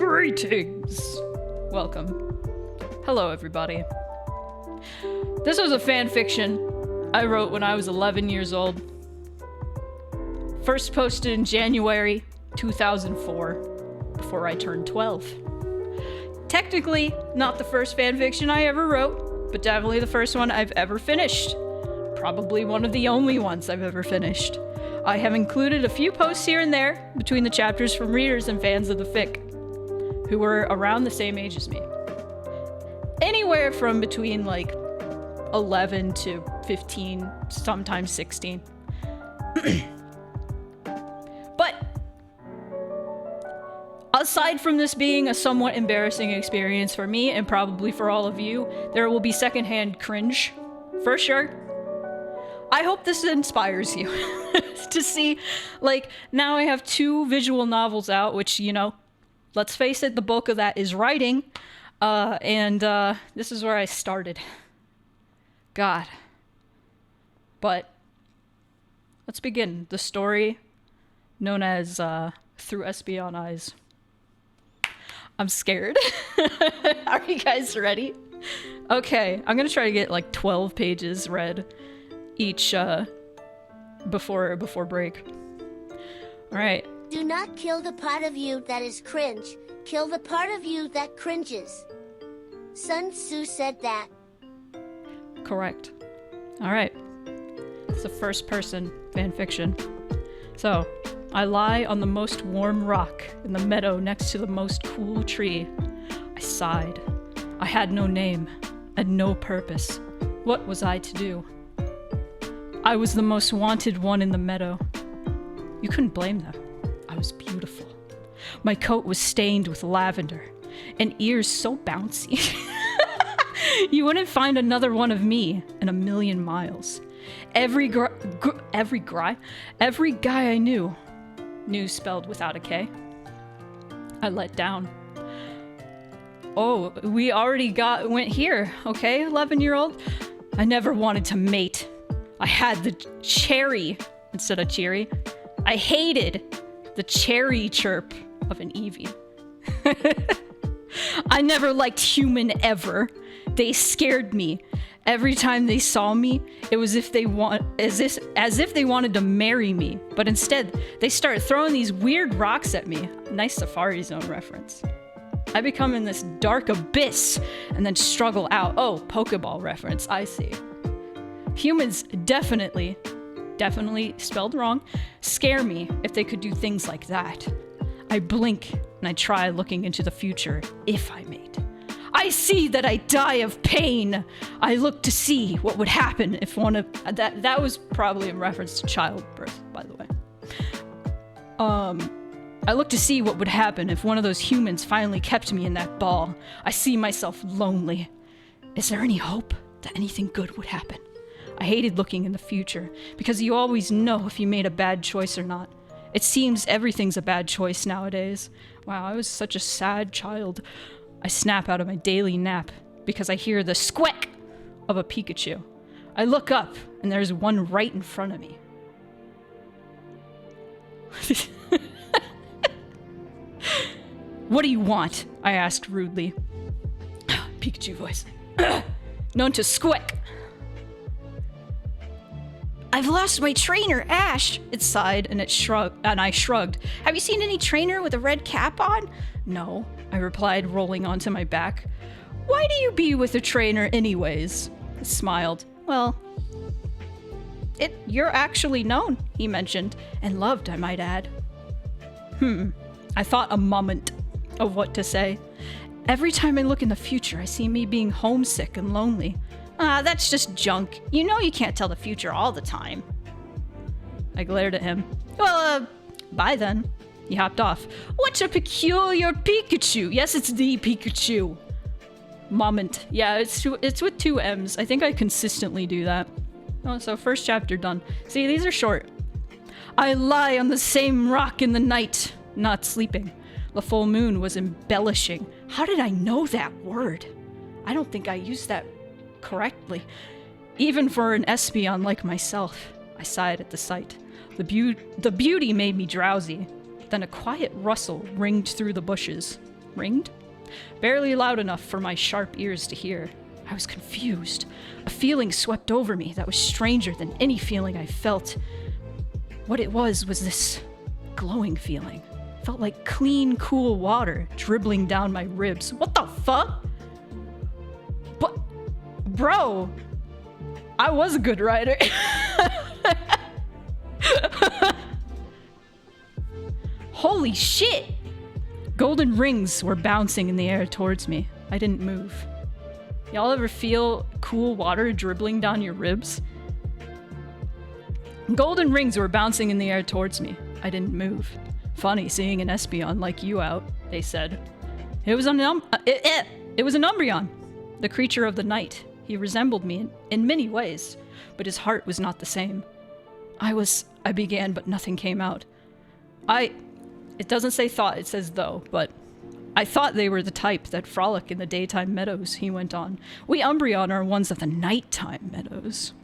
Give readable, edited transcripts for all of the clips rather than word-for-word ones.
Greetings! Welcome. Hello, everybody. This was a fanfiction I wrote when I was 11 years old. First posted in January 2004, before I turned 12. Technically, not the first fanfiction I ever wrote, but definitely the first one I've ever finished. Probably one of the only ones I've ever finished. I have included a few posts here and there between the chapters from readers and fans of the fic, who were around the same age as me. Anywhere from between like 11 to 15, sometimes 16. But aside from this being a somewhat embarrassing experience for me and probably for all of you, there will be secondhand cringe, for sure. I hope this inspires you to see, like, now I have 2 visual novels out, which, you know, let's face it, the bulk of that is writing, and this is where I started. God. But let's begin the story known as Through Espion Eyes. I'm scared. Are you guys ready? Okay, I'm gonna try to get like 12 pages read each before break. All right. Do not kill the part of you that is cringe. Kill the part of you that cringes. Sun Tzu said that. Correct. All right. It's a first-person fanfiction. So, I lie on the most warm rock in the meadow next to the most cool tree. I sighed. I had no name and no purpose. What was I to do? I was the most wanted one in the meadow. You couldn't blame them. I was beautiful. My coat was stained with lavender, and ears so bouncy. You wouldn't find another one of me in a million miles. Every guy I knew spelled without a K. I let down. Oh, we already went here, okay, 11-year-old? I never wanted to mate. I had the cherry instead of cheery. I hated the cherry chirp of an Eevee. I never liked human ever. They scared me. Every time they saw me, it was as if they wanted to marry me. But instead, they started throwing these weird rocks at me. Nice Safari Zone reference. I become in this dark abyss and then struggle out. Oh, Pokeball reference, I see. Humans definitely spelled wrong, scare me if they could do things like that. I blink and I try looking into the future if I mate. I see that I die of pain. I look to see what would happen if one of that was probably in reference to childbirth, by the way. I look to see what would happen if one of those humans finally kept me in that ball. I see myself lonely. Is there any hope that anything good would happen? I hated looking in the future, because you always know if you made a bad choice or not. It seems everything's a bad choice nowadays. Wow, I was such a sad child. I snap out of my daily nap, because I hear the squeak of a Pikachu. I look up, and there's one right in front of me. What do you want? I asked rudely. Pikachu voice. Known to squeak. I've lost my trainer, Ash! It sighed and I shrugged. Have you seen any trainer with a red cap on? No, I replied, rolling onto my back. Why do you be with a trainer anyways? He smiled. Well, you're actually known, he mentioned, and loved, I might add. I thought a moment of what to say. Every time I look in the future, I see me being homesick and lonely. That's just junk. You know you can't tell the future all the time. I glared at him. Well, bye then. He hopped off. What a peculiar Pikachu. Yes, it's the Pikachu. Moment. Yeah, it's with 2 M's. I think I consistently do that. Oh, so first chapter done. See, these are short. I lie on the same rock in the night, not sleeping. The full moon was embellishing. How did I know that word? I don't think I used that correctly. Even for an Espion like myself, I sighed at the sight. The beauty made me drowsy. Then a quiet rustle ringed through the bushes. Ringed? Barely loud enough for my sharp ears to hear. I was confused. A feeling swept over me that was stranger than any feeling I felt. What it was this glowing feeling. Felt like clean, cool water dribbling down my ribs. What the fuck? But, bro, I was a good writer. Holy shit! Golden rings were bouncing in the air towards me. I didn't move. Y'all ever feel cool water dribbling down your ribs? Golden rings were bouncing in the air towards me. I didn't move. Funny seeing an Espeon like you out, they said. It was an Umbreon, the creature of the night. He resembled me in many ways, but his heart was not the same. I began, but nothing came out. It doesn't say thought, it says though, but I thought they were the type that frolic in the daytime meadows, he went on. We Umbreon are ones of the nighttime meadows.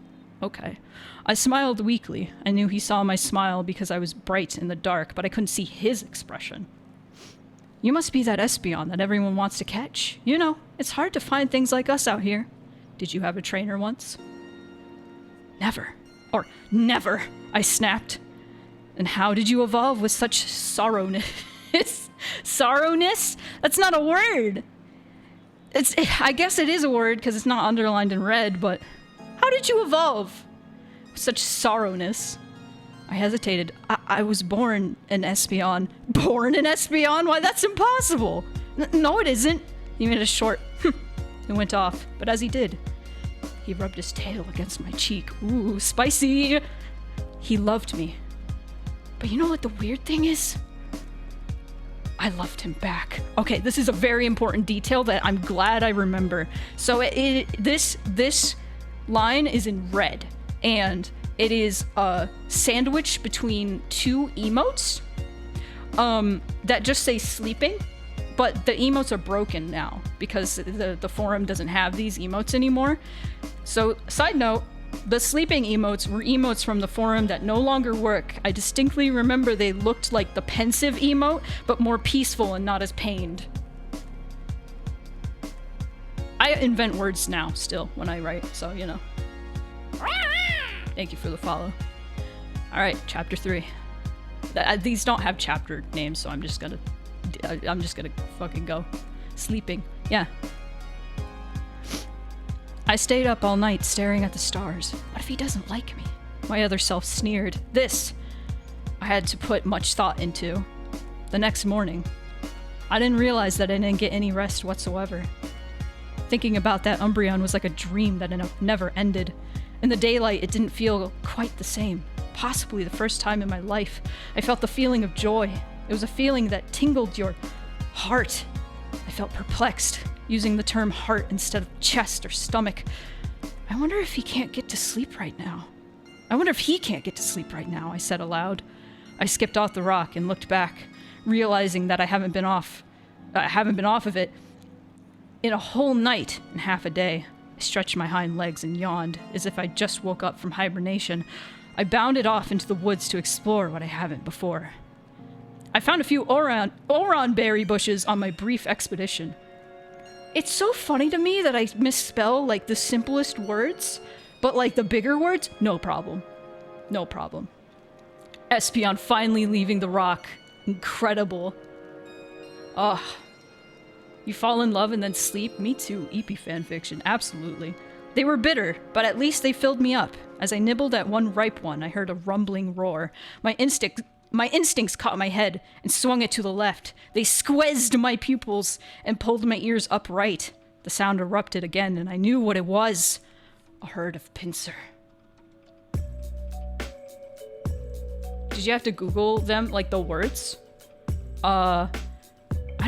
Okay. I smiled weakly. I knew he saw my smile because I was bright in the dark, but I couldn't see his expression. You must be that Espeon that everyone wants to catch. You know, it's hard to find things like us out here. Did you have a trainer once? Never. Or never, I snapped. And how did you evolve with such sorrowness? Sorrowness? That's not a word. I guess it is a word because it's not underlined in red, but how did you evolve with such sorrowness? I hesitated. I was born an Espeon. Born an Espeon? Why, that's impossible. No, it isn't. He made a short and went off. But as he did, he rubbed his tail against my cheek. Ooh, spicy. He loved me. But you know what the weird thing is? I loved him back. Okay, this is a very important detail that I'm glad I remember. So this line is in red, and it is a sandwich between two emotes that just say sleeping, but the emotes are broken now because the forum doesn't have these emotes anymore. So, side note, the sleeping emotes were emotes from the forum that no longer work. I distinctly remember they looked like the pensive emote, but more peaceful and not as pained. I invent words now, still, when I write, so, you know. Thank you for the follow. Alright, chapter 3. These don't have chapter names, so I'm just gonna fucking go. Sleeping. Yeah. I stayed up all night staring at the stars. What if he doesn't like me? My other self sneered. This, I had to put much thought into. The next morning, I didn't realize that I didn't get any rest whatsoever. Thinking about that Umbreon was like a dream that never ended. In the daylight, it didn't feel quite the same. Possibly the first time in my life, I felt the feeling of joy. It was a feeling that tingled your heart. I felt perplexed, using the term heart instead of chest or stomach. I wonder if he can't get to sleep right now. I said aloud. I skipped off the rock and looked back, realizing that I haven't been off of it in a whole night and half a day. I stretched my hind legs and yawned, as if I just woke up from hibernation. I bounded off into the woods to explore what I haven't before. I found a few Oron berry bushes on my brief expedition. It's so funny to me that I misspell, like, the simplest words, but, like, the bigger words, no problem. No problem. Espeon finally leaving the rock. Incredible. Ugh. You fall in love and then sleep? Me too, EP fanfiction, absolutely. They were bitter, but at least they filled me up. As I nibbled at one ripe one, I heard a rumbling roar. My instincts caught my head and swung it to the left. They squeezed my pupils and pulled my ears upright. The sound erupted again, and I knew what it was. A herd of pincer. Did you have to Google them, like the words? I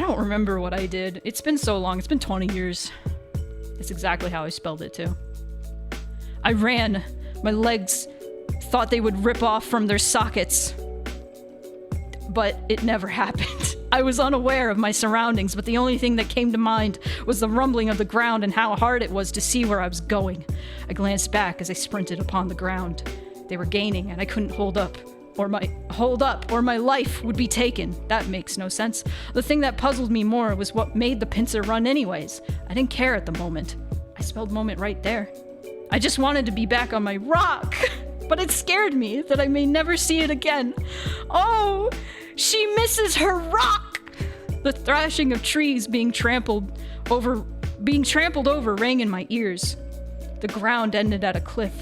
don't remember what I did. It's been so long. It's been 20 years. It's exactly how I spelled it, too. I ran. My legs thought they would rip off from their sockets. But it never happened. I was unaware of my surroundings, but the only thing that came to mind was the rumbling of the ground and how hard it was to see where I was going. I glanced back as I sprinted upon the ground. They were gaining, and I couldn't hold up. or my life would be taken. That makes no sense. The thing that puzzled me more was what made the pincer run anyways. I didn't care at the moment. I spelled moment right there. I just wanted to be back on my rock, but it scared me that I may never see it again. Oh, she misses her rock! The thrashing of trees being trampled over rang in my ears. The ground ended at a cliff.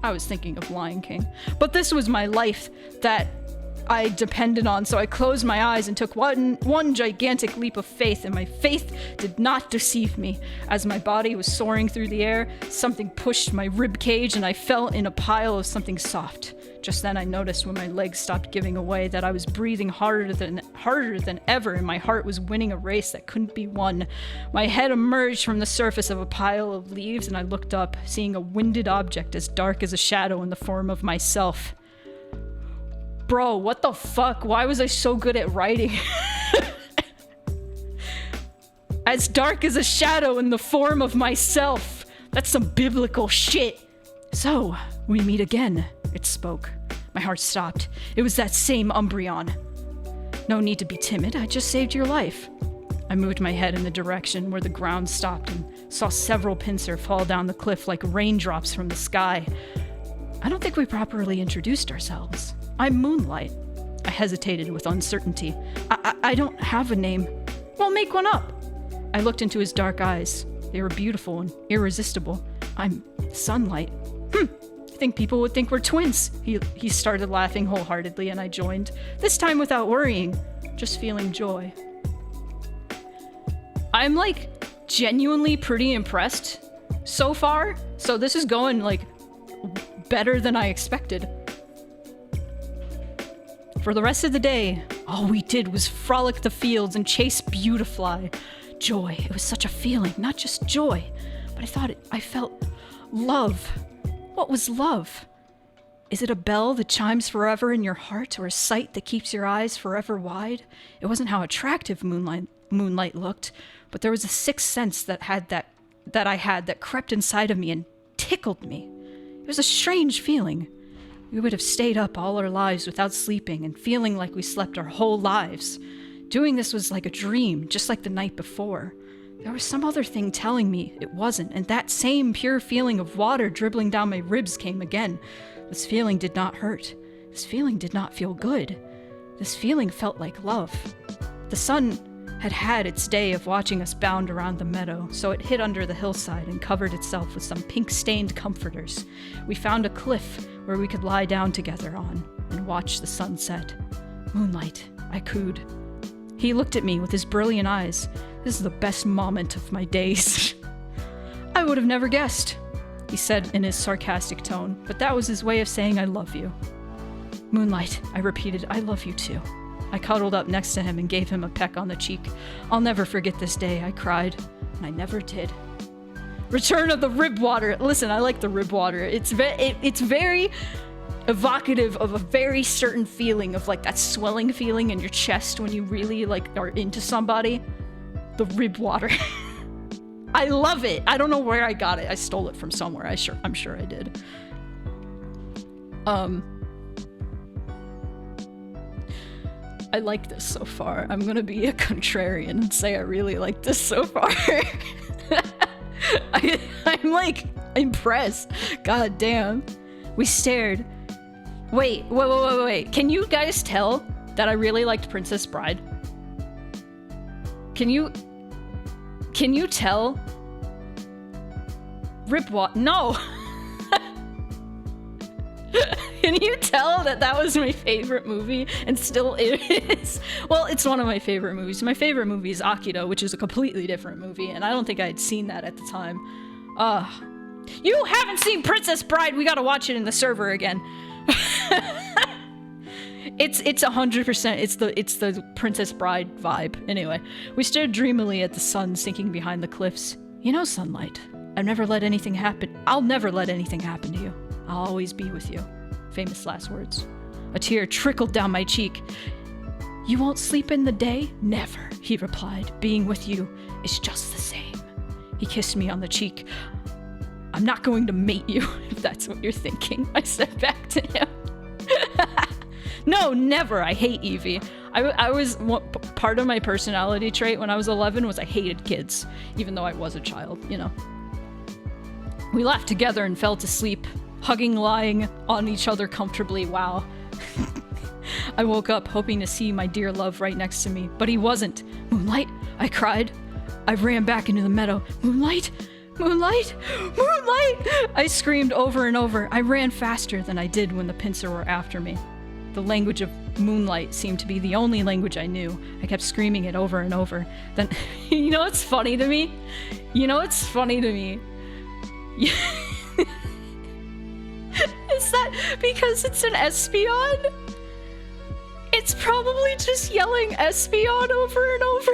I was thinking of Lion King. But this was my life that I depended on, so I closed my eyes and took one gigantic leap of faith, and my faith did not deceive me. As my body was soaring through the air, something pushed my rib cage and I fell in a pile of something soft. Just then I noticed when my legs stopped giving away that I was breathing harder than ever, and my heart was winning a race that couldn't be won. My head emerged from the surface of a pile of leaves, and I looked up, seeing a winded object as dark as a shadow in the form of myself. Bro, what the fuck? Why was I so good at writing? As dark as a shadow in the form of myself. That's some biblical shit. So, we meet again, it spoke. My heart stopped. It was that same Umbreon. No need to be timid, I just saved your life. I moved my head in the direction where the ground stopped and saw several pincer fall down the cliff like raindrops from the sky. I don't think we properly introduced ourselves. I'm Moonlight. I hesitated with uncertainty. I don't have a name. Well, make one up. I looked into his dark eyes. They were beautiful and irresistible. I'm Sunlight. I think people would think we're twins. He started laughing wholeheartedly, and I joined. This time without worrying, just feeling joy. I'm like genuinely pretty impressed so far. So this is going like better than I expected. For the rest of the day, all we did was frolic the fields and chase Beautifly. Joy. It was such a feeling, not just joy, but I felt love. What was love? Is it a bell that chimes forever in your heart, or a sight that keeps your eyes forever wide? It wasn't how attractive moonlight looked, but there was a sixth sense that I had that crept inside of me and tickled me. It was a strange feeling. We would have stayed up all our lives without sleeping and feeling like we slept our whole lives. Doing this was like a dream, just like the night before. There was some other thing telling me it wasn't, and that same pure feeling of water dribbling down my ribs came again. This feeling did not hurt. This feeling did not feel good. This feeling felt like love. The sun had had its day of watching us bound around the meadow, so it hid under the hillside and covered itself with some pink-stained comforters. We found a cliff where we could lie down together on and watch the sunset. Moonlight, I cooed. He looked at me with his brilliant eyes. This is the best moment of my days. I would have never guessed, he said in his sarcastic tone, but that was his way of saying I love you. Moonlight, I repeated, I love you too. I cuddled up next to him and gave him a peck on the cheek. I'll never forget this day, I cried, and I never did. Return of the rib water. Listen, I like the rib water. It's very evocative of a very certain feeling of like that swelling feeling in your chest when you really like are into somebody. The rib water. I love it. I don't know where I got it. I stole it from somewhere. I'm sure I did. I like this so far. I'm gonna be a contrarian and say I really like this so far. I'm like impressed. God damn. We stared. Wait. Can you guys tell that I really liked Princess Bride? Can you tell? No! Can you tell that was my favorite movie and still is? Well, it's one of my favorite movies. My favorite movie is Akira, which is a completely different movie, and I don't think I had seen that at the time. You haven't seen Princess Bride! We gotta watch it in the server again. It's 100%. It's the Princess Bride vibe. Anyway, we stared dreamily at the sun sinking behind the cliffs. You know, Sunlight, I'll never let anything happen to you. I'll always be with you. Famous last words. A tear trickled down my cheek. You won't sleep in the day? Never, he replied. Being with you is just the same. He kissed me on the cheek. I'm not going to mate you, if that's what you're thinking, I said back to him. No, never. I hate Evie. I was part of my personality trait when I was 11 was I hated kids, even though I was a child, you know. We laughed together and fell to sleep, hugging, lying on each other comfortably. Wow. I woke up hoping to see my dear love right next to me, but he wasn't. Moonlight, I cried. I ran back into the meadow. Moonlight, moonlight, moonlight! I screamed over and over. I ran faster than I did when the pincer were after me. The language of moonlight seemed to be the only language I knew. I kept screaming it over and over. Then, you know what's funny to me? You know what's funny to me? Is that because it's an Espeon? It's probably just yelling Espeon over and over.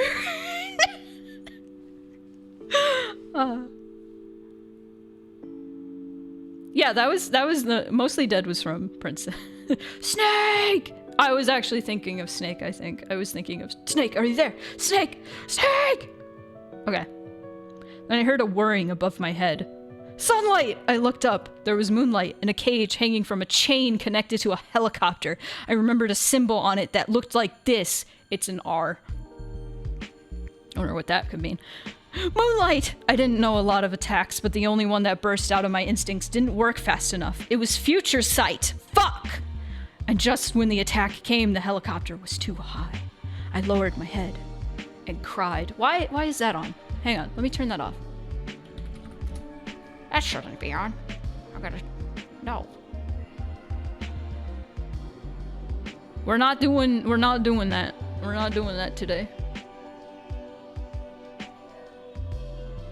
Yeah, that was the Mostly Dead was from Princess. Snake! I was actually thinking of Snake, I think. I was thinking of Snake, are you there? Snake! Snake! Okay. Then I heard a whirring above my head. Sunlight! I looked up. There was moonlight in a cage hanging from a chain connected to a helicopter. I remembered a symbol on it that looked like this. It's an R. I wonder what that could mean. Moonlight! I didn't know a lot of attacks, but the only one that burst out of my instincts didn't work fast enough. It was Future Sight! Fuck! And just when the attack came, the helicopter was too high. I lowered my head and cried. Why is that on? Hang on, let me turn that off. That shouldn't be on. No. We're not doing that. We're not doing that today.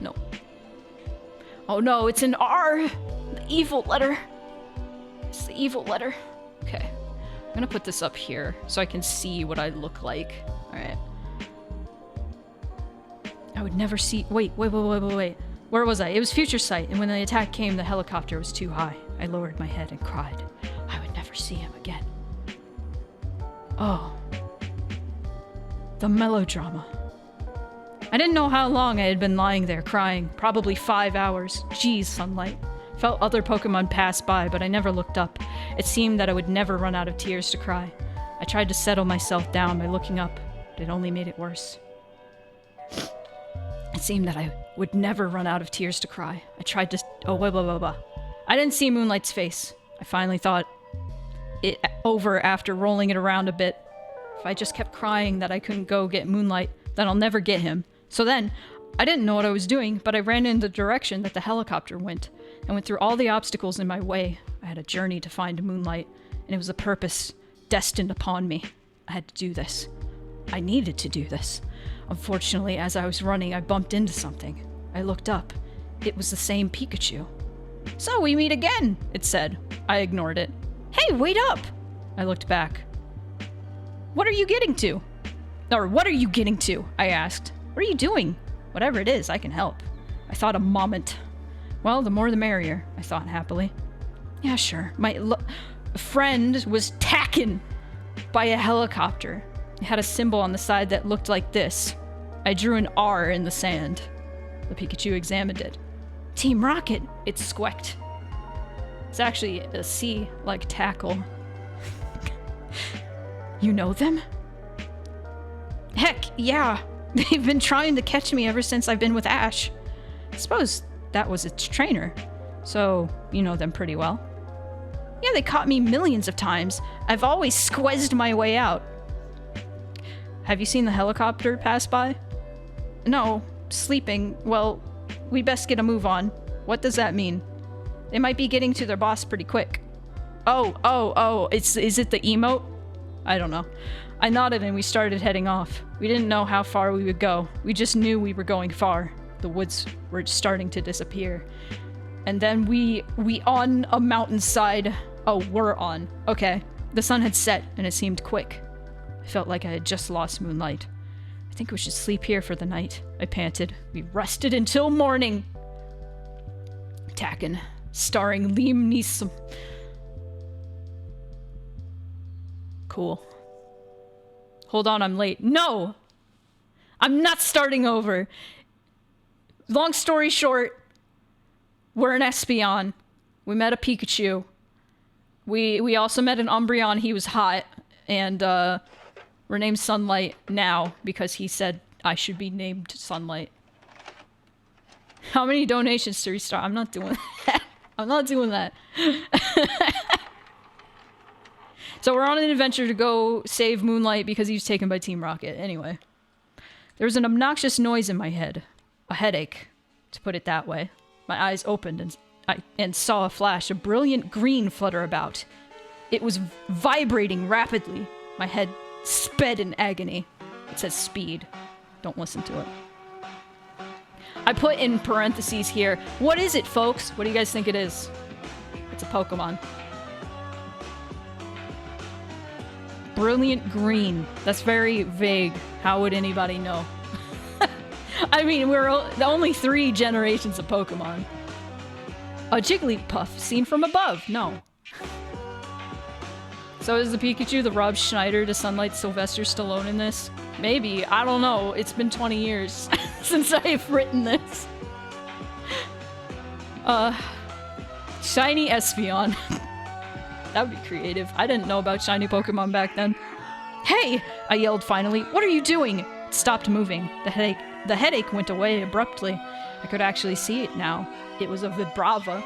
No. Oh no, it's an R! The evil letter. It's the evil letter. Okay. I'm gonna put this up here so I can see what I look like. Alright. I would never see- wait. Where was I? It was Future Sight, and when the attack came, the helicopter was too high. I lowered my head and cried. I would never see him again. Oh. The melodrama. I didn't know how long I had been lying there crying. Probably 5 hours. Geez, Sunlight. Felt other Pokemon pass by, but I never looked up. It seemed that I would never run out of tears to cry. I tried to settle myself down by looking up, but it only made it worse. It seemed that I would never run out of tears to cry. I tried to... oh, blah, blah, blah, blah. I didn't see Moonlight's face. I finally thought it over after rolling it around a bit. If I just kept crying that I couldn't go get Moonlight, then I'll never get him. So then, I didn't know what I was doing, but I ran in the direction that the helicopter went, and went through all the obstacles in my way. I had a journey to find Moonlight, and it was a purpose destined upon me. I had to do this. I needed to do this. Unfortunately, as I was running, I bumped into something. I looked up. It was the same Pikachu. So we meet again, it said. I ignored it. Hey, wait up! I looked back. What are you getting to? Or what are you getting to? I asked. What are you doing? Whatever it is, I can help. I thought a moment. Well, the more the merrier, I thought happily. Yeah, sure. My friend was taken by a helicopter. It had a symbol on the side that looked like this. I drew an R in the sand. The Pikachu examined it. Team Rocket, it squeaked. It's actually a C, like tackle. You know them? Heck, yeah. They've been trying to catch me ever since I've been with Ash. I suppose that was its trainer. So, you know them pretty well. Yeah, they caught me millions of times. I've always squeezed my way out. Have you seen the helicopter pass by? No, sleeping. Well, we best get a move on. What does that mean? They might be getting to their boss pretty quick. Oh, is it the emote? I don't know. I nodded and we started heading off. We didn't know how far we would go. We just knew we were going far. The woods were starting to disappear. And then we on a mountainside. Oh, we're on. Okay. The sun had set and it seemed quick. I felt like I had just lost Moonlight. I think we should sleep here for the night, I panted. We rested until morning. Taken, starring Liam Neeson. Cool. Hold on, I'm late. No! I'm not starting over. Long story short, we're an Espeon. We met a Pikachu. We also met an Umbreon. He was hot. and we're named Sunlight now because he said I should be named Sunlight. How many donations to restart? I'm not doing that. I'm not doing that. So we're on an adventure to go save Moonlight because he was taken by Team Rocket. Anyway. There was an obnoxious noise in my head. A headache, to put it that way. My eyes opened and saw a flash, a brilliant green flutter about. It was vibrating rapidly. My head sped in agony. It says speed. Don't listen to it. I put in parentheses here, what is it, folks? What do you guys think it is? It's a Pokemon. Brilliant green. That's very vague. How would anybody know? I mean, we're the only 3 generations of Pokemon. A Jigglypuff seen from above. No. So is the Pikachu the Rob Schneider to Sunlight Sylvester Stallone in this? Maybe. I don't know. It's been 20 years since I've written this. Shiny Espeon. That would be creative. I didn't know about shiny Pokemon back then. Hey! I yelled finally. What are you doing? It stopped moving. The headache went away abruptly. I could actually see it now. It was a Vibrava.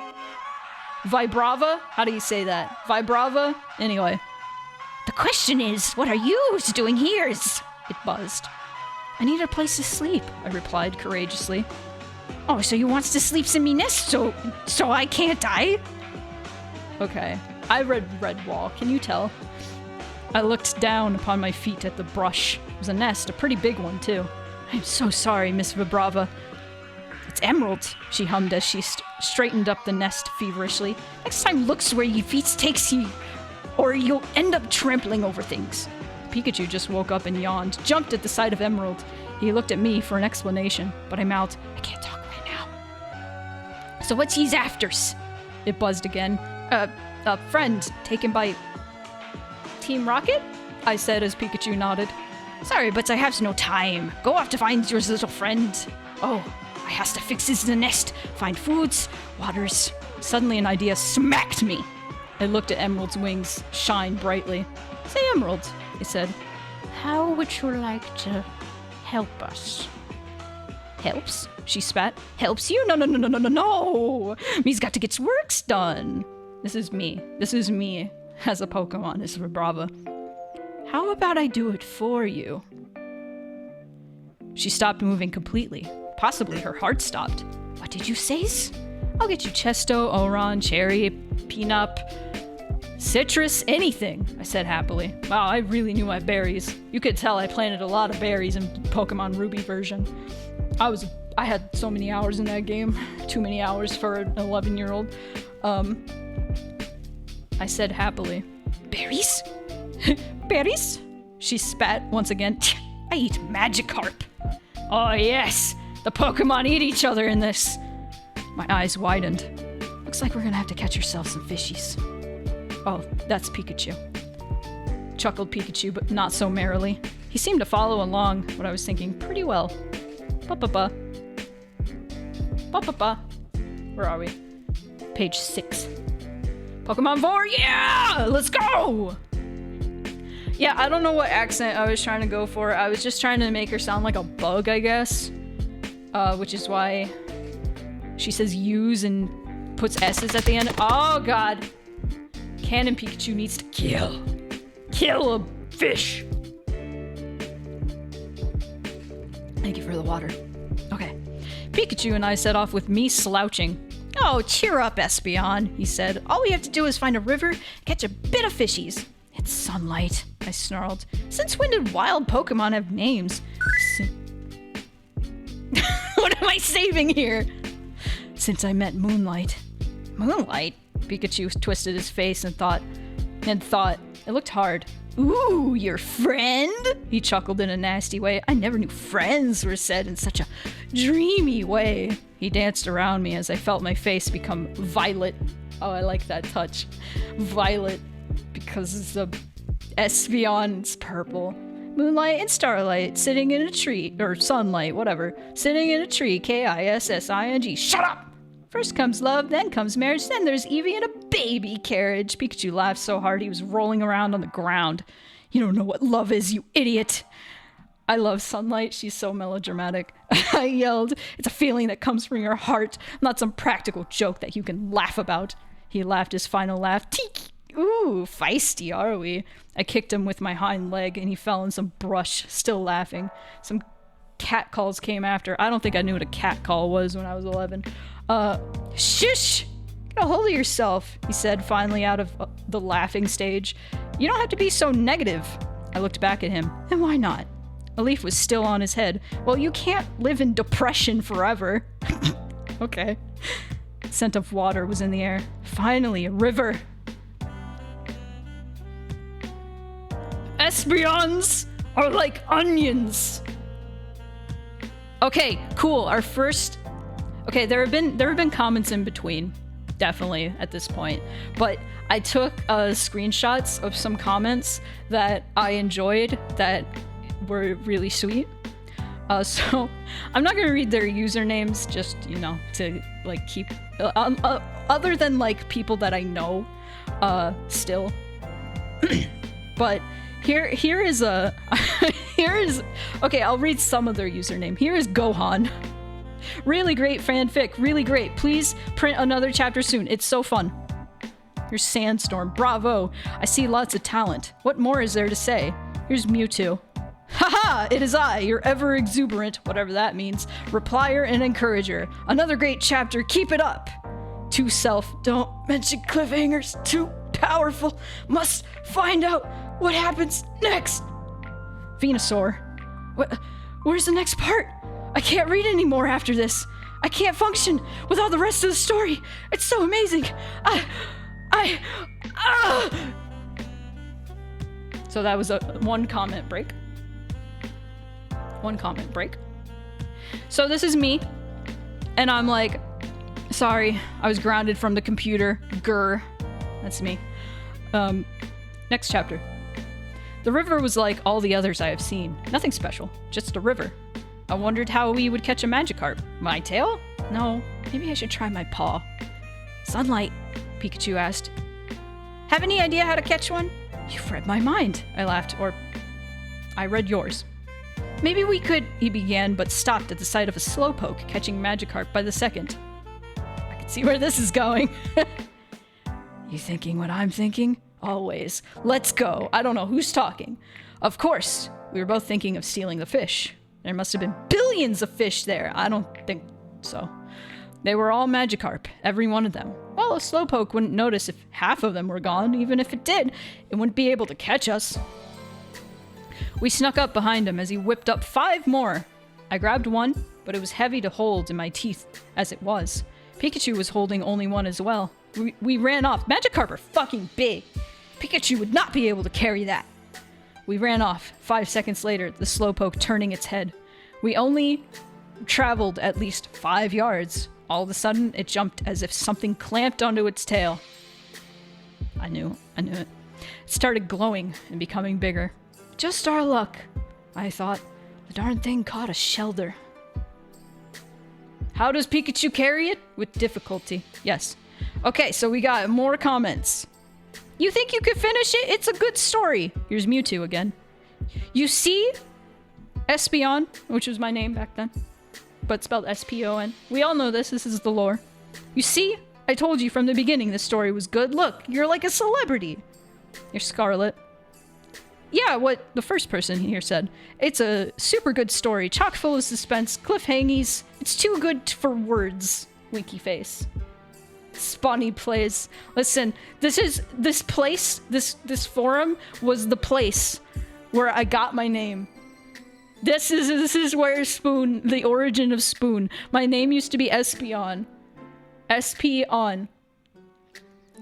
Vibrava? How do you say that? Vibrava? Anyway. The question is, what are you doing here? It buzzed. I need a place to sleep, I replied courageously. Oh, so you wants to sleep in me nest so I can't die? Okay. I read Redwall, can you tell? I looked down upon my feet at the brush. It was a nest, a pretty big one, too. I'm so sorry, Miss Vibrava. It's emeralds, she hummed as she straightened up the nest feverishly. Next time looks where your feet takes you, or you'll end up trampling over things. Pikachu just woke up and yawned, jumped at the sight of Emerald. He looked at me for an explanation, but I mouthed, I can't talk right now. So what's he's afters? It buzzed again. A friend taken by Team Rocket? I said as Pikachu nodded. Sorry, but I have no time. Go off to find your little friend. Oh, I has to fix his nest, find foods, waters. Suddenly an idea smacked me. I looked at Emerald's wings shine brightly. Say, Emerald, he said. How would you like to help us? Helps? She spat. Helps you? No. Me's got to get works done. This is me. This is me as a Pokemon, this is Vibrava. How about I do it for you? She stopped moving completely. Possibly her heart stopped. What did you say? I'll get you Chesto, Oron, Cherry, Peanut, Citrus, anything, I said happily. Wow, I really knew my berries. You could tell I planted a lot of berries in Pokemon Ruby version. I had so many hours in that game. Too many hours for an 11-year-old. I said happily. Berries? Berries? She spat once again. I eat Magikarp. Oh yes, the Pokemon eat each other in this. My eyes widened. Looks like we're gonna have to catch ourselves some fishies. Oh, that's Pikachu. Chuckled Pikachu, but not so merrily. He seemed to follow along what I was thinking pretty well. Ba-ba-ba. Ba-ba-ba. Where are we? Page 6. Pokemon 4, yeah! Let's go! Yeah, I don't know what accent I was trying to go for. I was just trying to make her sound like a bug, I guess. Which is why she says use and puts S's at the end. Oh, God. Cannon Pikachu needs to kill a fish. Thank you for the water. Okay. Pikachu and I set off with me slouching. Oh, cheer up, Espeon, he said. All we have to do is find a river, catch a bit of fishies. It's Sunlight, I snarled. Since when did wild Pokemon have names? What am I saving here? Since I met Moonlight. Moonlight? Pikachu twisted his face and thought. It looked hard. Ooh, your friend? He chuckled in a nasty way. I never knew friends were said in such a dreamy way. He danced around me as I felt my face become violet. Oh, I like that touch. Violet. Because the Espeon's purple. Moonlight and Starlight sitting in a tree. Or Sunlight, whatever. Sitting in a tree. Kissing. Shut up! First comes love, then comes marriage, then there's Eevee in a baby carriage. Pikachu laughed so hard he was rolling around on the ground. You don't know what love is, you idiot. I love Sunlight. She's so melodramatic. I yelled, it's a feeling that comes from your heart, not some practical joke that you can laugh about. He laughed his final laugh. Teek! Ooh, feisty are we? I kicked him with my hind leg and he fell in some brush, still laughing. Some cat calls came after. I don't think I knew what a cat call was when I was 11. Shush! Get a hold of yourself, he said, finally out of the laughing stage. You don't have to be so negative. I looked back at him. And why not? A leaf was still on his head. Well, you can't live in depression forever. Okay. Scent of water was in the air. Finally, a river. Espeons are like onions. Okay, cool. Our first... Okay, there have been comments in between. Definitely at this point. But I took screenshots of some comments that I enjoyed that were really sweet. So I'm not gonna read their usernames, just, you know, to like keep other than like people that I know still. But here is a okay, I'll read some of their username. Here is Gohan. Really great fanfic, really great. Please print another chapter soon. It's so fun. Here's Sandstorm. Bravo. I see lots of talent. What more is there to say? Here's Mewtwo. Haha! It is I, your ever exuberant, whatever that means, replier and encourager. Another great chapter. Keep it up. To self. Don't mention cliffhangers. Too powerful. Must find out what happens next. Venusaur. Where's the next part? I can't read anymore after this. I can't function without the rest of the story. It's so amazing. So that was a one comment break. So this is me. And I'm like, sorry, I was grounded from the computer. Grr. That's me. Next chapter. The river was like all the others I have seen. Nothing special, just a river. I wondered how we would catch a Magikarp. My tail? No, maybe I should try my paw. Sunlight, Pikachu asked. Have any idea how to catch one? You've read my mind, I laughed, or I read yours. Maybe we could, he began, but stopped at the sight of a Slowpoke catching Magikarp by the second. I can see where this is going. You thinking what I'm thinking? Always. Let's go. I don't know who's talking. Of course, we were both thinking of stealing the fish. There must have been billions of fish there. I don't think so. They were all Magikarp, every one of them. Well, a Slowpoke wouldn't notice if half of them were gone. Even if it did, it wouldn't be able to catch us. We snuck up behind him as he whipped up 5 more. I grabbed one, but it was heavy to hold in my teeth, as it was. Pikachu was holding only one as well. We ran off. Magikarp are fucking big. Pikachu would not be able to carry that. We ran off. 5 seconds later, the Slowpoke turning its head. We only traveled at least 5 yards. All of a sudden, it jumped as if something clamped onto its tail. I knew it. It started glowing and becoming bigger. Just our luck, I thought. The darn thing caught a shelter. How does Pikachu carry it? With difficulty. Yes. Okay, so we got more comments. You think you could finish it? It's a good story. Here's Mewtwo again. You see? Espeon, which was my name back then, but spelled S-P-O-N. We all know this. This is the lore. You see? I told you from the beginning this story was good. Look, you're like a celebrity. You're Scarlet. Yeah, what the first person here said. It's a super good story, chock full of suspense, cliffhangies. It's too good for words. Winky face. Spawny plays. Listen, this forum was the place where I got my name. This is where Spoon, the origin of Spoon. My name used to be Espeon. S-P-on.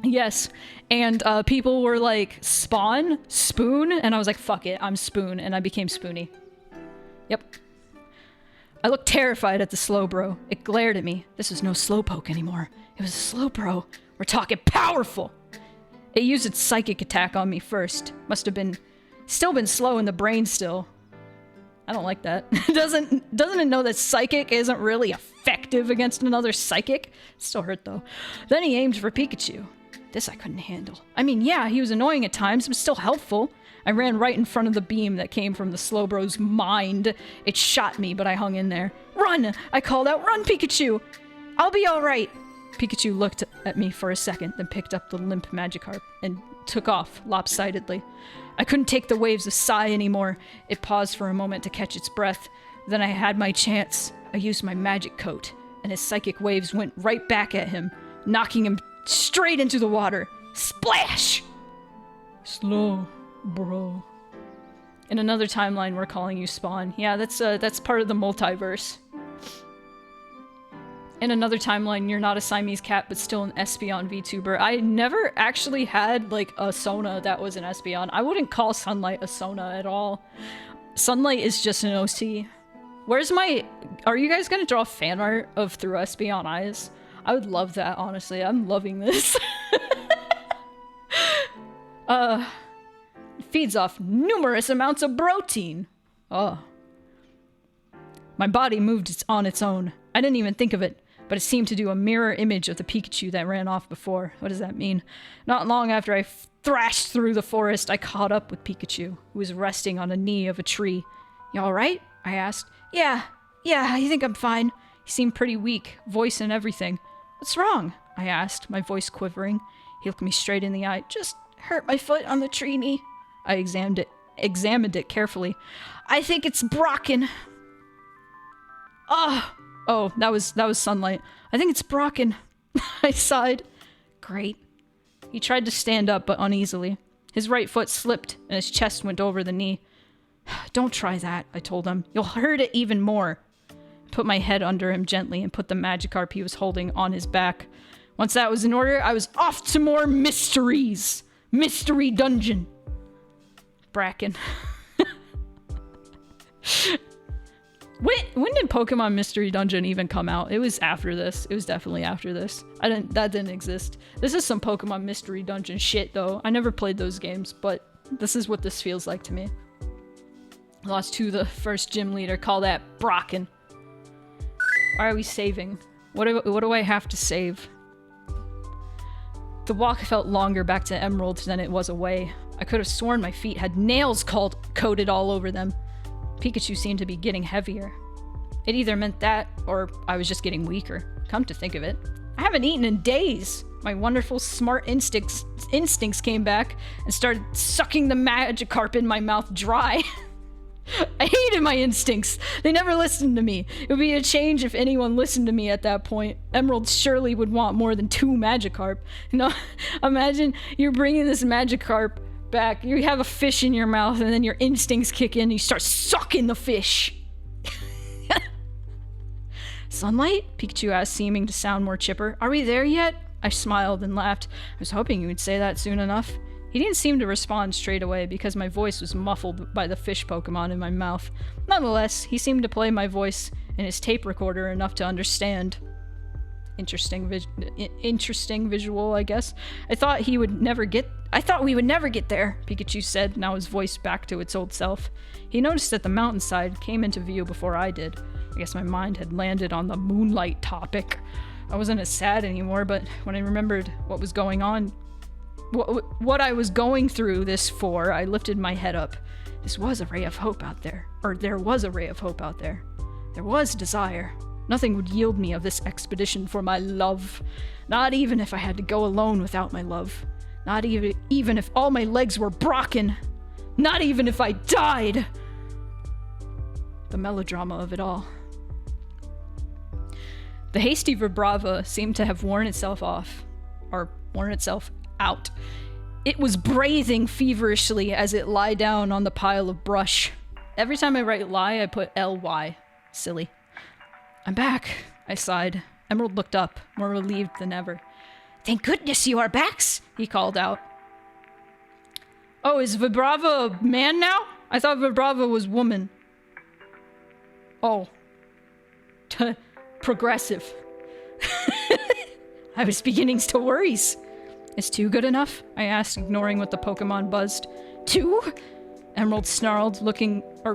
Yes. And people were like, Spawn? Spoon? And I was like, fuck it, I'm Spoon. And I became Spoony. Yep. I looked terrified at the Slowbro. It glared at me. This was no Slowpoke anymore. It was a Slowbro. We're talking powerful. It used its psychic attack on me first. Must have been still been slow in the brain still. I don't like that. Doesn't it know that psychic isn't really effective against another psychic? Still hurt though. Then he aimed for Pikachu. This I couldn't handle. I mean, yeah, he was annoying at times, but still helpful. I ran right in front of the beam that came from the Slowbro's mind. It shot me, but I hung in there. Run! I called out, run, Pikachu! I'll be alright! Pikachu looked at me for a second, then picked up the limp Magikarp and took off lopsidedly. I couldn't take the waves of Psy anymore. It paused for a moment to catch its breath. Then I had my chance. I used my magic coat, and his psychic waves went right back at him, knocking him straight into the water. Splash! Slow, bro. In another timeline, we're calling you Spawn. Yeah, that's part of the multiverse. In another timeline, you're not a Siamese cat, but still an Espeon VTuber. I never actually had, like, a Sona that was an Espeon. I wouldn't call Sunlight a Sona at all. Sunlight is just an OC. Where's my... Are you guys gonna draw fan art of Through Espeon Eyes? I would love that, honestly. I'm loving this. Feeds off numerous amounts of protein. Oh. My body moved on its own. I didn't even think of it. But it seemed to do a mirror image of the Pikachu that ran off before. What does that mean? Not long after I thrashed through the forest, I caught up with Pikachu, who was resting on a knee of a tree. You alright? I asked. Yeah, I think I'm fine. He seemed pretty weak, voice and everything. What's wrong? I asked, my voice quivering. He looked me straight in the eye. Just hurt my foot on the tree knee. I examined it carefully. I think it's broken. Oh, that was Sunlight. I think it's broken. I sighed. Great. He tried to stand up, but uneasily. His right foot slipped, and his chest went over the knee. Don't try that, I told him. You'll hurt it even more. I put my head under him gently and put the Magikarp he was holding on his back. Once that was in order, I was off to more mysteries. Mystery dungeon. Bracken. When did Pokemon Mystery Dungeon even come out? It was after this. It was definitely after this. That didn't exist. This is some Pokemon Mystery Dungeon shit, though. I never played those games, but this is what this feels like to me. Lost to the first gym leader. Call that Brocken. Why are we saving? What do I have to save? The walk felt longer back to Emerald than it was away. I could have sworn my feet had nails coated all over them. Pikachu seemed to be getting heavier. It either meant that, or I was just getting weaker. Come to think of it. I haven't eaten in days! My wonderful smart instincts came back and started sucking the Magikarp in my mouth dry. I hated my instincts. They never listened to me. It would be a change if anyone listened to me at that point. Emerald surely would want more than 2 Magikarp. You know, imagine you're bringing this Magikarp back, you have a fish in your mouth, and then your instincts kick in and you start sucking the fish. Sunlight? Pikachu asked, seeming to sound more chipper. Are we there yet? I smiled and laughed. I was hoping you would say that soon enough. He didn't seem to respond straight away because my voice was muffled by the fish Pokemon in my mouth. Nonetheless, he seemed to play my voice in his tape recorder enough to understand. Interesting visual, I guess. I thought we would never get there, Pikachu said, now his voice back to its old self. He noticed that the mountainside came into view before I did. I guess my mind had landed on the moonlight topic. I wasn't as sad anymore, but when I remembered what was going on, what I was going through this for, I lifted my head up. This was a ray of hope out there. Or there was a ray of hope out there. There was desire. Nothing would yield me of this expedition for my love. Not even if I had to go alone without my love. Not even if all my legs were broken. Not even if I died. The melodrama of it all. The hasty vibrava seemed to have worn itself off. Or worn itself out. It was breathing feverishly as it lay down on the pile of brush. Every time I write lie, I put L-Y. Silly. I'm back, I sighed. Emerald looked up, more relieved than ever. Thank goodness you are back, he called out. Oh, is Vibrava a man now? I thought Vibrava was woman. Oh. Progressive. I was beginning to worry. Is 2 good enough? I asked, ignoring what the Pokemon buzzed. 2? Emerald snarled,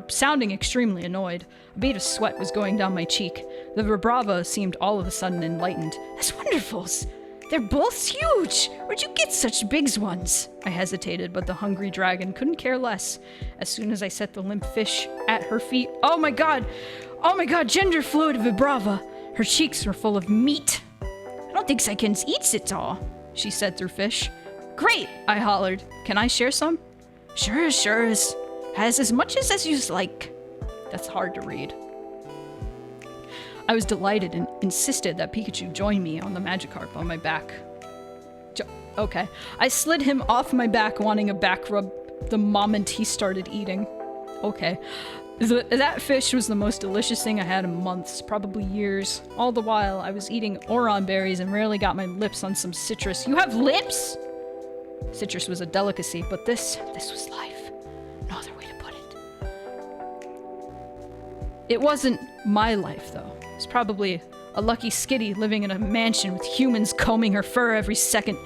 sounding extremely annoyed. A bead of sweat was going down my cheek. The Vibrava seemed all of a sudden enlightened. That's wonderful. They're both huge! Where'd you get such big ones? I hesitated, but the hungry dragon couldn't care less. As soon as I set the limp fish at her feet, oh my god, gender fluid vibrava. Her cheeks were full of meat. I don't think I can eat it all, she said through fish. Great, I hollered. Can I share some? Sure. Has as much as you like. That's hard to read. I was delighted and insisted that Pikachu join me on the Magikarp on my back. Okay. I slid him off my back, wanting a back rub the moment he started eating. Okay. That fish was the most delicious thing I had in months, probably years. All the while, I was eating Oron berries and rarely got my lips on some citrus. You have lips? Citrus was a delicacy, but this was life. No other way to put it. It wasn't my life, though. It was probably a lucky skitty living in a mansion with humans combing her fur every second.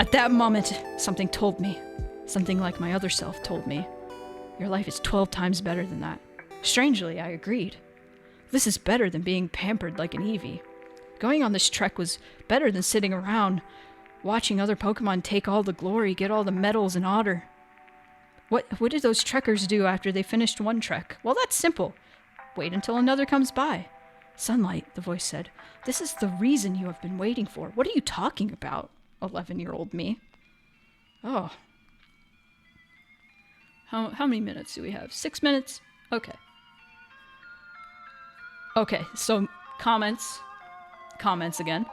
At that moment, something told me. Something like my other self told me. Your life is 12 times better than that. Strangely, I agreed. This is better than being pampered like an Eevee. Going on this trek was better than sitting around, watching other Pokemon take all the glory, get all the medals and honor. What did those trekkers do after they finished one trek? Well, that's simple. Wait until another comes by. Sunlight, the voice said. This is the reason you have been waiting for. What are you talking about? 11-year-old me. Oh. How many minutes do we have? 6 minutes? Okay. Okay, so comments. Comments again.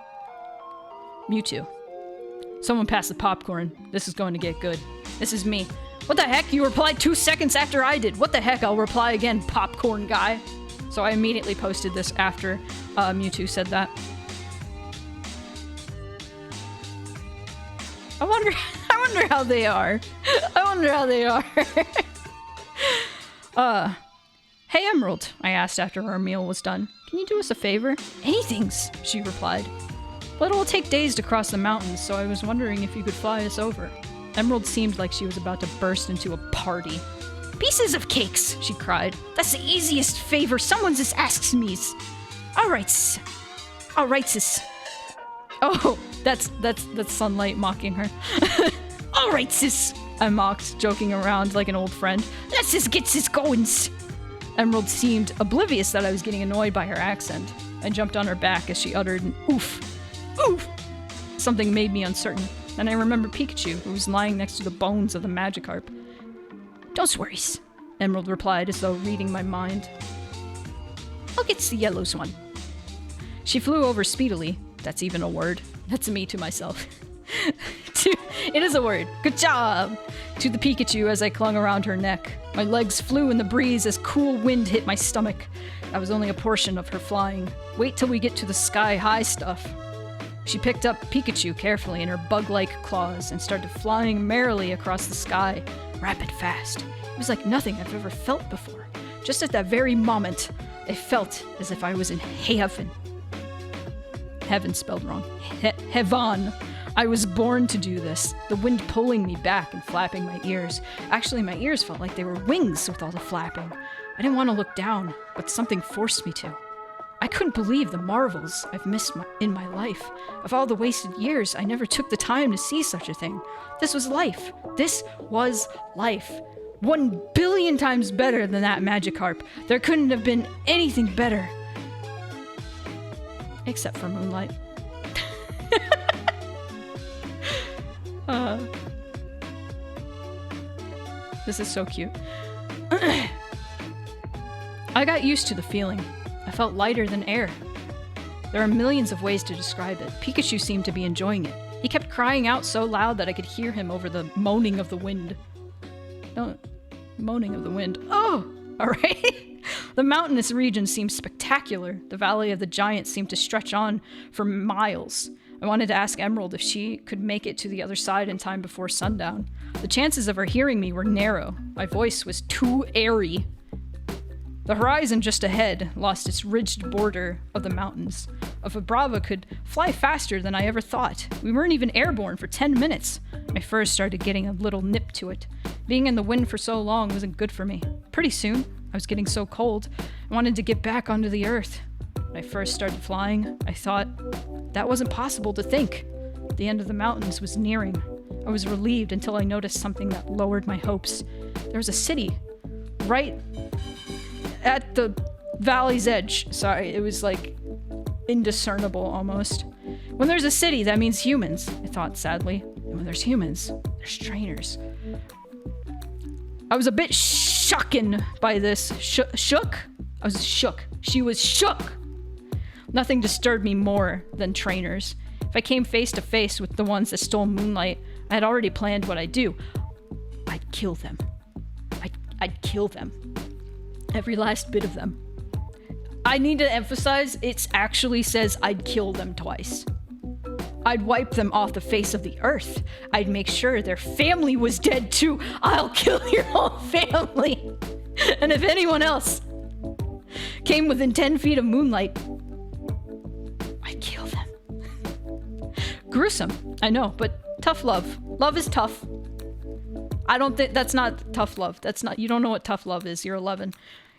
Mewtwo. Someone pass the popcorn. This is going to get good. This is me. What the heck? You replied 2 seconds after I did. What the heck? I'll reply again, popcorn guy. So I immediately posted this after Mewtwo said that. I wonder how they are. I wonder how they are. Hey Emerald, I asked after our meal was done. Can you do us a favor? Anythings, she replied. But it will take days to cross the mountains, so I was wondering if you could fly us over. Emerald seemed like she was about to burst into a party. Pieces of cakes, she cried. That's the easiest favor someone just asks me. Alright, sis. Oh, that's Sunlight mocking her. Alright, sis, I mocked, joking around like an old friend. Let's just get sis goings. Emerald seemed oblivious that I was getting annoyed by her accent. I jumped on her back as she uttered an oof. Oof! Something made me uncertain, and I remembered Pikachu, who was lying next to the bones of the Magikarp. Don't worry, Emerald replied as though reading my mind. I'll get the yellow's one. She flew over speedily. That's even a word. That's me to myself. It is a word. Good job! To the Pikachu as I clung around her neck. My legs flew in the breeze as cool wind hit my stomach. That was only a portion of her flying. Wait till we get to the sky-high stuff. She picked up Pikachu carefully in her bug-like claws and started flying merrily across the sky, rapid fast. It was like nothing I've ever felt before. Just at that very moment, it felt as if I was in heaven. Heaven spelled wrong. Heaven. I was born to do this, the wind pulling me back and flapping my ears. Actually, my ears felt like they were wings with all the flapping. I didn't want to look down, but something forced me to. I couldn't believe the marvels I've missed in my life. Of all the wasted years, I never took the time to see such a thing. This was life. This was life. 1 billion times better than that Magikarp. There couldn't have been anything better. Except for Moonlight. This is so cute. I got used to the feeling. I felt lighter than air. There are millions of ways to describe it. Pikachu seemed to be enjoying it. He kept crying out so loud that I could hear him over the moaning of the wind. No, moaning of the wind. Oh, all right. The mountainous region seemed spectacular. The Valley of the Giants seemed to stretch on for miles. I wanted to ask Emerald if she could make it to the other side in time before sundown. The chances of her hearing me were narrow. My voice was too airy. The horizon just ahead lost its ridged border of the mountains. A Vibrava could fly faster than I ever thought. We weren't even airborne for 10 minutes. My fur started getting a little nip to it. Being in the wind for so long wasn't good for me. Pretty soon, I was getting so cold, I wanted to get back onto the earth. When I first started flying, I thought that wasn't possible to think. The end of the mountains was nearing. I was relieved until I noticed something that lowered my hopes. There was a city right at the valley's edge. Sorry, it was like indiscernible almost. When there's a city, that means humans, I thought sadly. And when there's humans, there's trainers. I was a bit shooken by this. Shook? I was shook. She was shook. Nothing disturbed me more than trainers. If I came face to face with the ones that stole moonlight, I had already planned what I'd do. I'd kill them. I'd kill them. Every last bit of them. I need to emphasize, it actually says I'd kill them twice. I'd wipe them off the face of the earth. I'd make sure their family was dead too. I'll kill your whole family. And if anyone else came within 10 feet of moonlight, I'd kill them. Gruesome, I know, but tough love. Love is tough. I don't think that's not tough love. That's not, you don't know what tough love is. You're 11.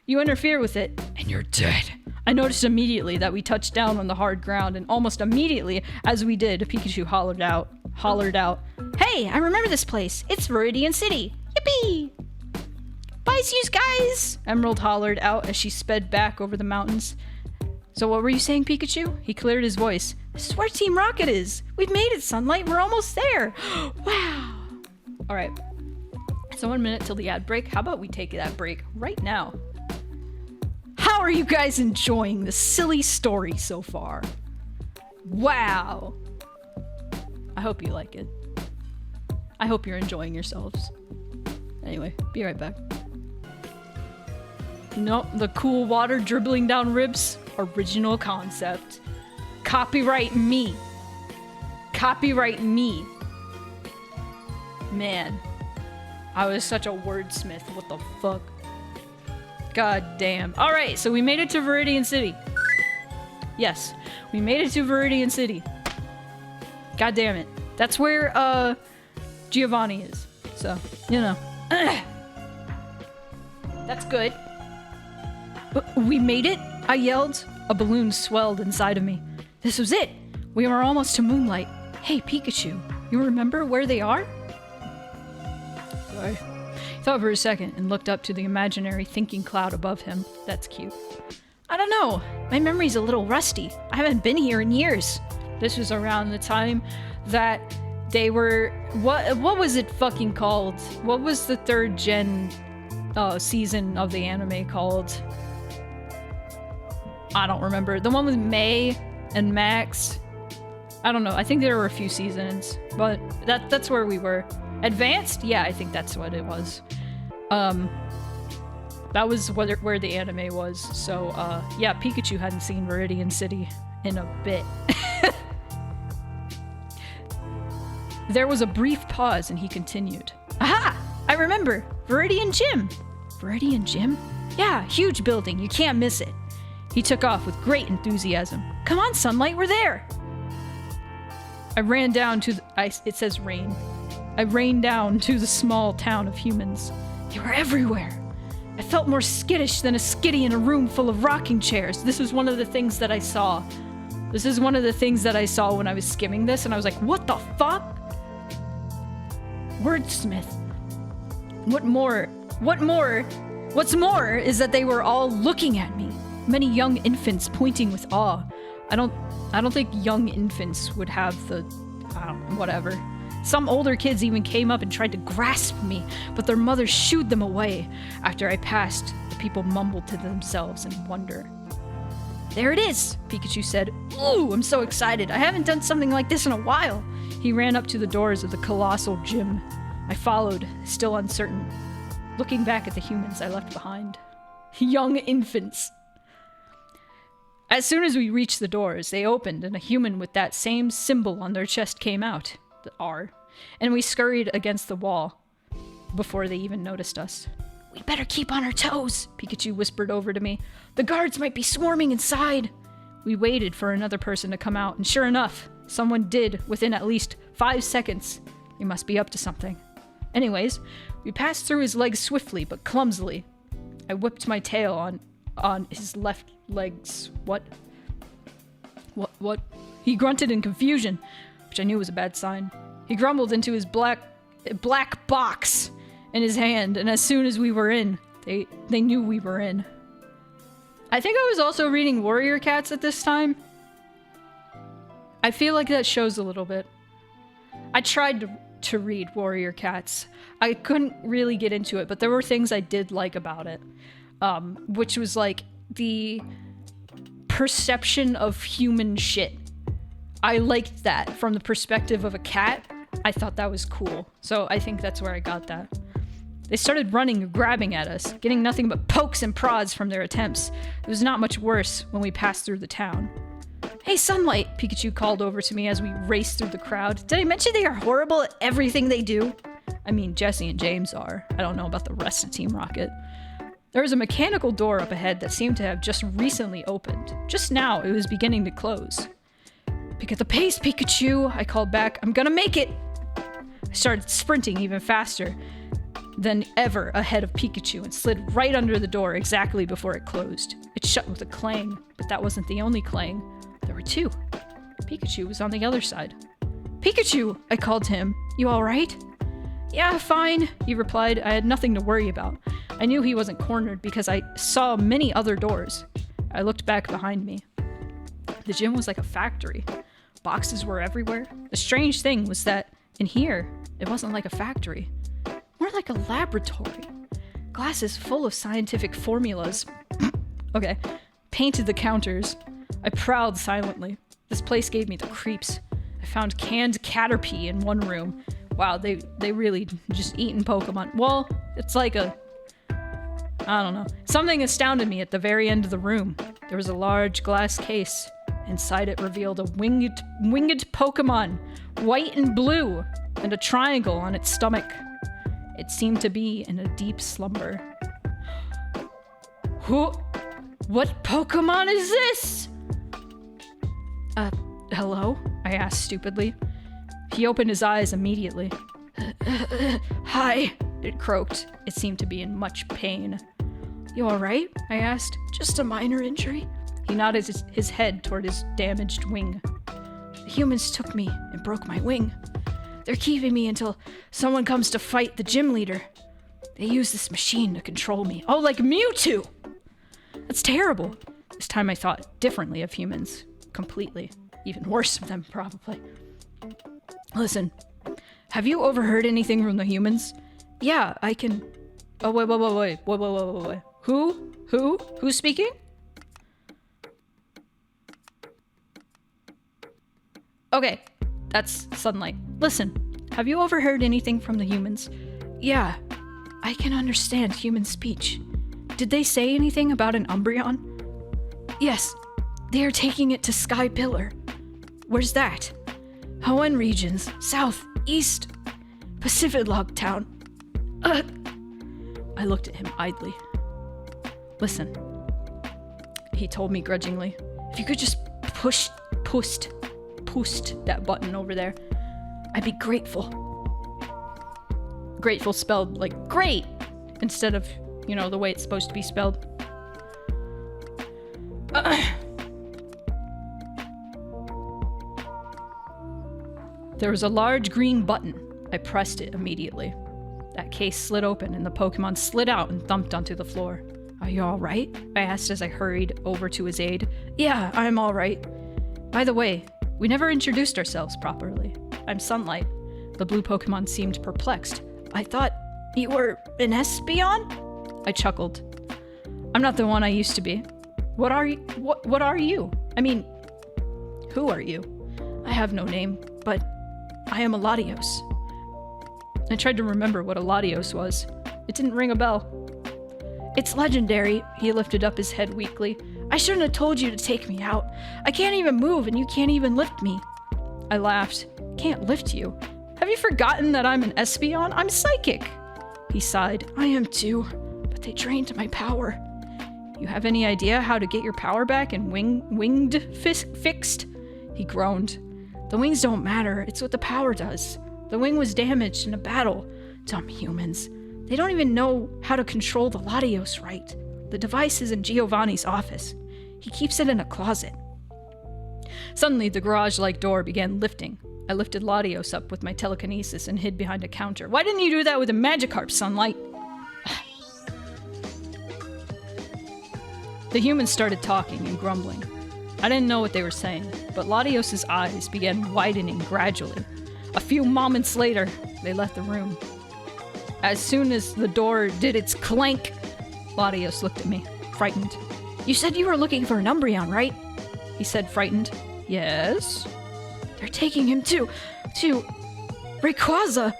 You interfere with it, and you're dead. I noticed immediately that we touched down on the hard ground, and almost immediately, as we did, Pikachu hollered out, "Hey, I remember this place. It's Viridian City. Yippee! Bye, you guys!" Emerald hollered out as she sped back over the mountains. So what were you saying, Pikachu? He cleared his voice. This is where Team Rocket is. We've made it, Sunlight. We're almost there. Wow. All right. So 1 minute till the ad break. How about we take that break right now? How are you guys enjoying the silly story so far? Wow. I hope you like it. I hope you're enjoying yourselves. Anyway, be right back. Nope, the cool water dribbling down ribs. Original concept. Copyright me. Copyright me. Man, I was such a wordsmith. What the fuck? God damn. Alright, so we made it to Viridian City. Yes, we made it to Viridian City. God damn it. That's where, Giovanni is. So, you know. That's good. We made it? I yelled. A balloon swelled inside of me. This was it. We were almost to moonlight. Hey, Pikachu, you remember where they are? Sorry. Thought for a second and looked up to the imaginary thinking cloud above him. That's cute. I don't know. My memory's a little rusty. I haven't been here in years. This was around the time that they were... What was it fucking called? What was the 3rd gen season of the anime called? I don't remember. The one with May and Max. I don't know. I think there were a few seasons, but that's where we were. Advanced? Yeah, I think that's what it was. That was where the anime was. So, yeah, Pikachu hadn't seen Viridian City in a bit. There was a brief pause and he continued. Aha! I remember! Viridian Gym! Viridian Gym? Yeah, huge building. You can't miss it. He took off with great enthusiasm. Come on, Sunlight, we're there! I ran down to the... it says rain. I rained down to the small town of humans. They were everywhere. I felt more skittish than a skitty in a room full of rocking chairs. This was one of the things that I saw. This is one of the things that I saw when I was skimming this, and I was like, what the fuck? Wordsmith. What more? What's more is that they were all looking at me. Many young infants pointing with awe. I don't think young infants would have the... I don't know, whatever. Some older kids even came up and tried to grasp me, but their mothers shooed them away. After I passed, the people mumbled to themselves in wonder. There it is, Pikachu said. Ooh, I'm so excited. I haven't done something like this in a while. He ran up to the doors of the colossal gym. I followed, still uncertain, looking back at the humans I left behind. Young infants. As soon as we reached the doors, they opened and a human with that same symbol on their chest came out. The R. And we scurried against the wall before they even noticed us. We'd better keep on our toes, Pikachu whispered over to me. The guards might be swarming inside. We waited for another person to come out, and sure enough, someone did within at least 5 seconds. He must be up to something. Anyways, we passed through his legs swiftly but clumsily. I whipped my tail on his left legs. What? He grunted in confusion. which I knew was a bad sign. He grumbled into his black box in his hand, and as soon as we were in, they knew we were in. I think I was also reading Warrior Cats at this time. I feel like that shows a little bit. I tried to read Warrior Cats. I couldn't really get into it, but there were things I did like about it. Which was like the perception of human shit. I liked that from the perspective of a cat. I thought that was cool. So I think that's where I got that. They started running and grabbing at us, getting nothing but pokes and prods from their attempts. It was not much worse when we passed through the town. "Hey, Sunlight," Pikachu called over to me as we raced through the crowd. "Did I mention they are horrible at everything they do?" I mean, Jesse and James are. I don't know about the rest of Team Rocket. There was a mechanical door up ahead that seemed to have just recently opened. Just now, it was beginning to close. "Pick up the pace, Pikachu," I called back. "I'm gonna make it!" I started sprinting even faster than ever ahead of Pikachu and slid right under the door exactly before it closed. It shut with a clang, but that wasn't the only clang. There were two. Pikachu was on the other side. "Pikachu!" I called to him. "You alright?" "Yeah, fine," he replied. I had nothing to worry about. I knew he wasn't cornered because I saw many other doors. I looked back behind me. The gym was like a factory. Boxes were everywhere. The strange thing was that in here, it wasn't like a factory. More like a laboratory. Glasses full of scientific formulas. Okay. Painted the counters. I prowled silently. This place gave me the creeps. I found canned Caterpie in one room. Wow, they really just eaten Pokemon. Well, it's like a... I don't know. Something astounded me at the very end of the room. There was a large glass case. Inside it revealed a winged Pokemon, white and blue, and a triangle on its stomach. It seemed to be in a deep slumber. What Pokemon is this? Hello? I asked stupidly. He opened his eyes immediately. Hi, it croaked. It seemed to be in much pain. You alright? I asked. Just a minor injury? He nodded his head toward his damaged wing. The humans took me and broke my wing. They're keeping me until someone comes to fight the gym leader. They use this machine to control me. Oh, like Mewtwo! That's terrible. This time I thought differently of humans. Completely. Even worse of them, probably. Listen, have you overheard anything from the humans? Yeah, I can... Oh, wait. Who's speaking? Okay, that's Sunlight. Listen, have you overheard anything from the humans? Yeah, I can understand human speech. Did they say anything about an Umbreon? Yes, they are taking it to Sky Pillar. Where's that? Hoenn regions, south, east, Pacific Log Town. I looked at him idly. Listen, he told me grudgingly. If you could just push that button over there, I'd be grateful. Grateful spelled like great instead of, you know, the way it's supposed to be spelled. There was a large green button. I pressed it immediately. That case slid open and the Pokemon slid out and thumped onto the floor. Are you alright? I asked as I hurried over to his aid. Yeah, I'm alright. By the way, we never introduced ourselves properly. I'm Sunlight. The blue Pokemon seemed perplexed. I thought you were an Espeon? I chuckled. I'm not the one I used to be. What are you? What are you? I mean, who are you? I have no name, but I am a Latios. I tried to remember what a Latios was. It didn't ring a bell. It's legendary. He lifted up his head weakly. I shouldn't have told you to take me out. I can't even move and you can't even lift me. I laughed. Can't lift you? Have you forgotten that I'm an Espeon? I'm psychic. He sighed. I am too, but they drained my power. You have any idea how to get your power back and winged fixed? He groaned. The wings don't matter. It's what the power does. The wing was damaged in a battle. Dumb humans. They don't even know how to control the Latios right. The device is in Giovanni's office. He keeps it in a closet. Suddenly, the garage-like door began lifting. I lifted Latios up with my telekinesis and hid behind a counter. Why didn't you do that with a Magikarp, Sunlight? The humans started talking and grumbling. I didn't know what they were saying, but Latios' eyes began widening gradually. A few moments later, they left the room. As soon as the door did its clank, Latios looked at me, frightened. You said you were looking for an Umbreon, right? He said, frightened. Yes? They're taking him to Rayquaza.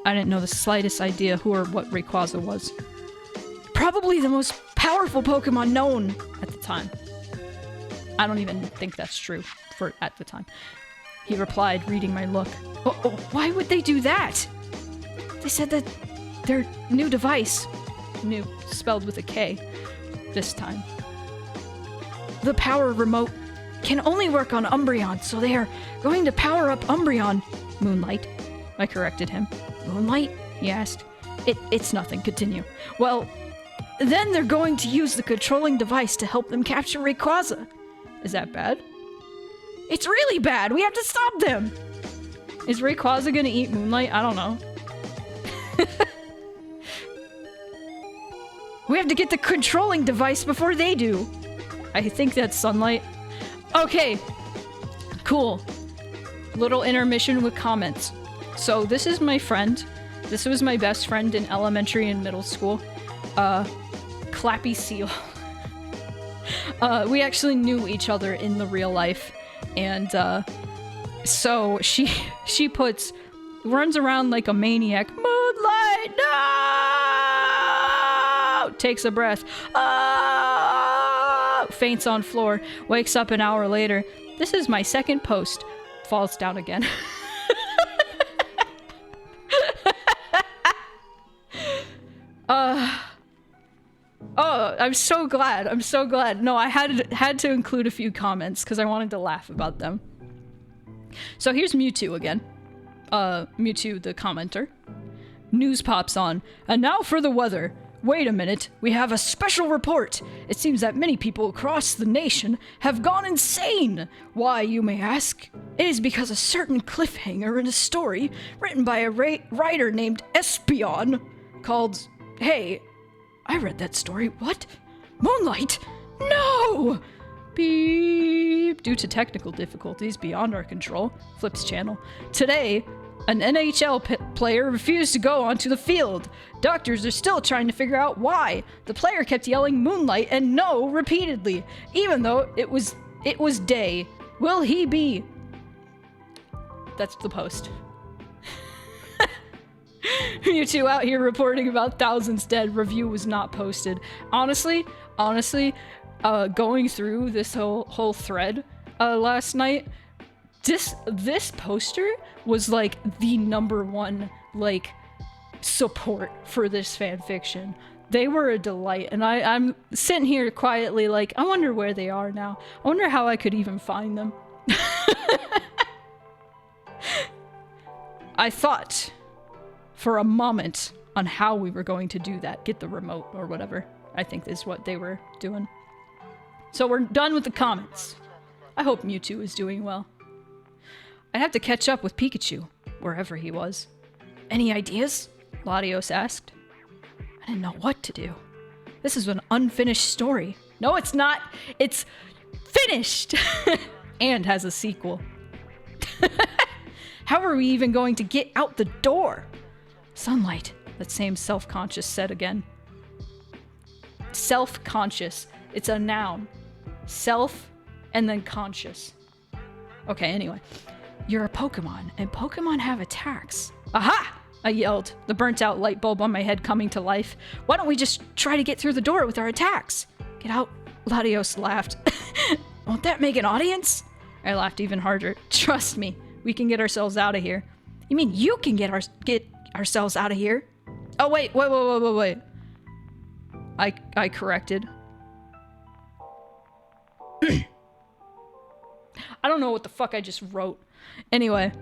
I didn't know the slightest idea who or what Rayquaza was. Probably the most powerful Pokemon known at the time. I don't even think that's true for at the time. He replied, reading my look. Oh, why would they do that? They said that their new device, new spelled with a K, this time. The power remote can only work on Umbreon, so they are going to power up Umbreon. Moonlight, I corrected him. Moonlight? He asked. It's nothing, continue. Well, then they're going to use the controlling device to help them capture Rayquaza. Is that bad? It's really bad! We have to stop them! Is Rayquaza gonna eat Moonlight? I don't know. We have to get the controlling device before they do. I think that's Sunlight. Okay. Cool. Little intermission with comments. So this is my friend. This was my best friend in elementary and middle school. Clappy Seal. We actually knew each other in the real life. And, so she runs around like a maniac. Moonlight, no! Takes a breath. Faints on floor. Wakes up an hour later. This is my second post. Falls down again. Oh, I'm so glad. I'm so glad. No, I had to include a few comments because I wanted to laugh about them. So here's Mewtwo again. Mewtwo, the commenter. News pops on. And now for the weather. Wait a minute. We have a special report. It seems that many people across the nation have gone insane. Why, you may ask? It is because a certain cliffhanger in a story written by a writer named Espion called... Hey... I read that story. What? Moonlight? No! Beep. Due to technical difficulties beyond our control. Flips channel. Today, an NHL player refused to go onto the field. Doctors are still trying to figure out why. The player kept yelling Moonlight and no repeatedly, even though it was day. Will he be? That's the post. Mewtwo out here reporting about thousands dead. Review was not posted. Honestly, going through this whole thread last night, this poster was like the #1 like support for this fanfiction. They were a delight, and I'm sitting here quietly like, I wonder where they are now. I wonder how I could even find them. I thought for a moment on how we were going to do that. Get the remote or whatever. I think is what they were doing. So we're done with the comments. I hope Mewtwo is doing well. I have to catch up with Pikachu, wherever he was. Any ideas? Latios asked. I didn't know what to do. This is an unfinished story. No, it's not. It's finished! And has a sequel. How are we even going to get out the door? Sunlight, that same self-conscious said again. Self-conscious. It's a noun. Self and then conscious. Okay, anyway. You're a Pokemon, and Pokemon have attacks. Aha! I yelled, the burnt-out light bulb on my head coming to life. Why don't we just try to get through the door with our attacks? Get out, Latios laughed. Won't that make an audience? I laughed even harder. Trust me, we can get ourselves out of here. You mean you can get ourselves out of here? Oh, wait. I corrected. I don't know what the fuck I just wrote. Anyway.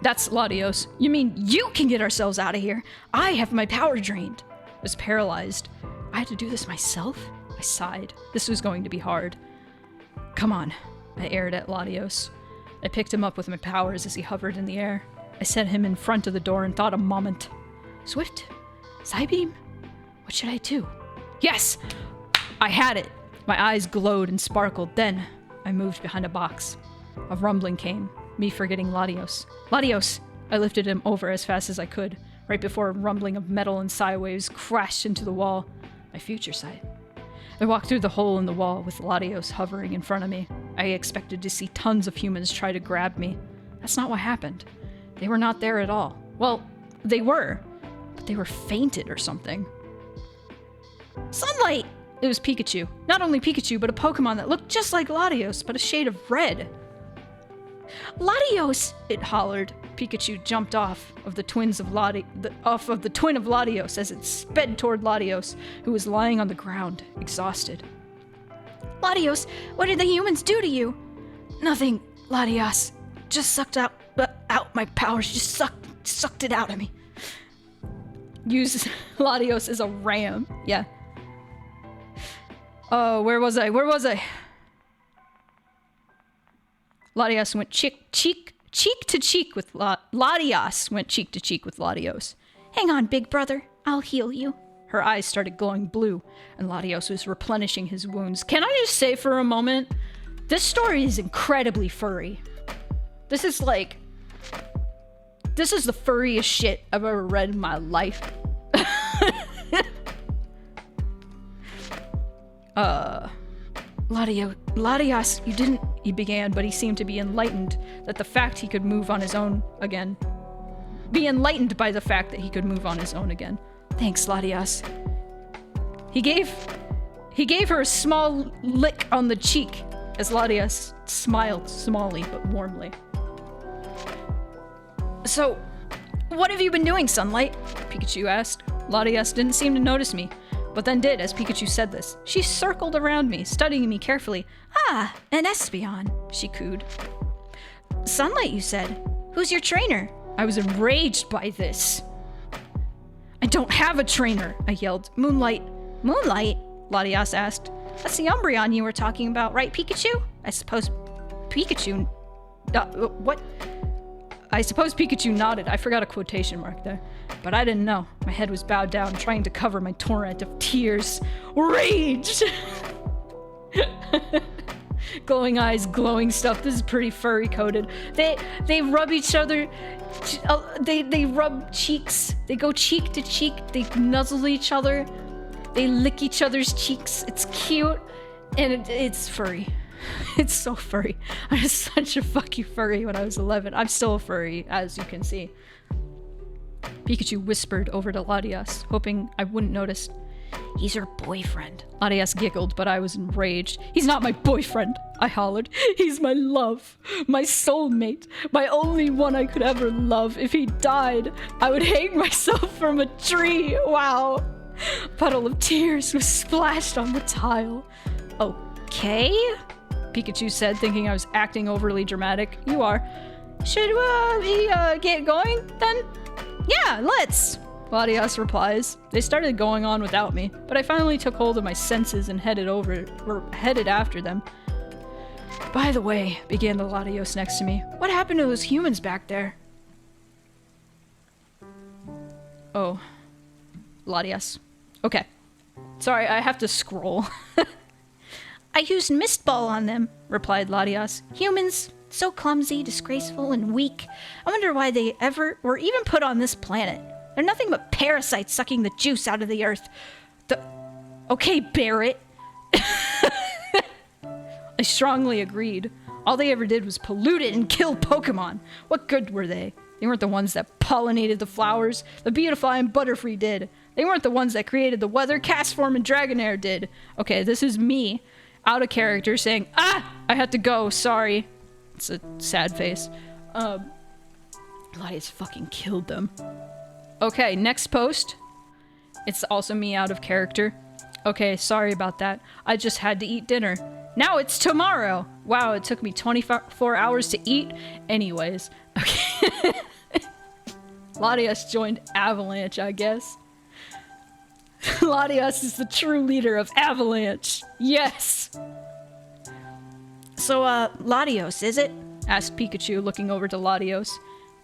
That's Latios. You mean you can get ourselves out of here? I have my power drained. I was paralyzed. I had to do this myself? I sighed. This was going to be hard. Come on, I aired at Latios. I picked him up with my powers as he hovered in the air. I set him in front of the door and thought a moment. Swift? Psybeam? What should I do? Yes! I had it! My eyes glowed and sparkled. Then, I moved behind a box. A rumbling came, me forgetting Latios. Latios! I lifted him over as fast as I could, right before a rumbling of metal and psi waves crashed into the wall. My future sight. I walked through the hole in the wall with Latios hovering in front of me. I expected to see tons of humans try to grab me. That's not what happened. They were not there at all. Well, they were, but they were fainted or something. Sunlight! It was Pikachu. Not only Pikachu, but a Pokemon that looked just like Latios, but a shade of red. Latios! It hollered. Pikachu jumped off of the twin of Latios as it sped toward Latios, who was lying on the ground, exhausted. Latios, what did the humans do to you? Nothing, Latios. Just sucked out my powers. Just sucked it out of me. Use Latios as a ram. Yeah. Oh, where was I? Latios went cheek to cheek with Latios went cheek to cheek with Latios. Hang on, big brother. I'll heal you. Her eyes started glowing blue, and Latios was replenishing his wounds. Can I just say for a moment, this story is incredibly furry. This is the furriest shit I've ever read in my life. Latios, he began, but he seemed to be enlightened that the fact he could move on his own again. Be enlightened by the fact that he could move on his own again. Thanks, Latios. He gave her a small lick on the cheek as Latios smiled smallly but warmly. So, what have you been doing, Sunlight? Pikachu asked. Latios didn't seem to notice me, but then did as Pikachu said this. She circled around me, studying me carefully. Ah, an Espeon, she cooed. Sunlight, you said. Who's your trainer? I was enraged by this. I don't have a trainer, I yelled. Moonlight. Moonlight? Latios asked. That's the Umbreon you were talking about, right, Pikachu? I suppose Pikachu... what? I suppose Pikachu nodded. I forgot a quotation mark there. But I didn't know. My head was bowed down, trying to cover my torrent of tears. Rage! Glowing eyes, glowing stuff. This is pretty furry coded. They rub each other. They rub cheeks. They go cheek to cheek. They nuzzle each other. They lick each other's cheeks. It's cute. And it's furry. It's so furry. I was such a fucking furry when I was 11. I'm still a furry, as you can see. Pikachu whispered over to Latios, hoping I wouldn't notice. He's her boyfriend. Latios giggled, but I was enraged. He's not my boyfriend, I hollered. He's my love, my soulmate, my only one I could ever love. If he died, I would hang myself from a tree. Wow. A puddle of tears was splashed on the tile. Okay? Pikachu said, thinking I was acting overly dramatic. You are. Should we get going, then? Yeah, let's! Latios replies. They started going on without me, but I finally took hold of my senses and headed after them. By the way, began the Latios next to me, what happened to those humans back there? Oh. Latios. Okay. Sorry, I have to scroll. I used Mist Ball on them, replied Latios. Humans, so clumsy, disgraceful, and weak. I wonder why they ever were even put on this planet. They're nothing but parasites sucking the juice out of the earth. Okay, Barrett. I strongly agreed. All they ever did was pollute it and kill Pokemon. What good were they? They weren't the ones that pollinated the flowers. The Beautifly and Butterfree did. They weren't the ones that created the weather. Castform and Dragonair did. Okay, this is me, out of character, saying, I had to go, sorry. It's a sad face. Latios fucking killed them. Okay, next post. It's also me out of character. Okay, sorry about that. I just had to eat dinner. Now it's tomorrow. Wow, it took me 24 hours to eat. Anyways, okay. Latios joined Avalanche, I guess. Latios is the true leader of Avalanche. Yes. So, Latios, is it? asked Pikachu, looking over to Latios.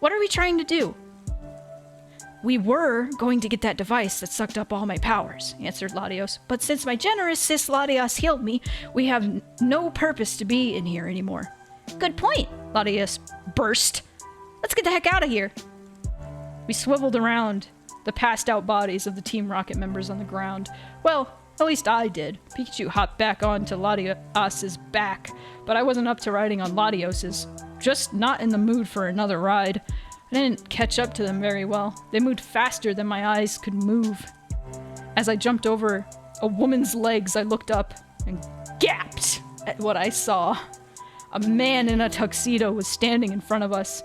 What are we trying to do? We were going to get that device that sucked up all my powers, answered Latios. But since my generous sis Latios healed me, we have no purpose to be in here anymore. Good point, Latios burst. Let's get the heck out of here. We swiveled around the passed out bodies of the Team Rocket members on the ground. Well, at least I did. Pikachu hopped back onto Latios's back, but I wasn't up to riding on Latios's. Just not in the mood for another ride. I didn't catch up to them very well. They moved faster than my eyes could move. As I jumped over a woman's legs, I looked up and gasped at what I saw. A man in a tuxedo was standing in front of us.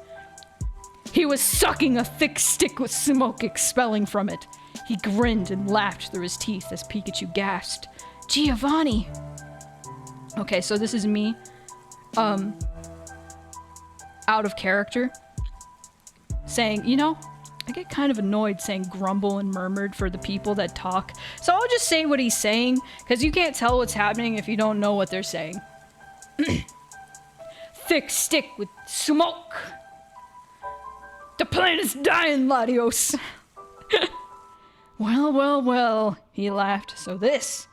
He was sucking a thick stick with smoke expelling from it. He grinned and laughed through his teeth as Pikachu gasped, Giovanni! Okay, so this is me, out of character, saying, you know, I get kind of annoyed saying grumble and murmured for the people that talk. So I'll just say what he's saying, because you can't tell what's happening if you don't know what they're saying. Thick stick with smoke. The planet's dying, Latios. Well, he laughed. So this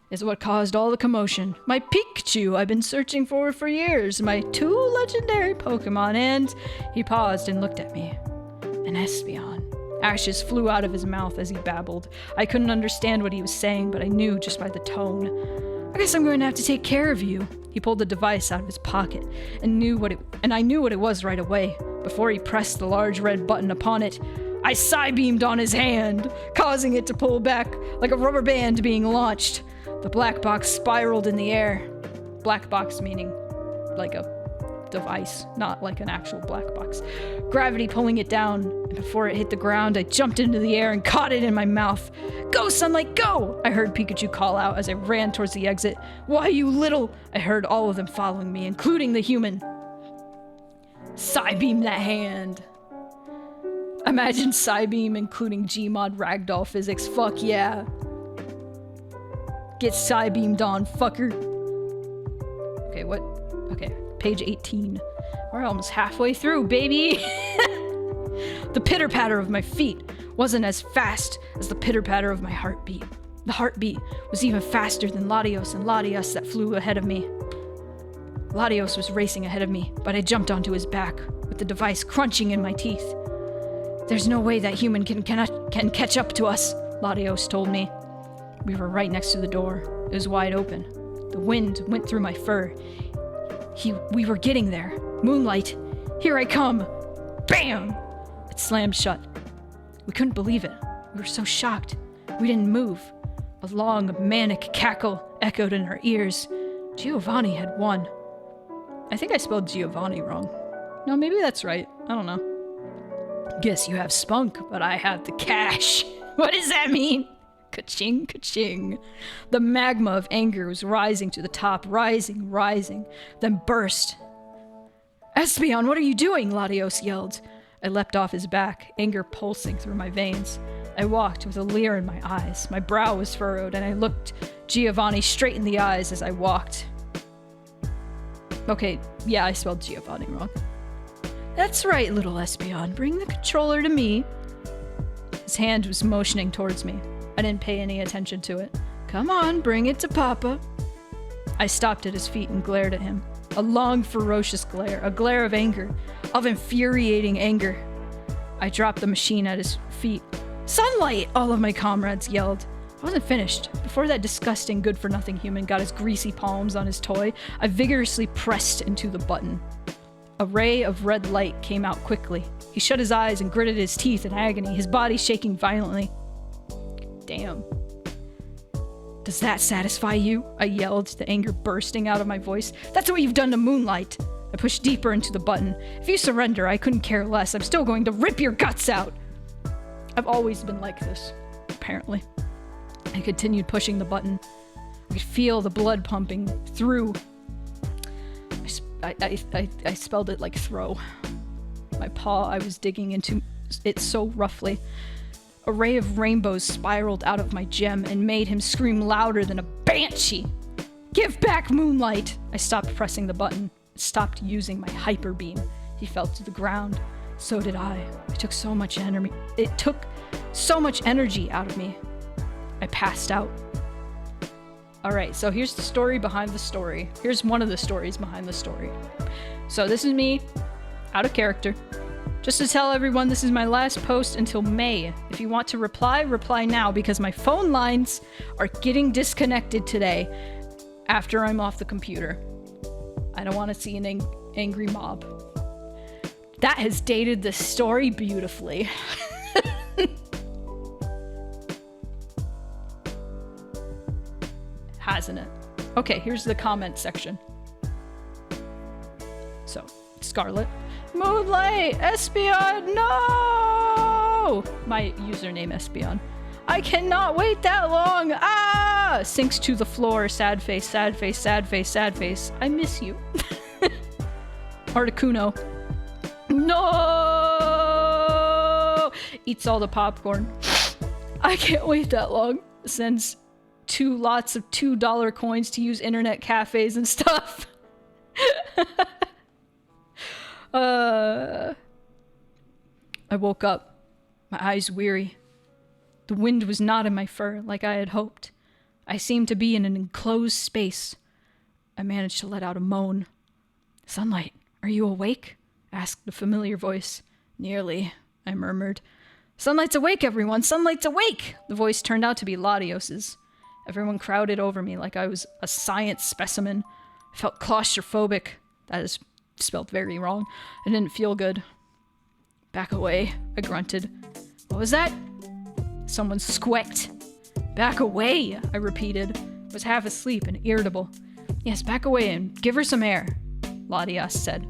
is what caused all the commotion. My Pikachu I've been searching for years. My 2 legendary Pokemon, and he paused and looked at me. An Espeon. Ashes flew out of his mouth as he babbled. I couldn't understand what he was saying, but I knew just by the tone. I guess I'm going to have to take care of you. He pulled the device out of his pocket and I knew what it was right away. Before he pressed the large red button upon it, I psy-beamed on his hand, causing it to pull back like a rubber band being launched. The black box spiraled in the air. Black box meaning like a device, not like an actual black box. Gravity pulling it down, and before it hit the ground, I jumped into the air and caught it in my mouth. Go, Sunlight, go! I heard Pikachu call out as I ran towards the exit. Why, you little... I heard all of them following me, including the human. Psybeam that hand. Imagine Psybeam including Gmod ragdoll physics. Fuck yeah. Get Psybeamed on, fucker. Okay, what? Okay, page 18. We're almost halfway through, baby! The pitter-patter of my feet wasn't as fast as the pitter-patter of my heartbeat. The heartbeat was even faster than Latios and Latios that flew ahead of me. Latios was racing ahead of me, but I jumped onto his back, with the device crunching in my teeth. There's no way that human can catch up to us, Latios told me. We were right next to the door. It was wide open. The wind went through my fur. We were getting there. Moonlight, here I come. Bam! It slammed shut. We couldn't believe it. We were so shocked. We didn't move. A long, manic cackle echoed in our ears. Giovanni had won. I think I spelled Giovanni wrong. No, maybe that's right. I don't know. Guess you have spunk, but I have the cash. What does that mean? Ka-ching, ka-ching. The magma of anger was rising to the top, rising, then burst. Espeon, what are you doing? Latios yelled. I leapt off his back, anger pulsing through my veins. I walked with a leer in my eyes. My brow was furrowed, and I looked Giovanni straight in the eyes as I walked. Okay, yeah, I spelled Giovanni wrong. That's right, little Espeon. Bring the controller to me. His hand was motioning towards me. I didn't pay any attention to it. Come on, bring it to Papa. I stopped at his feet and glared at him. A long, ferocious glare. A glare of anger. Of infuriating anger. I dropped the machine at his feet. Sunlight! All of my comrades yelled. I wasn't finished. Before that disgusting good-for-nothing human got his greasy palms on his toy, I vigorously pressed into the button. A ray of red light came out quickly. He shut his eyes and gritted his teeth in agony, his body shaking violently. Damn. Does that satisfy you? I yelled, the anger bursting out of my voice. That's what you've done to Moonlight. I pushed deeper into the button. If you surrender, I couldn't care less. I'm still going to rip your guts out. I've always been like this, apparently. I continued pushing the button. I could feel the blood pumping through. I spelled it like throw. My paw, I was digging into it so roughly. A ray of rainbows spiraled out of my gem and made him scream louder than a banshee. Give back Moonlight! I stopped pressing the button. stopped using my hyper beam. He fell to the ground. So did I. It took so much energy out of me. I passed out. Alright, so here's the story behind the story. Here's one of the stories behind the story. So this is me, out of character. Just to tell everyone, this is my last post until May. If you want to reply, reply now, because my phone lines are getting disconnected today after I'm off the computer. I don't want to see an angry mob. That has dated the story beautifully. Hasn't it? Okay, here's the comment section. So, Scarlet. Moonlight! Espion! No! My username Espion. I cannot wait that long! Ah! Sinks to the floor. Sad face, sad face, sad face, sad face. I miss you. Articuno. No! Eats all the popcorn. I can't wait that long. Sends 2 lots of $2 coins to use internet cafes and stuff. I woke up, my eyes weary. The wind was not in my fur like I had hoped. I seemed to be in an enclosed space. I managed to let out a moan. Sunlight, are you awake? Asked a familiar voice. Nearly, I murmured. Sunlight's awake, everyone! Sunlight's awake! The voice turned out to be Latios's. Everyone crowded over me like I was a science specimen. I felt claustrophobic. That is spelled very wrong. I didn't feel good. Back away, I grunted. What was that? Someone squeaked. Back away, I repeated. I was half asleep and irritable. Yes, back away and give her some air, Latios said.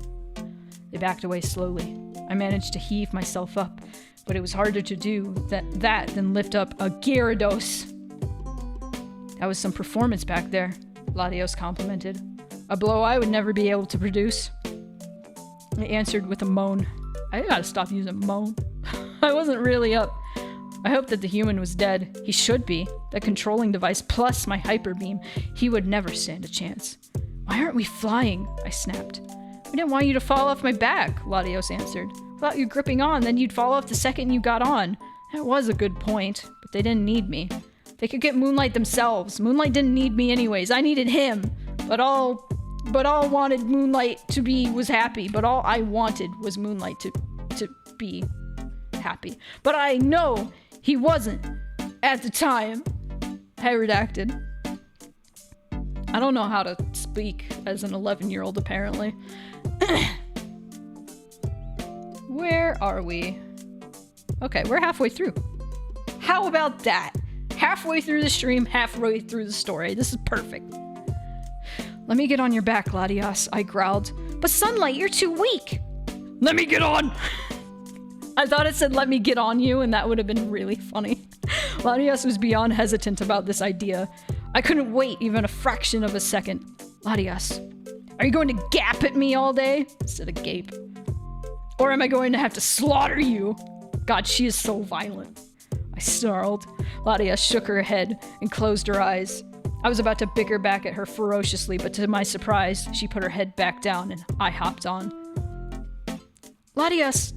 They backed away slowly. I managed to heave myself up, but it was harder to do that than lift up a Gyarados. That was some performance back there, Latios complimented. A blow I would never be able to produce. I answered with a moan. I gotta stop using moan. I wasn't really up. I hoped that the human was dead. He should be. That controlling device plus my hyper beam. He would never stand a chance. Why aren't we flying? I snapped. We didn't want you to fall off my back, Latios answered. Without you gripping on, then you'd fall off the second you got on. That was a good point, but they didn't need me. They could get Moonlight themselves. Moonlight didn't need me anyways. I needed him. But all wanted Moonlight to be was happy. But all I wanted was Moonlight to be happy. But I know he wasn't at the time. I redacted. I don't know how to speak as an 11-year-old apparently. Where are we? Okay, we're halfway through. How about that? Halfway through the stream, halfway through the story. This is perfect. Let me get on your back, Latios, I growled. But Sunlight, you're too weak. Let me get on! I thought it said let me get on you, and that would have been really funny. Latios was beyond hesitant about this idea. I couldn't wait even a fraction of a second. Latios, are you going to gap at me all day? Instead of gape. Or am I going to have to slaughter you? God, she is so violent. I snarled. Latios shook her head and closed her eyes. I was about to bicker back at her ferociously, but to my surprise, she put her head back down and I hopped on. Latios,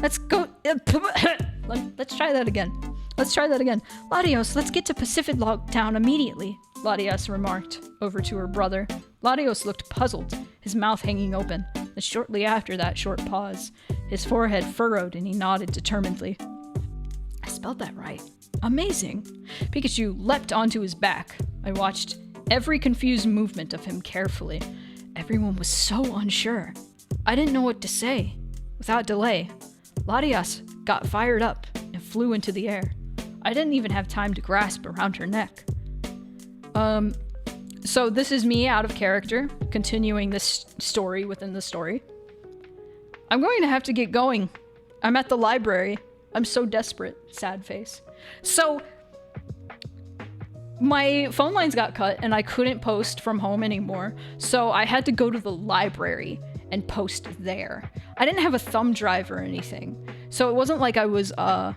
let's go. Let's try that again. Latios, let's get to Pacific Log Town immediately, Latios remarked over to her brother. Latios looked puzzled, his mouth hanging open. And shortly after that short pause, his forehead furrowed and he nodded determinedly. I spelled that right. Amazing. Pikachu leapt onto his back. I watched every confused movement of him carefully. Everyone was so unsure. I didn't know what to say. Without delay, Latios got fired up and flew into the air. I didn't even have time to grasp around her neck. So this is me out of character, continuing this story within the story. I'm going to have to get going. I'm at the library. I'm so desperate. Sad face. So, my phone lines got cut and I couldn't post from home anymore. So I had to go to the library and post there. I didn't have a thumb drive or anything. So it wasn't like I was I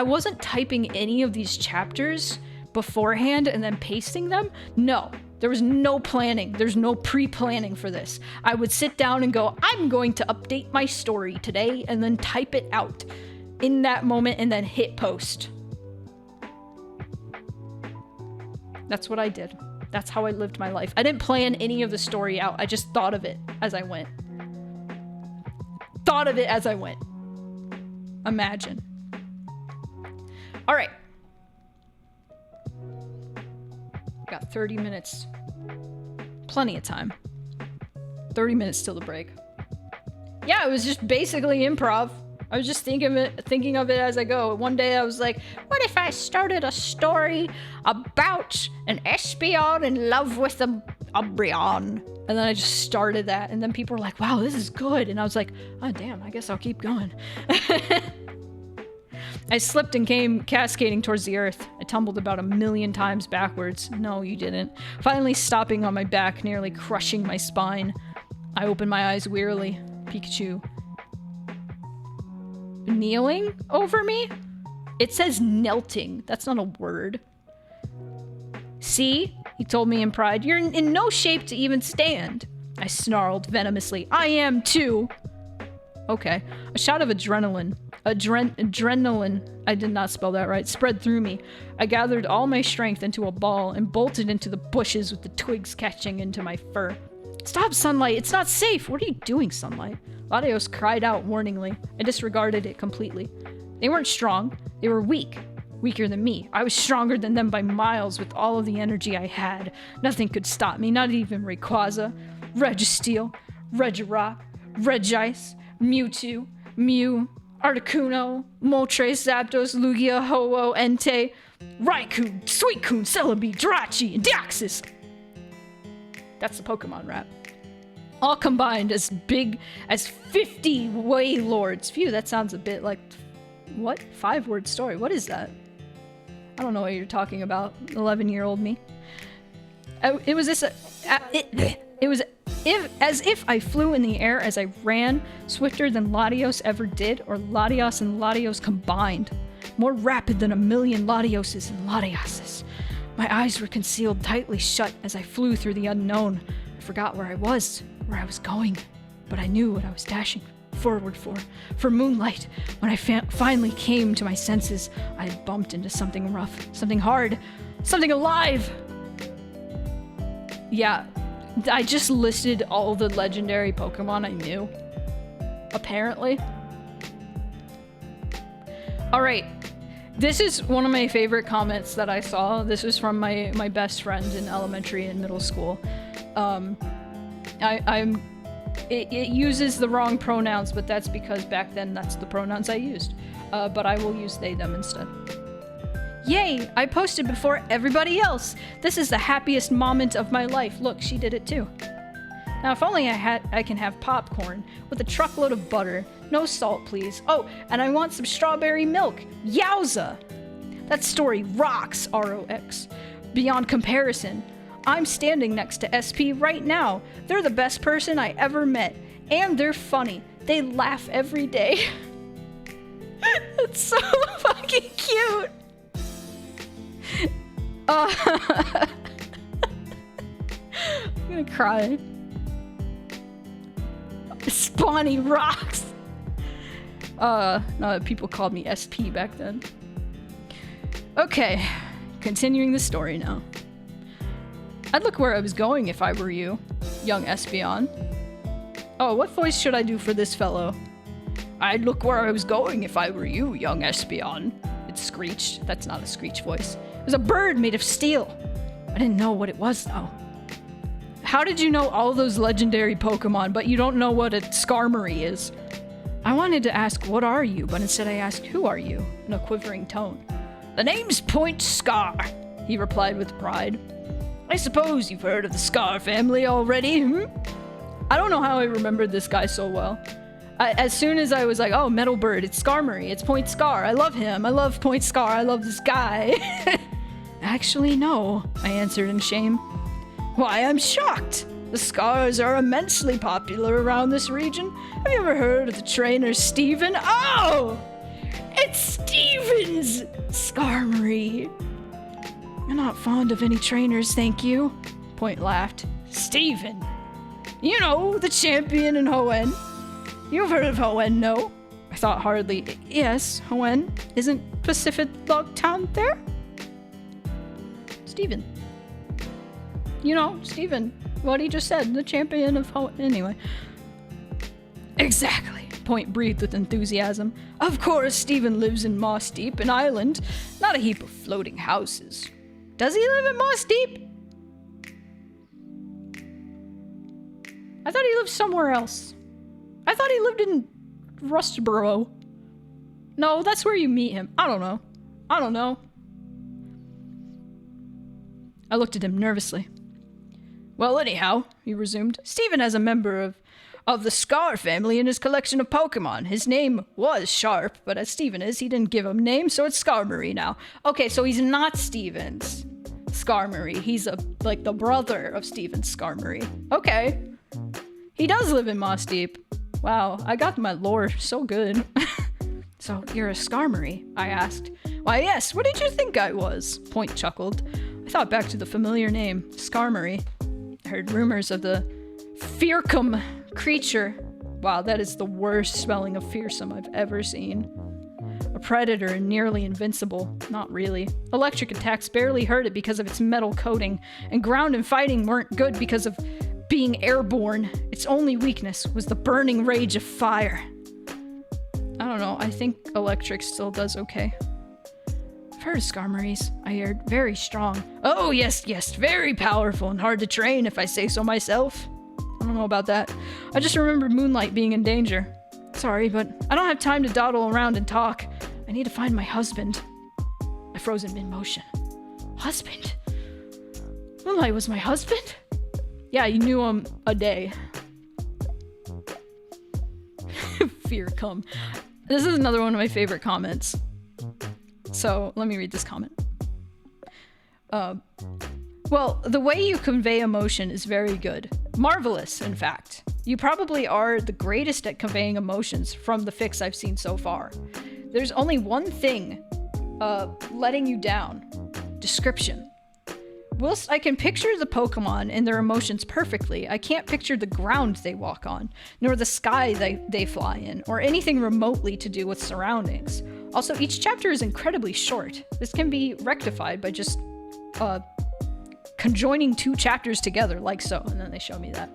wasn't typing any of these chapters beforehand and then pasting them. No, There was no planning. There's no pre-planning for this. I would sit down and go, I'm going to update my story today, and then type it out in that moment and then hit post. That's what I did. That's how I lived my life. I didn't plan any of the story out. I just thought of it as I went. Thought of it as I went. Imagine. All right. Got 30 minutes. Plenty of time. 30 minutes till the break. Yeah, it was just basically improv. I was just thinking of it as I go. One day I was like, what if I started a story about an espion in love with a Brion? And then I just started that. And then people were like, wow, this is good. And I was like, oh, damn, I guess I'll keep going. I slipped and came cascading towards the earth. I tumbled about 1,000,000 times backwards. No, you didn't. Finally stopping on my back, nearly crushing my spine. I opened my eyes wearily. Pikachu. Kneeling over me? It says knelting. That's not a word. See? He told me in pride. You're in no shape to even stand. I snarled venomously. I am too. Okay. A shot of adrenaline. Adrenaline. I did not spell that right. Spread through me. I gathered all my strength into a ball and bolted into the bushes with the twigs catching into my fur. Stop, Sunlight. It's not safe. What are you doing, Sunlight? Latios cried out warningly. I disregarded it completely. They weren't strong. They were weak. Weaker than me. I was stronger than them by miles with all of the energy I had. Nothing could stop me, not even Rayquaza, Registeel, Regirock, Regice, Mewtwo, Mew, Articuno, Moltres, Zapdos, Lugia, Ho-Oh, Entei, Raikou, Suicune, Celebi, Jirachi, and Deoxys. That's the Pokemon rap. All combined as big as 50 Wailords. Phew, that sounds a bit like... What? 5-word story. What is that? I don't know what you're talking about, 11-year-old me. It was as if I flew in the air as I ran, swifter than Latios ever did, or Latios and Latios combined. More rapid than 1,000,000 Latioses and Latiases. My eyes were concealed tightly shut as I flew through the unknown. I forgot where I was going, but I knew what I was dashing forward for moonlight. When I finally came to my senses, I had bumped into something rough, something hard, something alive. Yeah, I just listed all the legendary Pokemon I knew. Apparently. Alright, this is one of my favorite comments that I saw. This was from my best friend in elementary and middle school. It uses the wrong pronouns, but that's because back then that's the pronouns I used. But I will use they, them instead. Yay! I posted before everybody else! This is the happiest moment of my life. Look, she did it too. Now, if only I can have popcorn with a truckload of butter. No salt, please. Oh, and I want some strawberry milk. Yowza! That story rocks, ROX. Beyond comparison. I'm standing next to SP right now. They're the best person I ever met. And they're funny. They laugh every day. It's so fucking cute. I'm gonna cry. Spawny rocks. No, people called me SP back then. Okay, continuing the story now. I'd look where I was going if I were you, young Espeon. Oh, what voice should I do for this fellow? I'd look where I was going if I were you, young Espeon. It screeched. That's not a screech voice. It was a bird made of steel. I didn't know what it was, though. How did you know all those legendary Pokemon, but you don't know what a Skarmory is? I wanted to ask, what are you? But instead I asked, who are you? In a quivering tone. The name's Point Scar, he replied with pride. I suppose you've heard of the Scar family already, I don't know how I remembered this guy so well. As soon as I was like, oh, Metal Bird, it's Skarmory, it's Point Scar, I love him, I love Point Scar, I love this guy. Actually, no, I answered in shame. Why, I'm shocked. The Scars are immensely popular around this region. Have you ever heard of the trainer Steven? Oh! It's Steven's Skarmory. I'm not fond of any trainers, thank you. Point laughed. Stephen! You know, the champion in Hoenn. You've heard of Hoenn, no? I thought hardly. Yes, Hoenn. Isn't Pacific Log Town there? Stephen. You know, Stephen. What he just said. The champion of Hoenn. Anyway. Exactly. Point breathed with enthusiasm. Of course, Stephen lives in Moss Deep, an island, not a heap of floating houses. Does he live in Moss Deep? I thought he lived somewhere else. I thought he lived in Rustboro. No, that's where you meet him. I don't know. I looked at him nervously. Well, anyhow, he resumed, Stephen has a member of the Scar family in his collection of Pokemon. His name was Sharp, but as Steven is, he didn't give him a name, so it's Skarmory now. Okay, so he's not Steven's Skarmory. He's like the brother of Steven Skarmory. Okay. He does live in Moss Deep. Wow, I got my lore so good. So, you're a Skarmory? I asked. Why, yes, what did you think I was? Point chuckled. I thought back to the familiar name, Skarmory. I heard rumors of the fearsome creature. Wow, that is the worst spelling of fearsome I've ever seen. A predator and nearly invincible. Not really. Electric attacks barely hurt it because of its metal coating, and ground and fighting weren't good because of being airborne. Its only weakness was the burning rage of fire. I don't know, I think electric still does okay. I've heard of Skarmories, I heard. Very strong. Oh, yes, very powerful and hard to train if I say so myself. I don't know about that. I just remember Moonlight being in danger. Sorry, but I don't have time to dawdle around and talk. I need to find my husband. I froze in mid-motion. Husband? Moonlight was my husband? Yeah, you knew him a day. Fear come. This is another one of my favorite comments. So, let me read this comment. Well, the way you convey emotion is very good. Marvelous, in fact. You probably are the greatest at conveying emotions from the fics I've seen so far. There's only one thing letting you down. Description. Whilst I can picture the Pokemon and their emotions perfectly, I can't picture the ground they walk on, nor the sky they fly in, or anything remotely to do with surroundings. Also, each chapter is incredibly short. This can be rectified by just conjoining two chapters together, like so. And then they show me that.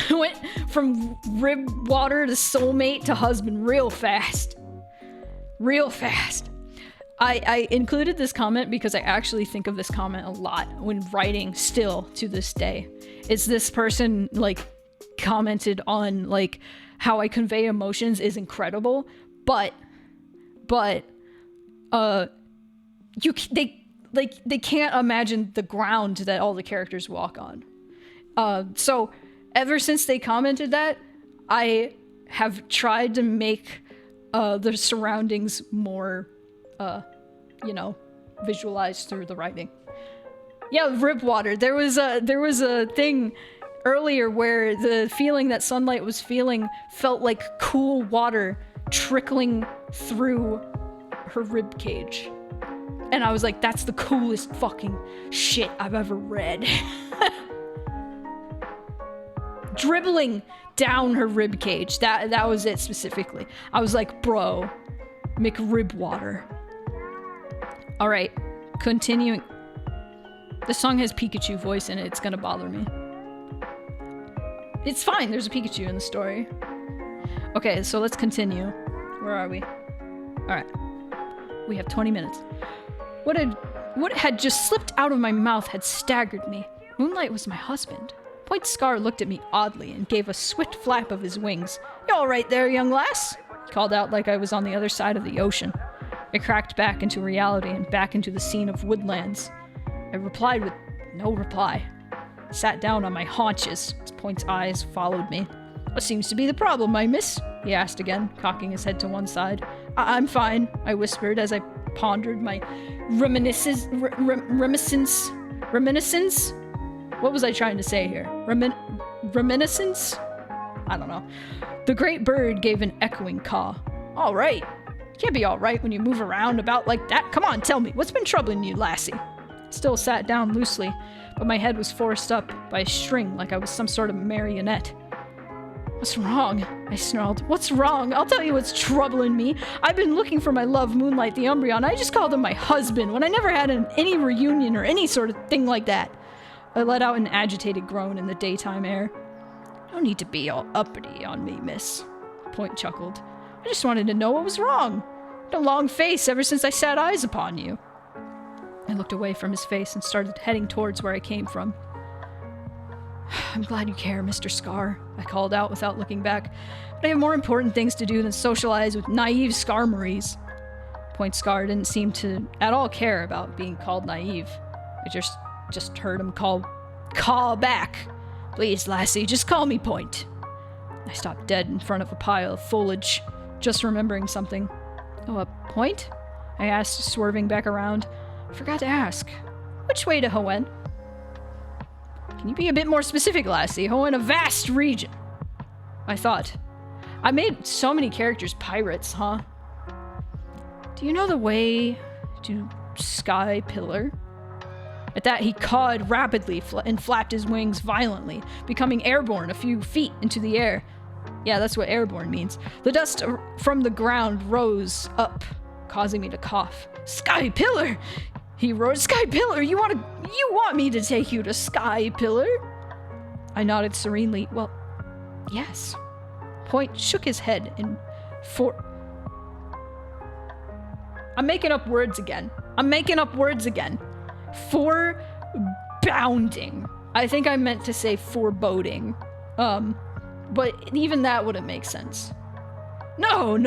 Went from rib water to soulmate to husband real fast. Real fast. I included this comment because I actually think of this comment a lot when writing still to this day. It's this person like commented on like how I convey emotions is incredible, but they can't imagine the ground that all the characters walk on. So ever since they commented that, I have tried to make the surroundings more visualized through the writing. Yeah, rib water. There was a thing earlier where the feeling that Sunlight was feeling felt like cool water trickling through her rib cage. And I was like, that's the coolest fucking shit I've ever read. Dribbling down her rib cage. That was it specifically. I was like, bro, McRib water. All right, continuing. The song has Pikachu voice in it. It's gonna bother me. It's fine. There's a Pikachu in the story. Okay, so let's continue. Where are we? All right. We have 20 minutes. What had just slipped out of my mouth had staggered me. Moonlight was my husband. Point Scar looked at me oddly and gave a swift flap of his wings. You all right there, young lass? He called out like I was on the other side of the ocean. I cracked back into reality and back into the scene of woodlands. I replied with no reply. I sat down on my haunches as Point's eyes followed me. What seems to be the problem, my miss? He asked again, cocking his head to one side. I'm fine, I whispered as I pondered my reminiscence? What was I trying to say here? Reminiscence? I don't know. The great bird gave an echoing caw. All right. Can't be all right when you move around about like that. Come on, tell me, what's been troubling you, lassie? still sat down loosely, but my head was forced up by a string like I was some sort of marionette. What's wrong? I snarled. What's wrong? I'll tell you what's troubling me. I've been looking for my love, Moonlight the Umbreon. I just called him my husband when I never had any reunion or any sort of thing like that. I let out an agitated groan in the daytime air. No need to be all uppity on me, miss. Point chuckled. I just wanted to know what was wrong. Had a long face ever since I set eyes upon you. I looked away from his face and started heading towards where I came from. I'm glad you care, Mr. Scar, I called out without looking back, but I have more important things to do than socialize with naive Skarmaries. Point Scar didn't seem to at all care about being called naive. I just heard him call back. Please, lassie, just call me Point. I stopped dead in front of a pile of foliage, just remembering something. Oh, a Point? I asked, swerving back around. I forgot to ask. Which way to Hoenn? Can you be a bit more specific, lassie? Hoenn, a vast region. I thought. I made so many characters pirates, huh? Do you know the way to Sky Pillar? At that, he cawed rapidly and flapped his wings violently, becoming airborne a few feet into the air. Yeah, that's what airborne means. The dust from the ground rose up, causing me to cough. Sky Pillar! He roared, Sky Pillar! You want me to take you to Sky Pillar? I nodded serenely. Well, yes. Point shook his head and I'm making up words again. Forebounding. I think I meant to say foreboding. But even that wouldn't make sense. No.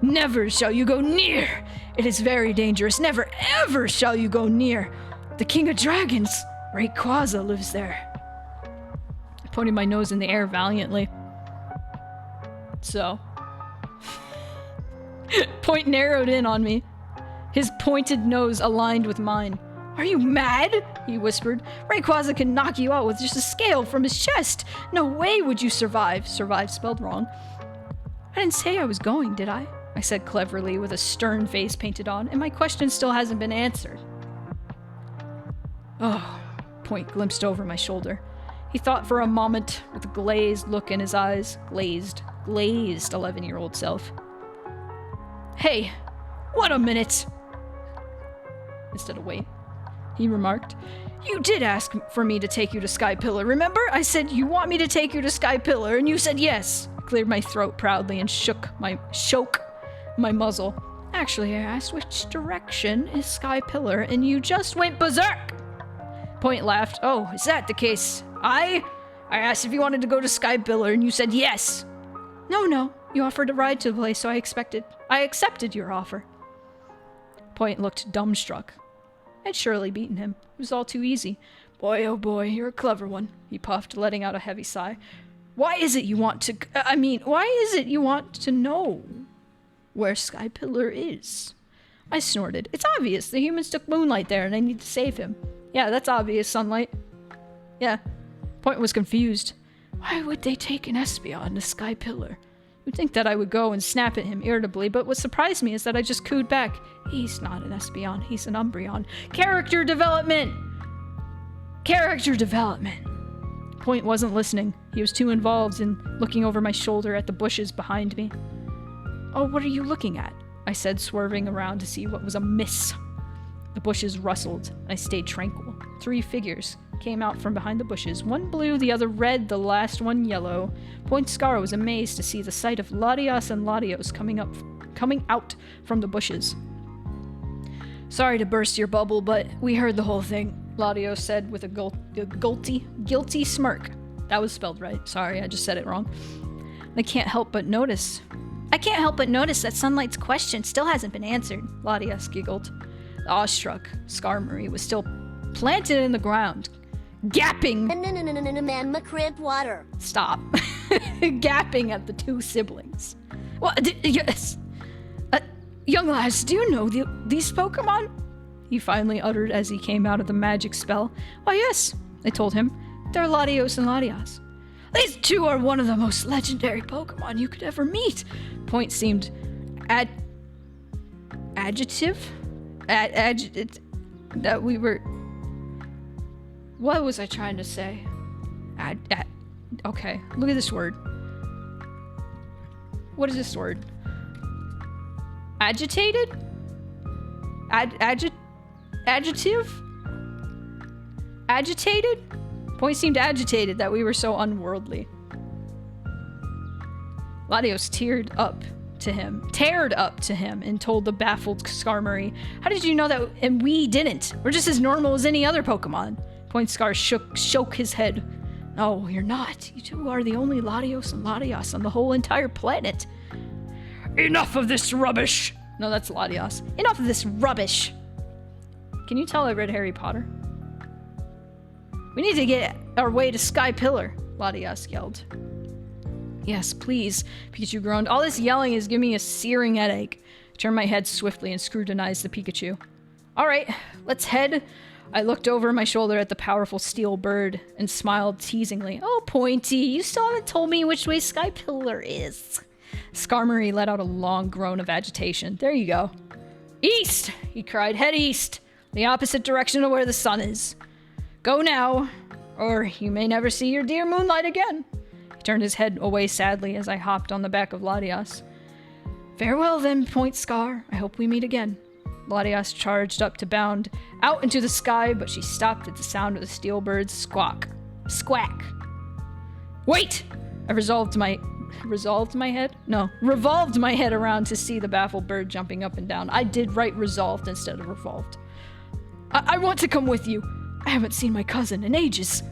Never shall you go near. It is very dangerous. Never, ever shall you go near. The King of Dragons, Rayquaza, lives there. I pointed my nose in the air valiantly. So. Point narrowed in on me. His pointed nose aligned with mine. Are you mad? He whispered. Rayquaza can knock you out with just a scale from his chest. No way would you survive. Survive spelled wrong. I didn't say I was going, did I? I said cleverly with a stern face painted on, and my question still hasn't been answered. Oh, Point glimpsed over my shoulder. He thought for a moment with a glazed look in his eyes. Glazed 11-year-old self. Hey, what a minute! Instead of wait, he remarked. You did ask for me to take you to Sky Pillar, remember? I said you want me to take you to Sky Pillar, and you said yes. I cleared my throat proudly and shook my muzzle. Actually, I asked which direction is Sky Pillar, and you just went berserk! Point laughed. Oh, is that the case? I asked if you wanted to go to Sky Pillar, and you said yes. No. You offered a ride to the place, so I accepted your offer. Point looked dumbstruck. I'd surely beaten him. It was all too easy. Boy, oh boy, you're a clever one, he puffed, letting out a heavy sigh. Why is it you want to know where Sky Pillar is? I snorted. It's obvious. The humans took Moonlight there, and I need to save him. Yeah, that's obvious, Sunlight. Yeah. Point was confused. Why would they take an Espeon to Sky Pillar? You'd think that I would go and snap at him irritably, but what surprised me is that I just cooed back. He's not an Espeon, he's an Umbreon. Character development! Point wasn't listening. He was too involved in looking over my shoulder at the bushes behind me. Oh, what are you looking at? I said, swerving around to see what was amiss. The bushes rustled. I stayed tranquil. 3 figures came out from behind the bushes. One blue, the other red, the last one yellow. Point Scar was amazed to see the sight of Latias and Latios coming out from the bushes. Sorry to burst your bubble, but we heard the whole thing, Latios said with a guilty smirk. That was spelled right. Sorry, I just said it wrong. I can't help but notice that Sunlight's question still hasn't been answered, Latias giggled. The awestruck Skarmory was still planted in the ground, gapping. Man, cramped water. Stop. Gapping at the 2 siblings. What? Yes. Young lads, do you know these Pokemon? He finally uttered as he came out of the magic spell. Why, yes, I told him. They're Latios and Latias. These 2 are one of the most legendary Pokemon you could ever meet. Point seemed adjective that we were What was I trying to say? Okay, look at this word. What is this word? Agitated? Adjective? Agitated? Point seemed agitated that we were so unworldly. Latios teared up to him and told the baffled Skarmory, "How did you know that and we didn't? We're just as normal as any other Pokemon." Point Scar shook his head. "No, you're not. You two are the only Latios and Latias on the whole entire planet." "Enough of this rubbish!" No, that's Latios. "Enough of this rubbish!" Can you tell I read Harry Potter? "We need to get our way to Sky Pillar," Latias yelled. "Yes, please," Pikachu groaned. "All this yelling is giving me a searing headache." I turned my head swiftly and scrutinized the Pikachu. "All right, let's head." I looked over my shoulder at the powerful steel bird and smiled teasingly. "Oh, Pointy, you still haven't told me which way Sky Pillar is." Skarmory let out a long groan of agitation. "There you go." "East!" he cried. "Head east! The opposite direction of where the sun is. Go now, or you may never see your dear Moonlight again." He turned his head away sadly as I hopped on the back of Latias. "Farewell then, Point Scar. I hope we meet again." Latias charged up to bound out into the sky, but she stopped at the sound of the steel bird's squawk. Squack! "Wait!" I revolved my head around to see the baffled bird jumping up and down. I did write resolved instead of revolved. I want to come with you. I haven't seen my cousin in ages."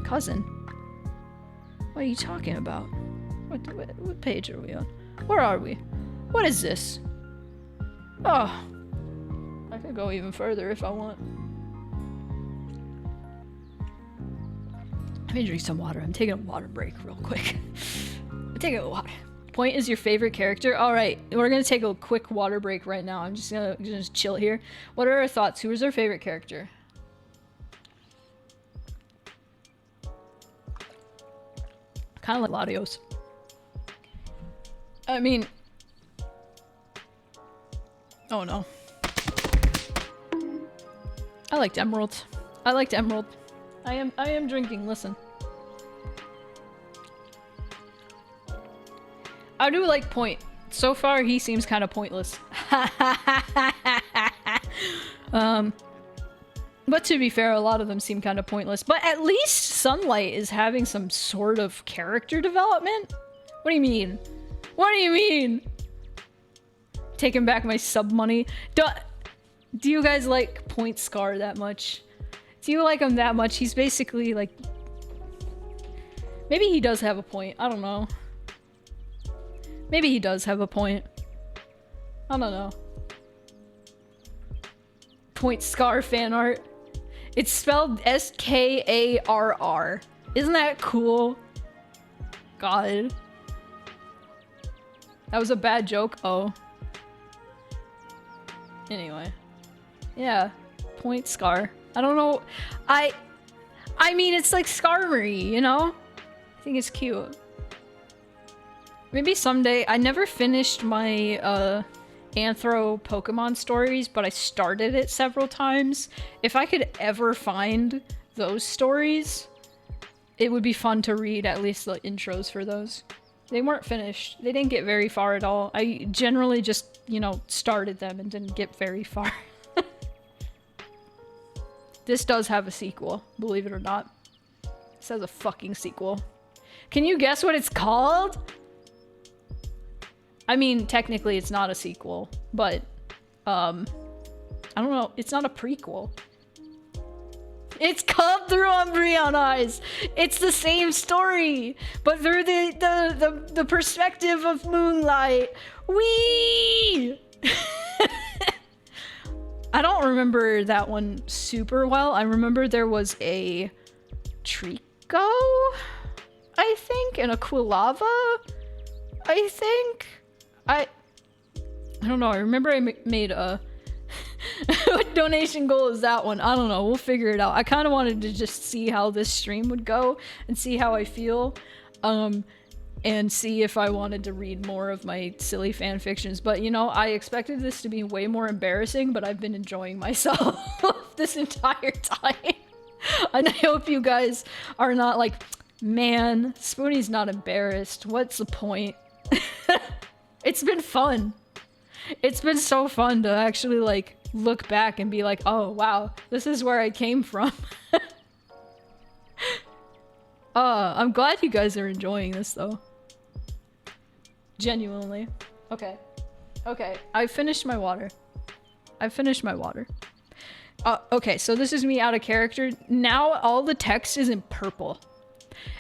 "Cousin? What are you talking about? What page are we on? Where are we? What is this? Oh, I could go even further if I want. Let me drink some water. I'm taking a water break real quick. I'm taking a water. Point is your favorite character? Alright, we're gonna take a quick water break right now. I'm just gonna chill here. What are our thoughts? Who is our favorite character? Kind of like Latios. I mean... Oh no. I liked Emerald. I liked Emerald. I am drinking, listen. I do like Point. So far, he seems kind of pointless. But to be fair, a lot of them seem kind of pointless. But at least Sunlight is having some sort of character development? What do you mean? What do you mean? Taking back my sub money. Do you guys like Point Scar that much? Do you like him that much? He's basically like... Maybe he does have a point. I don't know. Maybe he does have a point. I don't know. Point Scar fan art. It's spelled S-K-A-R-R. Isn't that cool? God. That was a bad joke. Oh. Anyway. Yeah. Point Scar. I don't know. I mean, it's like Skarmory, you know? I think it's cute. Maybe someday. I never finished my Anthro Pokemon stories, but I started it several times. If I could ever find those stories, it would be fun to read at least the intros for those. They weren't finished. They didn't get very far at all. I generally just, you know, started them and didn't get very far. This does have a sequel, believe it or not. This has a fucking sequel. Can you guess what it's called? I mean, technically it's not a sequel, but, I don't know. It's not a prequel. It's called Through Umbreon Eyes. It's the same story, but through the perspective of Moonlight. Whee! I don't remember that one super well. I remember there was a Trico, I think, and a Quilava, I think. I don't know. I remember I made a what donation goal is that one? I don't know. We'll figure it out. I kind of wanted to just see how this stream would go and see how I feel, and see if I wanted to read more of my silly fan fictions. But you know, I expected this to be way more embarrassing, but I've been enjoying myself this entire time. And I hope you guys are not like, man, Spoonie's not embarrassed. What's the point? It's been fun. It's been so fun to actually like look back and be like, oh wow, this is where I came from. I'm glad you guys are enjoying this though. Genuinely. Okay. Okay, I finished my water. Okay, so this is me out of character. Now all the text is in purple.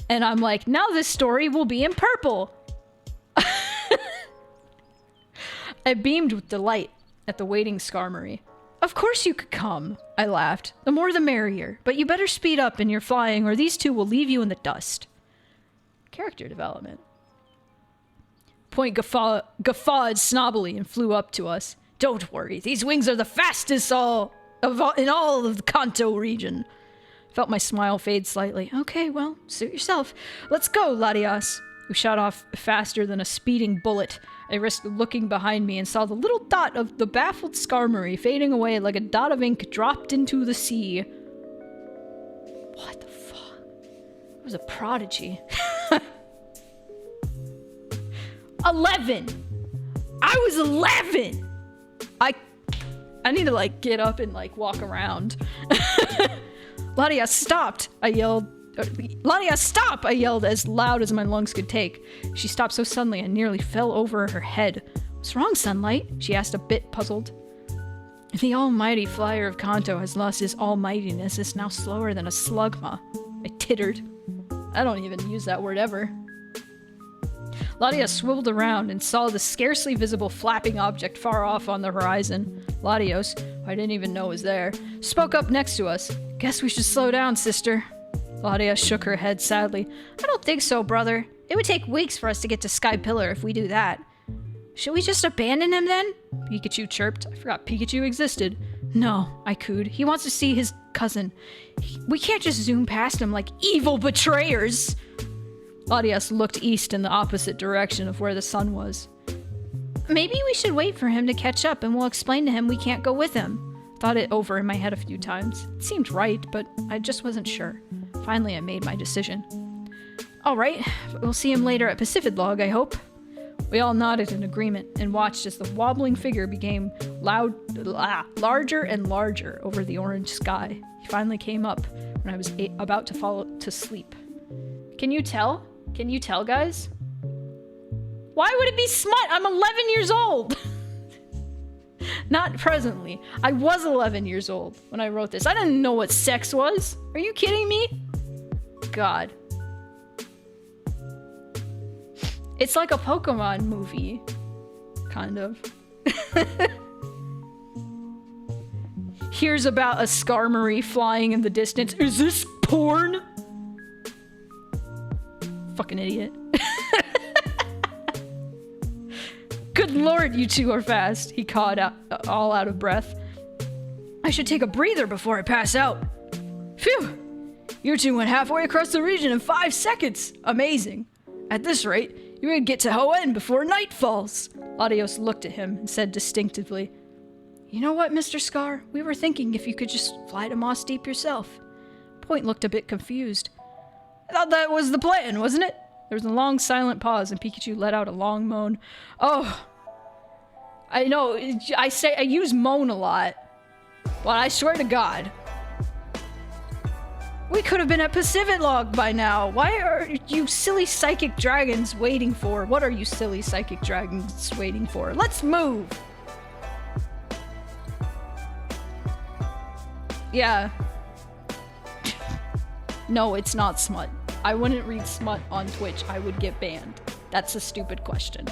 And I'm like, now this story will be in purple. I beamed with delight at the waiting Skarmory. Of course you could come, I laughed. The more the merrier, but you better speed up in your flying or these two will leave you in the dust. Character development. Point guffawed snobbily and flew up to us. Don't worry, these wings are the fastest in all of the Kanto region. Felt my smile fade slightly. Okay, well, suit yourself. Let's go, Latias. We shot off faster than a speeding bullet. I risked looking behind me and saw the little dot of the baffled Skarmory fading away like a dot of ink dropped into the sea. What the fuck? It was a prodigy. 11! I was 11! I need to like get up and like walk around. Ladia stopped! I yelled. Ladia, stop! I yelled as loud as my lungs could take. She stopped so suddenly I nearly fell over her head. What's wrong, Sunlight? She asked, a bit puzzled. The almighty flyer of Kanto has lost his almightiness. Is now slower than a slugma. I tittered. I don't even use that word ever. Ladia swiveled around and saw the scarcely visible flapping object far off on the horizon. Latios, who I didn't even know was there, spoke up next to us. Guess we should slow down, sister. Ladia shook her head sadly. I don't think so, brother. It would take weeks for us to get to Sky Pillar if we do that. Should we just abandon him then? Pikachu chirped. I forgot Pikachu existed. No, I cooed. He wants to see his cousin. We can't just zoom past him like evil betrayers. Latias looked east in the opposite direction of where the sun was. Maybe we should wait for him to catch up and we'll explain to him we can't go with him. Thought it over in my head a few times. It seemed right, but I just wasn't sure. Finally, I made my decision. All right, we'll see him later at Pacific Log, I hope. We all nodded in agreement and watched as the wobbling figure became larger and larger over the orange sky. He finally came up when I was about to fall to sleep. Can you tell? Can you tell, guys? Why would it be smut? I'm 11 years old! Not presently. I was 11 years old when I wrote this. I didn't know what sex was. Are you kidding me? God. It's like a Pokemon movie. Kind of. Here's about a Skarmory flying in the distance. Is this porn? Fucking idiot. Good lord, you two are fast, he cawed out, all out of breath. I should take a breather before I pass out. Phew! You two went halfway across the region in 5 seconds. Amazing. At this rate, you're gonna get to Hoenn before night falls. Latios looked at him and said distinctively, You know what, Mr. Scar? We were thinking if you could just fly to Moss Deep yourself. Point looked a bit confused. I thought that was the plan, wasn't it? There was a long silent pause and Pikachu let out a long moan. Oh, I know, I use moan a lot. Well, I swear to God. We could have been at Pacific Log by now. Why are you silly psychic dragons waiting for? What are you silly psychic dragons waiting for? Let's move. Yeah. No, it's not smut. I wouldn't read smut on Twitch. I would get banned. That's a stupid question.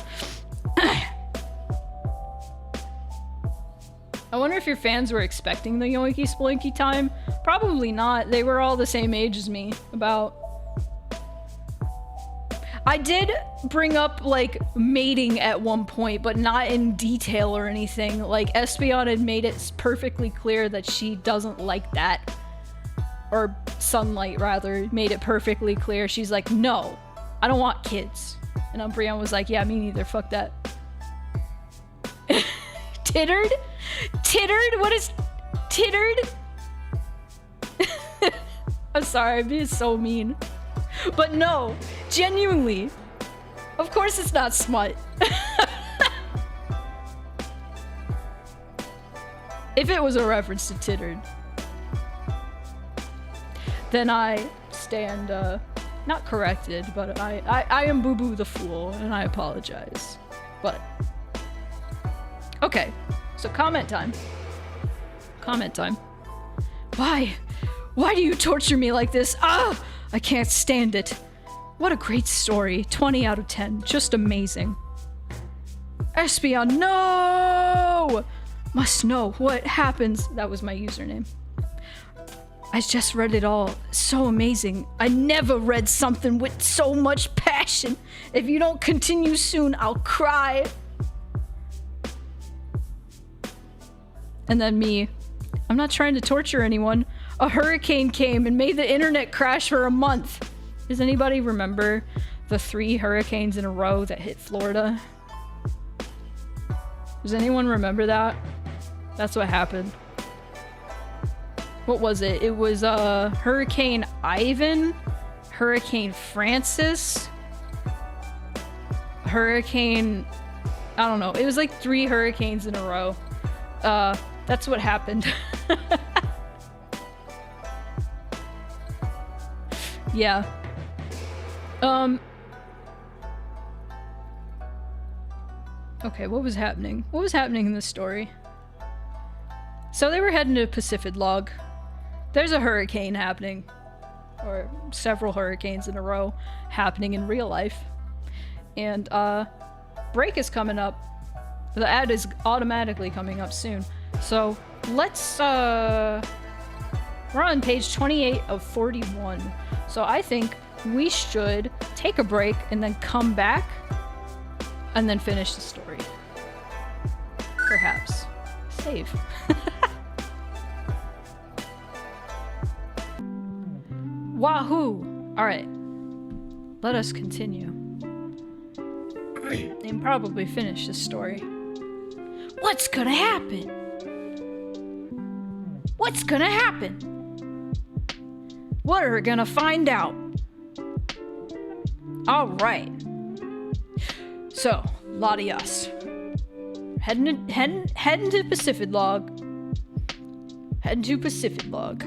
I wonder if your fans were expecting the Yoinky Sploinky time. Probably not. They were all the same age as me. About. I did bring up, like, mating at one point, but not in detail or anything. Like, Espeon had made it perfectly clear that she doesn't like that. Or Sunlight, rather, made it perfectly clear. She's like, no, I don't want kids. And Umbreon was like, yeah, me neither. Fuck that. Tittered? Tittered? What is tittered? I'm sorry, I'm being so mean. But no, genuinely. Of course it's not smut. If it was a reference to tittered, then I stand, not corrected, but I am Boo Boo the Fool, and I apologize. But, okay, so comment time. Comment time. Why? Why do you torture me like this? Ah! I can't stand it. What a great story. 20 out of 10. Just amazing. Espion, no! Must know what happens. That was my username. I just read it all. So amazing. I never read something with so much passion. If you don't continue soon, I'll cry. And then me. I'm not trying to torture anyone. A hurricane came and made the internet crash for a month. Does anybody remember the 3 hurricanes in a row that hit Florida? Does anyone remember that? That's what happened. What was it? It was Hurricane Ivan, Hurricane Francis, Hurricane... I don't know. It was like 3 hurricanes in a row. That's what happened. Yeah. Okay, what was happening? What was happening in this story? So they were heading to Pacific Log. There's a hurricane happening. Or several hurricanes in a row happening in real life. And, break is coming up. The ad is automatically coming up soon. So, let's, we're on page 28 of 41. So I think we should take a break and then come back and then finish the story. Perhaps. Save. Wahoo! Alright. Let us continue. And probably finish this story. What's gonna happen? What's gonna happen? We're gonna find out. Alright. So, lot of us. Heading to Pacific Log. Heading to Pacific Log.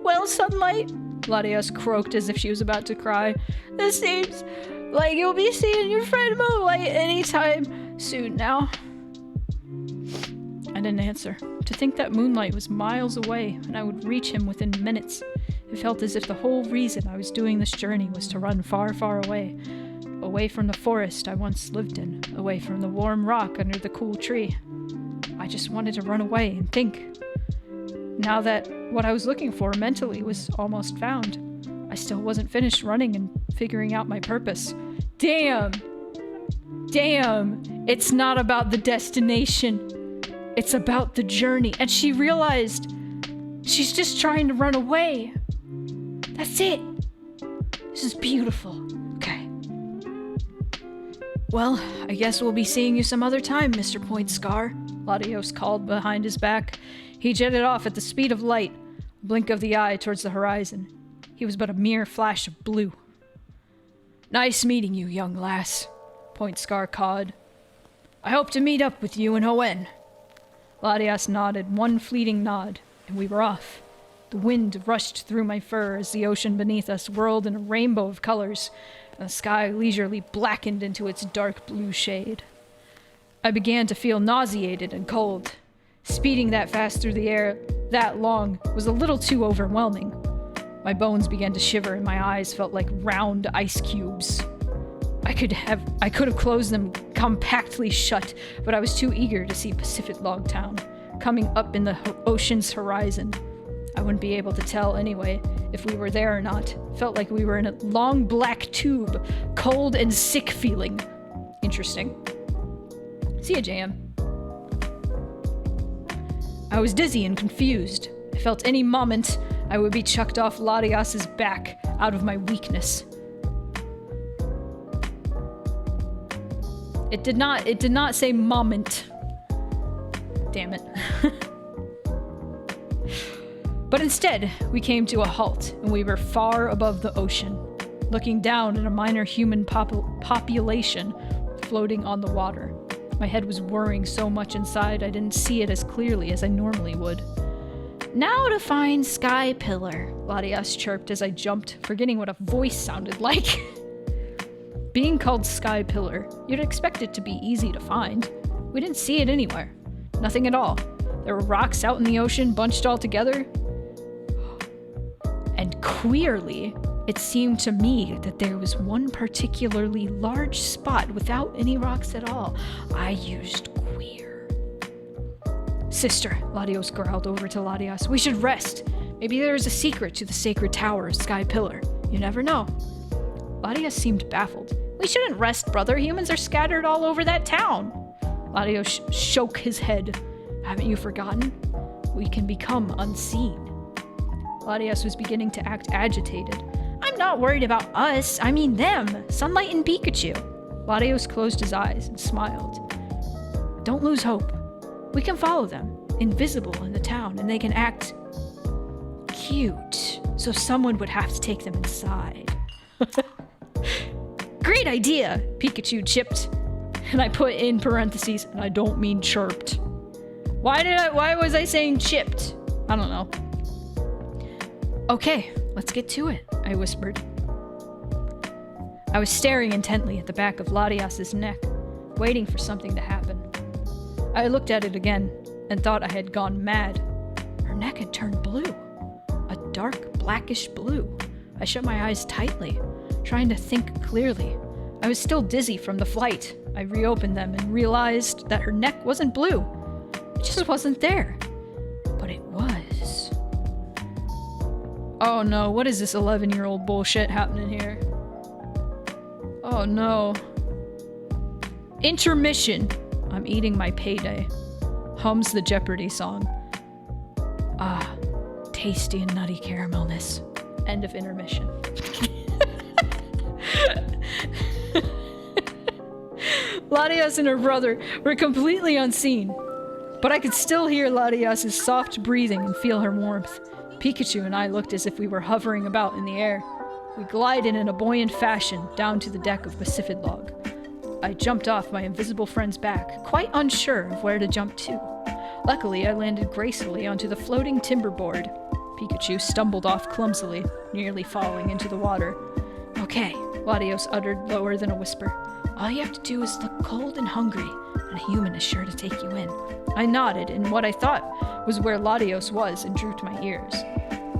Well, Sunlight, Latias croaked as if she was about to cry. This seems like you'll be seeing your friend Moonlight anytime soon now. I didn't answer. To think that Moonlight was miles away and I would reach him within minutes. It felt as if the whole reason I was doing this journey was to run far, far away. Away from the forest I once lived in. Away from the warm rock under the cool tree. I just wanted to run away and think. Now that what I was looking for mentally was almost found, I still wasn't finished running and figuring out my purpose. Damn! Damn! It's not about the destination. It's about the journey. And she realized she's just trying to run away. That's it. This is beautiful. Okay. Well, I guess we'll be seeing you some other time, Mr. Point Scar, Latios called behind his back. He jetted off at the speed of light, a blink of the eye towards the horizon. He was but a mere flash of blue. Nice meeting you, young lass, Point Scar cawed. I hope to meet up with you in Hoenn. Latias nodded, one fleeting nod, and we were off. The wind rushed through my fur as the ocean beneath us whirled in a rainbow of colors, and the sky leisurely blackened into its dark blue shade. I began to feel nauseated and cold. Speeding that fast through the air that long was a little too overwhelming. My bones began to shiver and my eyes felt like round ice cubes. I could have closed them compactly shut, but I was too eager to see Pacific Log Town, coming up in the ocean's horizon. I wouldn't be able to tell anyway if we were there or not. Felt like we were in a long black tube, cold and sick feeling. Interesting. See ya, JM. I was dizzy and confused. I felt any moment I would be chucked off Latias's back out of my weakness. It did not say moment. Damn it. But instead, we came to a halt, and we were far above the ocean, looking down at a minor human population floating on the water. My head was whirring so much inside I didn't see it as clearly as I normally would. "Now to find Sky Pillar," Latias chirped as I jumped, forgetting what a voice sounded like. Being called Sky Pillar, you'd expect it to be easy to find. We didn't see it anywhere. Nothing at all. There were rocks out in the ocean bunched all together. And queerly, it seemed to me that there was one particularly large spot without any rocks at all. I used queer. "Sister," Latios growled over to Latias, "we should rest. Maybe there is a secret to the sacred tower of Sky Pillar. You never know." Latias seemed baffled. "We shouldn't rest, brother. Humans are scattered all over that town." Latios shook his head. "Haven't you forgotten? We can become unseen." Latias was beginning to act agitated. "I'm not worried about us. I mean them. Sunlight and Pikachu." Latios closed his eyes and smiled. "Don't lose hope. We can follow them, invisible in the town, and they can act cute, so someone would have to take them inside." "Great idea," Pikachu chipped, and I put in parentheses, and I don't mean chirped. Why was I saying chipped? I don't know. "Okay, let's get to it," I whispered. I was staring intently at the back of Latias's neck, waiting for something to happen. I looked at it again and thought I had gone mad. Her neck had turned blue, a dark blackish blue. I shut my eyes tightly, trying to think clearly. I was still dizzy from the flight. I reopened them and realized that her neck wasn't blue. It just wasn't there. But it was. Oh no, what is this 11-year-old bullshit happening here? Oh no. Intermission. I'm eating my payday. Hums the Jeopardy song. Ah, tasty and nutty caramelness. End of intermission. Latias and her brother were completely unseen, but I could still hear Latias' soft breathing and feel her warmth. Pikachu and I looked as if we were hovering about in the air. We glided in a buoyant fashion down to the deck of Pacific Log. I jumped off my invisible friend's back, quite unsure of where to jump to. Luckily, I landed gracefully onto the floating timber board. Pikachu stumbled off clumsily, nearly falling into the water. "Okay," Latios uttered lower than a whisper. "All you have to do is look cold and hungry, and a human is sure to take you in." I nodded in what I thought was where Latios was and drooped my ears.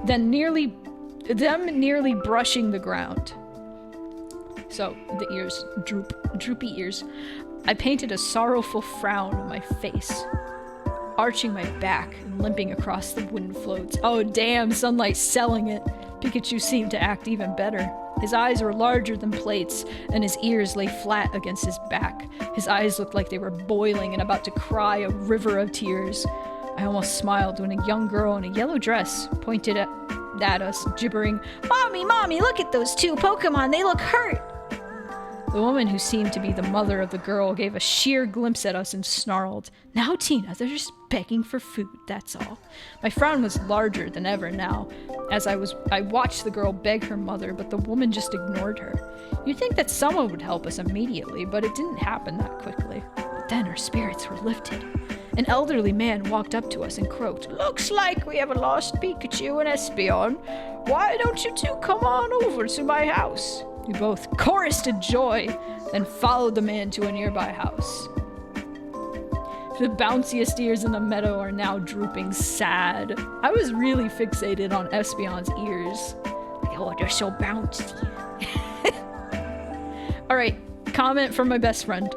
Then nearly brushing the ground. So, the ears, droopy ears. I painted a sorrowful frown on my face, arching my back and limping across the wooden floats. Oh damn, Sunlight's selling it. Pikachu seemed to act even better. His eyes were larger than plates, and his ears lay flat against his back. His eyes looked like they were boiling and about to cry a river of tears. I almost smiled when a young girl in a yellow dress pointed at us, gibbering, "Mommy, Mommy, look at those two Pokemon, they look hurt!" The woman who seemed to be the mother of the girl gave a sheer glimpse at us and snarled, "Now, Tina, they're just begging for food, that's all." My frown was larger than ever now, as I watched the girl beg her mother, but the woman just ignored her. You'd think that someone would help us immediately, but it didn't happen that quickly. But then our spirits were lifted. An elderly man walked up to us and croaked, "Looks like we have a lost Pikachu and Espeon. Why don't you two come on over to my house?" We both chorused in joy, then followed the man to a nearby house. The bounciest ears in the meadow are now drooping sad. I was really fixated on Espeon's ears. Like, oh, they're so bouncy. Alright, comment from my best friend.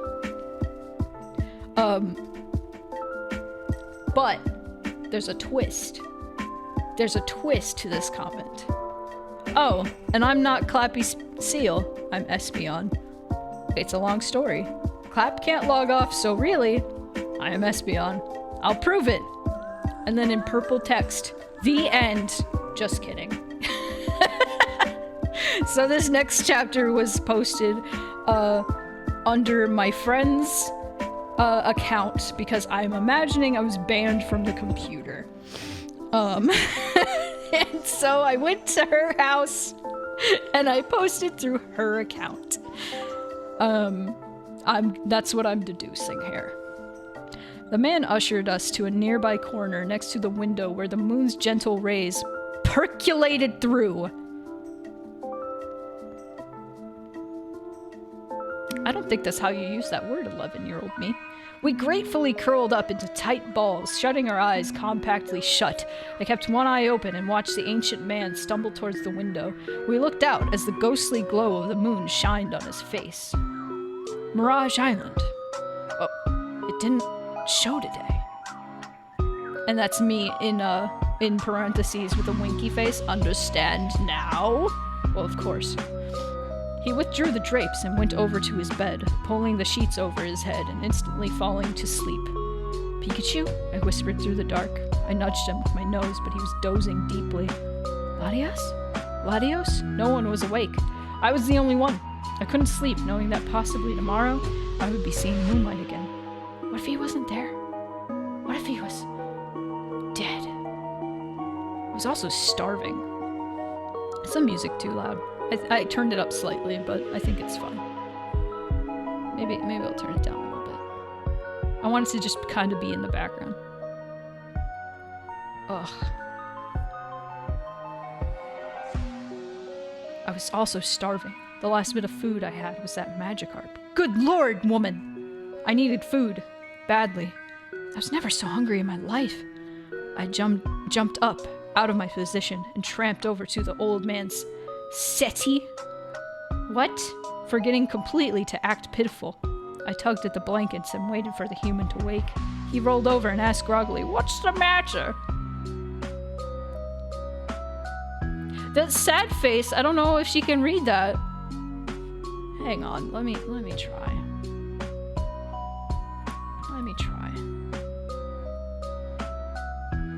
But there's a twist. There's a twist to this comment. Oh, and I'm not Clappy Seal, I'm Espeon. It's a long story. Clap can't log off, so really, I am Espeon. I'll prove it. And then in purple text, the end. Just kidding. So this next chapter was posted under my friend's account because I'm imagining I was banned from the computer. And so I went to her house and I posted through her account. That's what I'm deducing here. The man ushered us to a nearby corner next to the window where the moon's gentle rays percolated through. I don't think that's how you use that word, 11-year-old me. We gratefully curled up into tight balls, shutting our eyes compactly shut. I kept one eye open and watched the ancient man stumble towards the window. We looked out as the ghostly glow of the moon shined on his face. Mirage Island. Oh, it didn't show today. And that's me in parentheses with a winky face. Understand now? Well, of course. He withdrew the drapes and went over to his bed, pulling the sheets over his head and instantly falling to sleep. Pikachu? I whispered through the dark. I nudged him with my nose, but he was dozing deeply. Latios? Latios? No one was awake. I was the only one. I couldn't sleep, knowing that possibly tomorrow I would be seeing moonlight again. What if he wasn't there? What if he was dead? I was also starving. Is the music too loud? I turned it up slightly, but I think it's fun. Maybe I'll turn it down a little bit. I want it to just kind of be in the background. Ugh. I was also starving. The last bit of food I had was that Magikarp. Good lord, woman! I needed food. Badly. I was never so hungry in my life. I jumped up out of my position and tramped over to the old man's settee. What? Forgetting completely to act pitiful. I tugged at the blankets and waited for the human to wake. He rolled over and asked groggily, "What's the matter?" That sad face, I don't know if she can read that. Hang on, let me try. Let me try.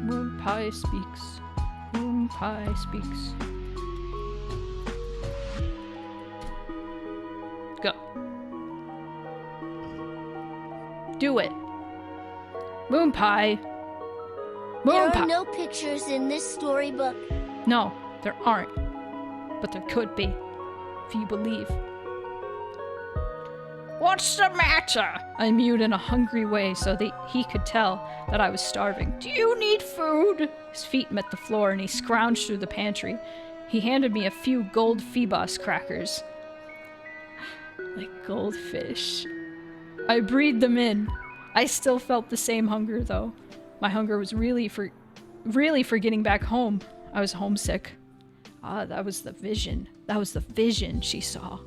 Moon Pie speaks. Moon Pie speaks. Go. Do it. Moon Pie. Moon Pie. There are no pictures in this storybook. No, there aren't. But there could be, if you believe. What's the matter? I mewed in a hungry way so that he could tell that I was starving. Do you need food? His feet met the floor and he scrounged through the pantry. He handed me a few gold Phoebos crackers. Like goldfish. I breathed them in. I still felt the same hunger, though. My hunger was really for getting back home. I was homesick. Ah, that was the vision. That was the vision she saw.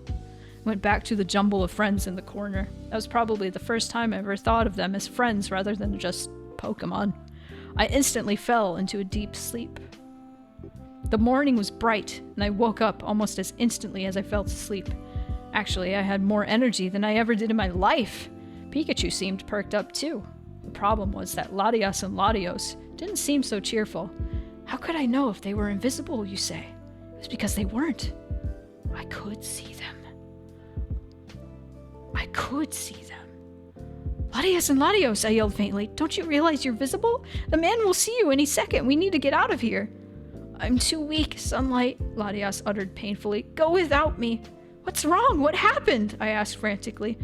Went back to the jumble of friends in the corner. That was probably the first time I ever thought of them as friends rather than just Pokemon. I instantly fell into a deep sleep. The morning was bright, and I woke up almost as instantly as I fell to sleep. Actually, I had more energy than I ever did in my life. Pikachu seemed perked up too. The problem was that Latias and Latios didn't seem so cheerful. How could I know if they were invisible, you say? It was because they weren't. I could see them. I could see them. Latias and Latios, I yelled faintly. Don't you realize you're visible? The man will see you any second. We need to get out of here. I'm too weak, Sunlight, Latias uttered painfully. Go without me. What's wrong? What happened? I asked frantically.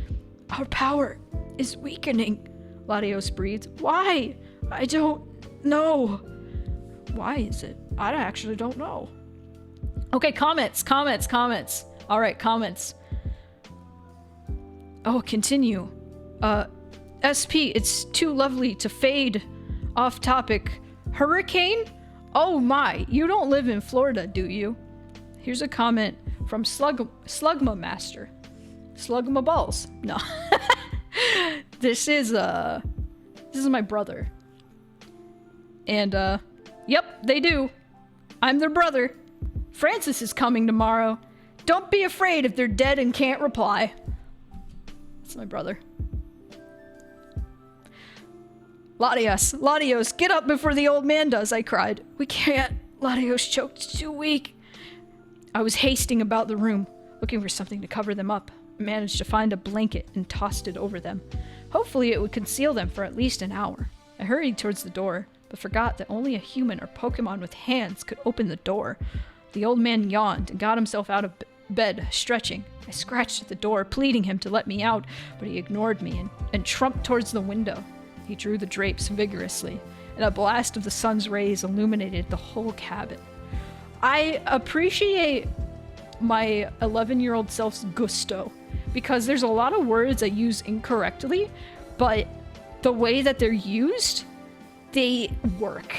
Our power is weakening, Latios breathed. Why? I don't know. Why is it? I actually don't know. Okay, comments. All right, comments. Oh, continue. SP, it's too lovely to fade. Off topic. Hurricane? Oh my, you don't live in Florida, do you? Here's a comment from Slugma Master. Slugma balls. No. This is my brother. And yep, they do. I'm their brother. Francis is coming tomorrow. Don't be afraid if they're dead and can't reply. That's my brother. Latios, get up before the old man does, I cried. We can't. Latios choked, too weak. I was hasting about the room, looking for something to cover them up. I managed to find a blanket and tossed it over them. Hopefully it would conceal them for at least an hour. I hurried towards the door, but forgot that only a human or Pokemon with hands could open the door. The old man yawned and got himself out of bed, stretching. I scratched at the door, pleading him to let me out, but he ignored me and trumped towards the window. He drew the drapes vigorously, and a blast of the sun's rays illuminated the whole cabin. I appreciate my 11-year-old self's gusto, because there's a lot of words I use incorrectly, but the way that they're used, they work.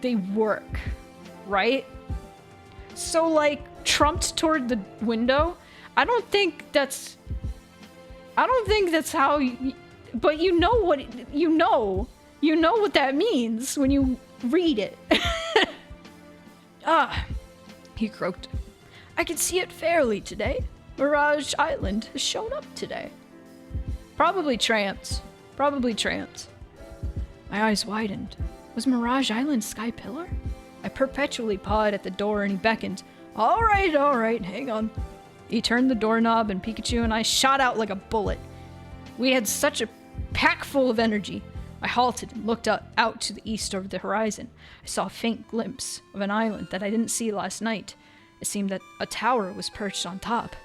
They work, right? So, like, trumped toward the window, I don't think that's how you, but you know what that means when you read it. He croaked. I can see it fairly today. Mirage Island has shown up today. Probably trance. My eyes widened. Was Mirage Island Sky Pillar? I perpetually pawed at the door and he beckoned. All right, hang on. He turned the doorknob and Pikachu and I shot out like a bullet. We had such a pack full of energy. I halted and looked out to the east over the horizon. I saw a faint glimpse of an island that I didn't see last night. It seemed that a tower was perched on top.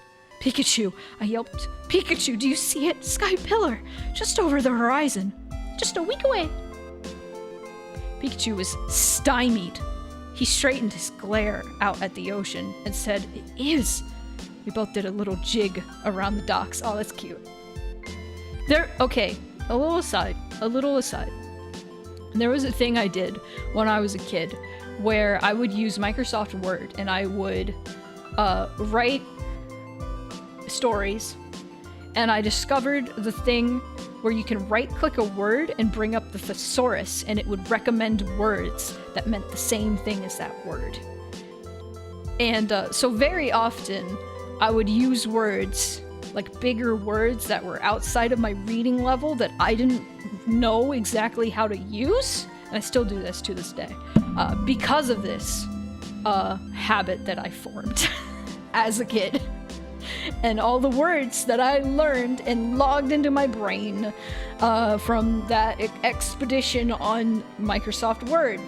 Pikachu, I yelped. Pikachu, do you see it? Sky Pillar, just over the horizon. Just a week away. Pikachu was stymied. He straightened his glare out at the ocean and said, It is. We both did a little jig around the docks. Oh, that's cute. Okay, a little aside. There was a thing I did when I was a kid where I would use Microsoft Word and I would write stories, and I discovered the thing where you can right-click a word and bring up the thesaurus, and it would recommend words that meant the same thing as that word. And so very often, I would use words, like bigger words that were outside of my reading level that I didn't know exactly how to use, and I still do this to this day, because of this habit that I formed as a kid. And all the words that I learned and logged into my brain from that expedition on Microsoft Word.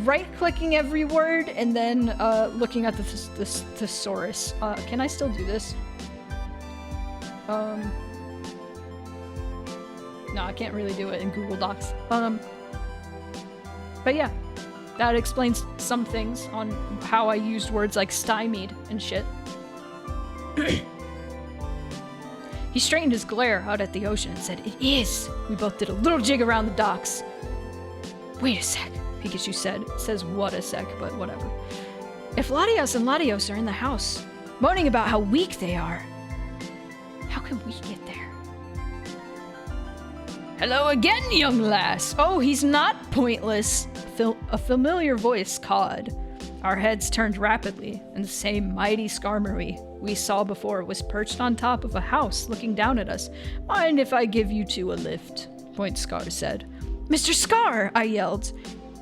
Right-clicking every word and then looking at the thesaurus. Can I still do this? No, I can't really do it in Google Docs. But yeah, that explains some things on how I used words like stymied and shit. He straightened his glare out at the ocean and said, It is! We both did a little jig around the docks. Wait a sec, Pikachu said. It says what a sec, but whatever. If Latios and Latios are in the house, moaning about how weak they are, how can we get there? Hello again, young lass. Oh, he's not pointless. A familiar voice cawed. Our heads turned rapidly, and the same mighty Skarmory we saw before was perched on top of a house looking down at us. Mind if I give you two a lift? Point Scar said. Mr. Scar, I yelled.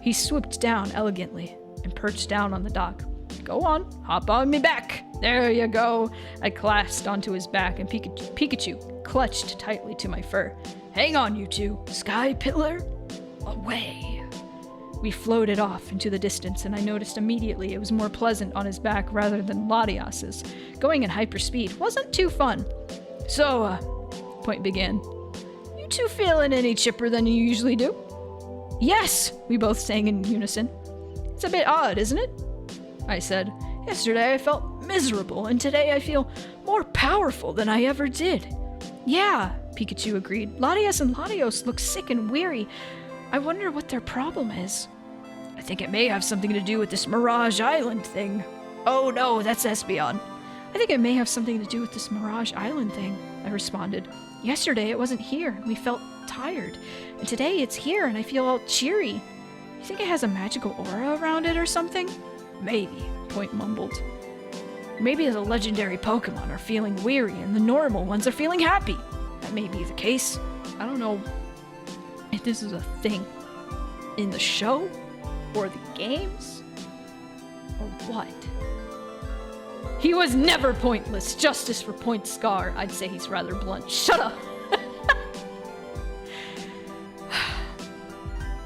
He swooped down elegantly and perched down on the dock. Go on, hop on me back. There you go. I clasped onto his back and Pikachu clutched tightly to my fur. Hang on, you two. Sky Pillar, away. We floated off into the distance, and I noticed immediately it was more pleasant on his back rather than Latias's. Going in hyperspeed wasn't too fun. So, Point began. You two feeling any chipper than you usually do? Yes, we both sang in unison. It's a bit odd, isn't it? I said. Yesterday I felt miserable, and today I feel more powerful than I ever did. Yeah, Pikachu agreed. Latias and Latios look sick and weary. I wonder what their problem is. I think it may have something to do with this Mirage Island thing. Oh no, that's Espeon. I think it may have something to do with this Mirage Island thing, I responded. Yesterday it wasn't here, and we felt tired. And today it's here, and I feel all cheery. You think it has a magical aura around it or something? Maybe, Point mumbled. Maybe the legendary Pokemon are feeling weary, and the normal ones are feeling happy. That may be the case. I don't know if this is a thing in the show or the games or what. He was never pointless. Justice for Point Scar. I'd say he's rather blunt. Shut up.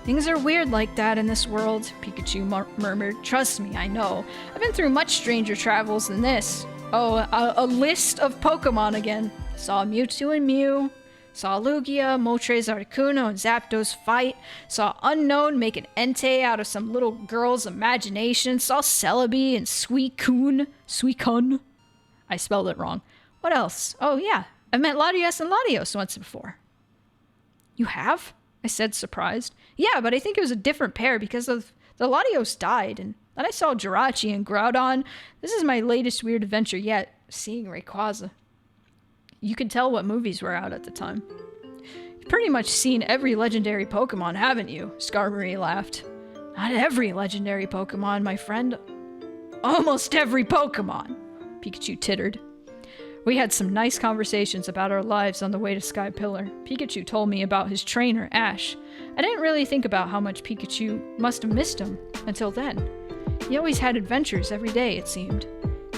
Things are weird like that in this world, Pikachu murmured. Trust me, I know. I've been through much stranger travels than this. Oh, a list of Pokemon again. Saw Mewtwo and Mew. Saw Lugia, Moltres, Articuno, and Zapdos fight. Saw Unknown make an Entei out of some little girl's imagination. Saw Celebi and Suicune. I spelled it wrong. What else? Oh yeah, I met Latios and Latios once before. You have? I said, surprised. Yeah, but I think it was a different pair because of the Latios died, and then I saw Jirachi and Groudon. This is my latest weird adventure yet, seeing Rayquaza. You can tell what movies were out at the time. You've pretty much seen every legendary Pokemon, haven't you? Skarmory laughed. Not every legendary Pokemon, my friend. Almost every Pokemon, Pikachu tittered. We had some nice conversations about our lives on the way to Sky Pillar. Pikachu told me about his trainer, Ash. I didn't really think about how much Pikachu must have missed him until then. He always had adventures every day, it seemed.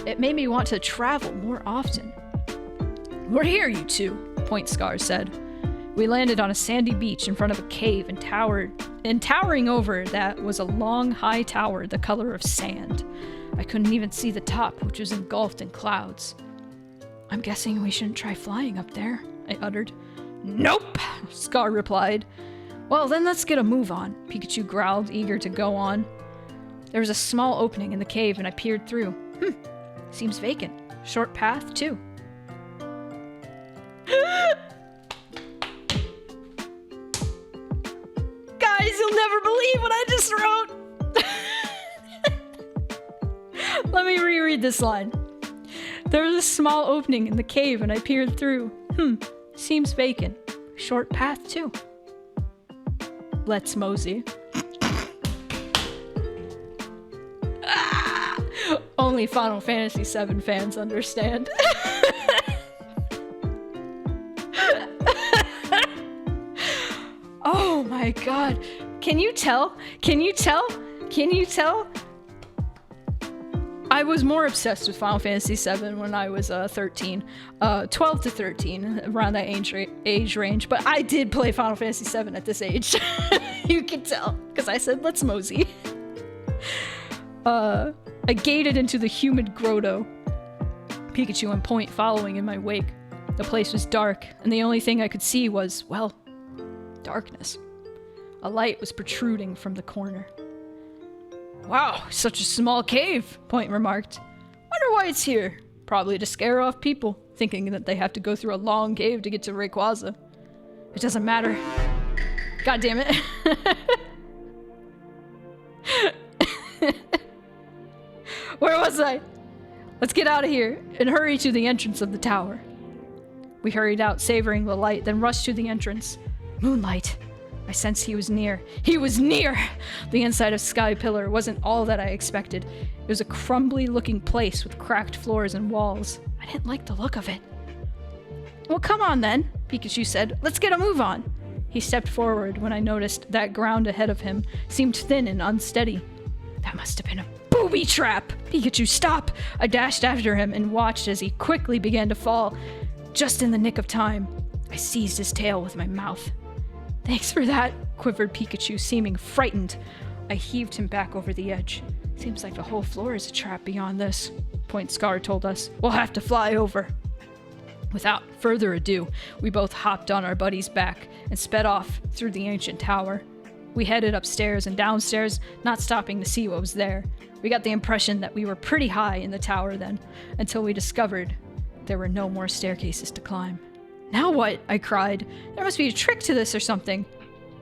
It made me want to travel more often. We're here, you two, Point Scar said. We landed on a sandy beach in front of a cave and towering over that was a long, high tower the color of sand. I couldn't even see the top, which was engulfed in clouds. I'm guessing we shouldn't try flying up there, I uttered. Nope, Scar replied. Well, then let's get a move on, Pikachu growled, eager to go on. There was a small opening in the cave and I peered through. Seems vacant. Short path, too. Guys, you'll never believe what I just wrote! Let me reread this line. There was a small opening in the cave and I peered through. Seems vacant. Short path, too. Let's mosey. Only Final Fantasy VII fans understand. Oh my god. Can you tell? I was more obsessed with Final Fantasy VII when I was 13. 12 to 13, around that age range. But I did play Final Fantasy VII at this age. You can tell, because I said, let's mosey. I gated into the humid grotto, Pikachu and Point following in my wake. The place was dark, and the only thing I could see was, well, darkness. A light was protruding from the corner. Wow, such a small cave, Point remarked. Wonder why it's here. Probably to scare off people, thinking that they have to go through a long cave to get to Rayquaza. It doesn't matter. God damn it. Where was I? Let's get out of here and hurry to the entrance of the tower. We hurried out, savoring the light, then rushed to the entrance. Moonlight. I sensed he was near. He was near! The inside of Sky Pillar wasn't all that I expected. It was a crumbly-looking place with cracked floors and walls. I didn't like the look of it. Well, come on then, Pikachu said. Let's get a move on. He stepped forward when I noticed that ground ahead of him seemed thin and unsteady. That must have been a booby trap! Pikachu, stop! I dashed after him and watched as he quickly began to fall. Just in the nick of time, I seized his tail with my mouth. Thanks for that, quivered Pikachu, seeming frightened. I heaved him back over the edge. Seems like the whole floor is a trap beyond this, Point Scar told us. We'll have to fly over. Without further ado, we both hopped on our buddy's back and sped off through the ancient tower. We headed upstairs and downstairs, not stopping to see what was there. We got the impression that we were pretty high in the tower then, until we discovered there were no more staircases to climb. Now what? I cried. There must be a trick to this or something.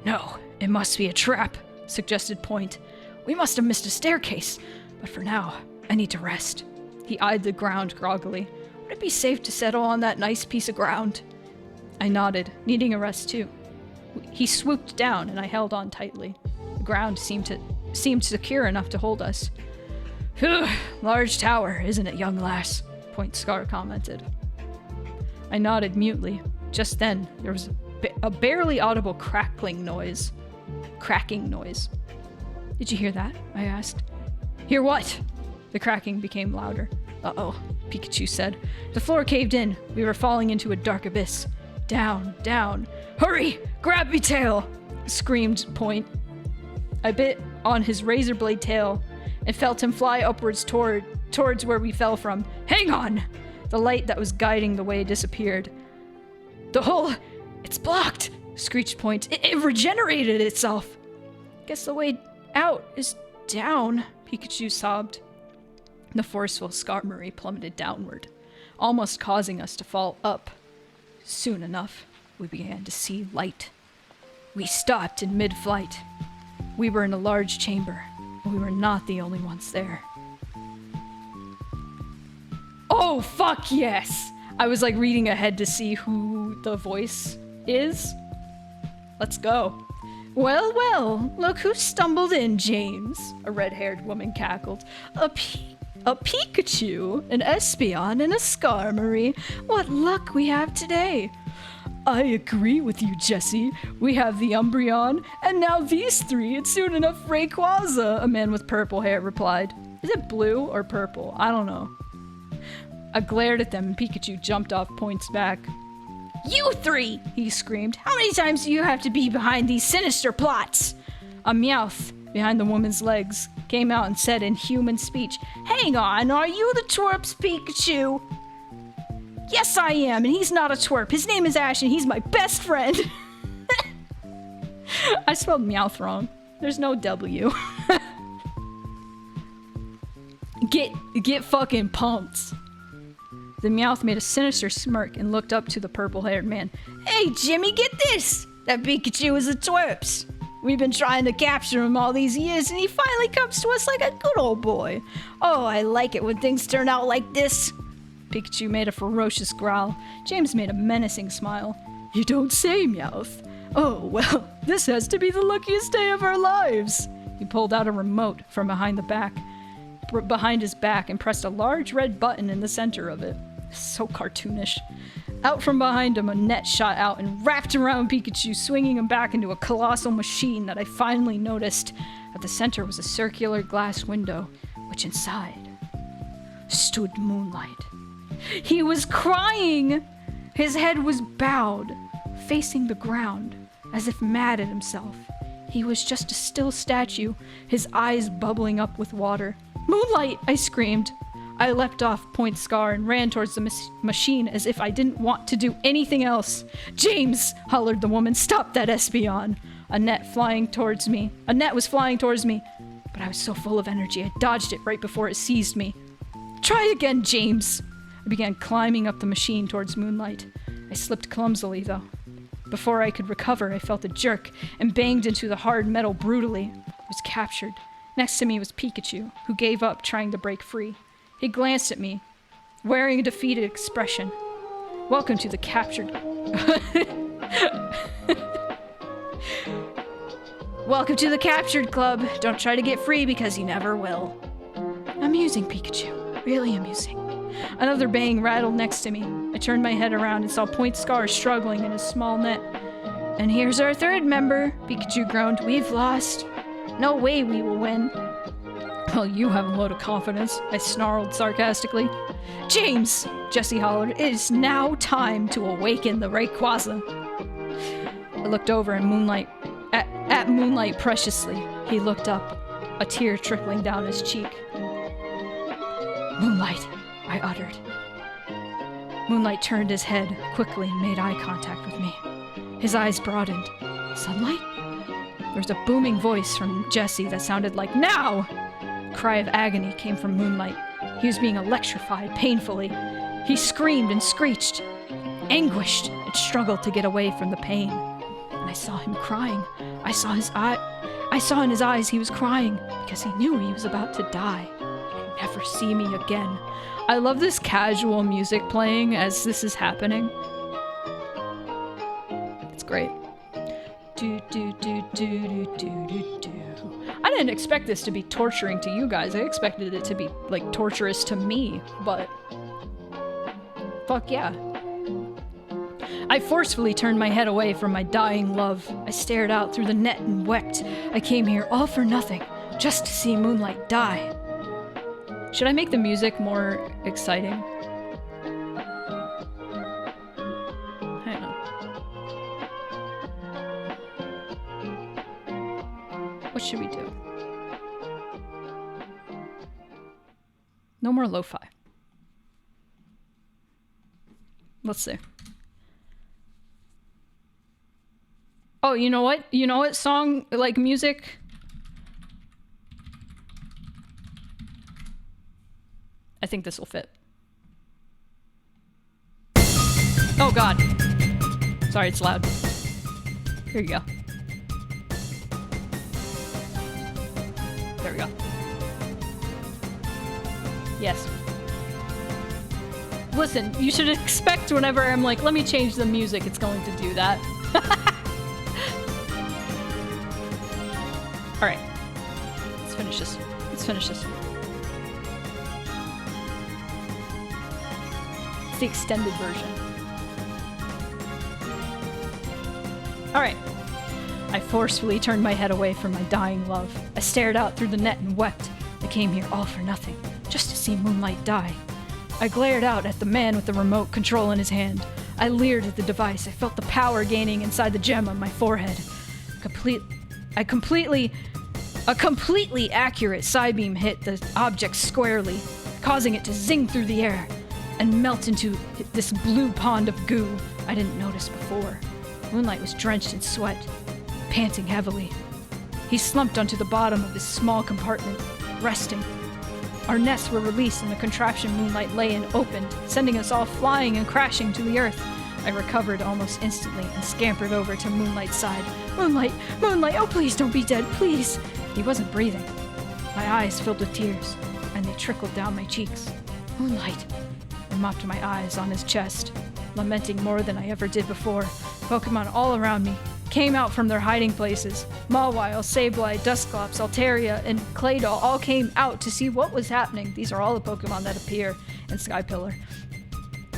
No, it must be a trap, suggested Point. We must have missed a staircase, but for now, I need to rest. He eyed the ground groggily. Would it be safe to settle on that nice piece of ground? I nodded, needing a rest too. He swooped down and I held on tightly. The ground seemed secure enough to hold us. Phew, large tower, isn't it, young lass? Point Scar commented. I nodded mutely. Just then, there was a barely audible cracking noise. Did you hear that? I asked. Hear what? The cracking became louder. Uh-oh, Pikachu said. The floor caved in. We were falling into a dark abyss. Down, down. Hurry! Grab me tail! Screamed Point. I bit on his razor blade tail and felt him fly upwards towards where we fell from. Hang on! The light that was guiding the way disappeared. The hole, it's blocked, screeched Point. It regenerated itself. Guess the way out is down, Pikachu sobbed. The forceful Skarmory plummeted downward, almost causing us to fall up. Soon enough, we began to see light. We stopped in mid-flight. We were in a large chamber, and we were not the only ones there. Oh, fuck yes! I was like reading ahead to see who the voice is. Let's go. Well, well, look who stumbled in, James, a red-haired woman cackled. A Pikachu, an Espeon, and a Skarmory. What luck we have today. I agree with you, Jessie. We have the Umbreon, and now these three, and soon enough Rayquaza, a man with purple hair replied. Is it blue or purple? I don't know. I glared at them, and Pikachu jumped off Point's back. You three! He screamed. How many times do you have to be behind these sinister plots? A Meowth behind the woman's legs came out and said in human speech, Hang on, are you the twerp's Pikachu? Yes, I am, and he's not a twerp. His name is Ash, and he's my best friend. I spelled Meowth wrong. There's no W. Get fucking pumped. The Meowth made a sinister smirk and looked up to the purple-haired man. Hey, Jimmy, get this! That Pikachu is a twerps. We've been trying to capture him all these years, and he finally comes to us like a good old boy. Oh, I like it when things turn out like this. Pikachu made a ferocious growl. James made a menacing smile. You don't say, Meowth. Oh, well, this has to be the luckiest day of our lives. He pulled out a remote from behind his back and pressed a large red button in the center of it. So cartoonish. Out from behind him, a net shot out and wrapped around Pikachu, swinging him back into a colossal machine that I finally noticed. At the center was a circular glass window, which inside stood Moonlight. He was crying! His head was bowed, facing the ground, as if mad at himself. He was just a still statue, his eyes bubbling up with water. Moonlight! I screamed. I leapt off Point Scar and ran towards the machine as if I didn't want to do anything else. James! Hollered the woman. Stop that Espeon! A net was flying towards me, but I was so full of energy I dodged it right before it seized me. Try again, James! I began climbing up the machine towards Moonlight. I slipped clumsily, though. Before I could recover, I felt a jerk and banged into the hard metal brutally. I was captured. Next to me was Pikachu, who gave up trying to break free. He glanced at me, wearing a defeated expression. Welcome to the captured... Welcome to the captured club. Don't try to get free because you never will. Amusing, Pikachu. Really amusing. Another bang rattled next to me. I turned my head around and saw Point Scar struggling in a small net. And here's our third member, Pikachu groaned. We've lost. No way we will win. Well, you have a load of confidence, I snarled sarcastically. James, Jessie hollered, it is now time to awaken the Rayquaza. I looked over at Moonlight preciously. He looked up, a tear trickling down his cheek. Moonlight, I uttered. Moonlight turned his head quickly and made eye contact with me. His eyes broadened. Sunlight? There was a booming voice from Jessie that sounded like, Now! A cry of agony came from Moonlight. He was being electrified painfully. He screamed and screeched, anguished, and struggled to get away from the pain. And I saw him crying. I saw in his eyes he was crying because he knew he was about to die and never see me again. I love this casual music playing as this is happening. It's great. I didn't expect this to be torturing to you guys. I expected it to be, like, torturous to me, but... Fuck yeah. I forcefully turned my head away from my dying love. I stared out through the net and wept. I came here all for nothing, just to see Moonlight die. Should I make the music more exciting? What should we do? No more lo-fi. Let's see. Oh, you know what? You know what song, like, music? I think this will fit. Oh god. Sorry, it's loud. Here you go. There we go. Yes. Listen, you should expect whenever I'm like, let me change the music, it's going to do that. Alright. Let's finish this. Let's finish this. It's the extended version. Alright. I forcefully turned my head away from my dying love. I stared out through the net and wept. I came here all for nothing, just to see Moonlight die. I glared out at the man with the remote control in his hand. I leered at the device. I felt the power gaining inside the gem on my forehead. A completely accurate psybeam hit the object squarely, causing it to zing through the air and melt into this blue pond of goo I didn't notice before. Moonlight was drenched in sweat, panting heavily. He slumped onto the bottom of his small compartment, resting. Our nests were released and the contraption Moonlight lay in opened, sending us all flying and crashing to the earth. I recovered almost instantly and scampered over to Moonlight's side. Moonlight! Moonlight! Oh, please don't be dead, please! He wasn't breathing. My eyes filled with tears, and they trickled down my cheeks. Moonlight! I mopped my eyes on his chest, lamenting more than I ever did before. Pokemon all around me came out from their hiding places. Mawile, Sableye, Dusclops, Altaria, and Claydol all came out to see what was happening. These are all the Pokemon that appear in Skypillar.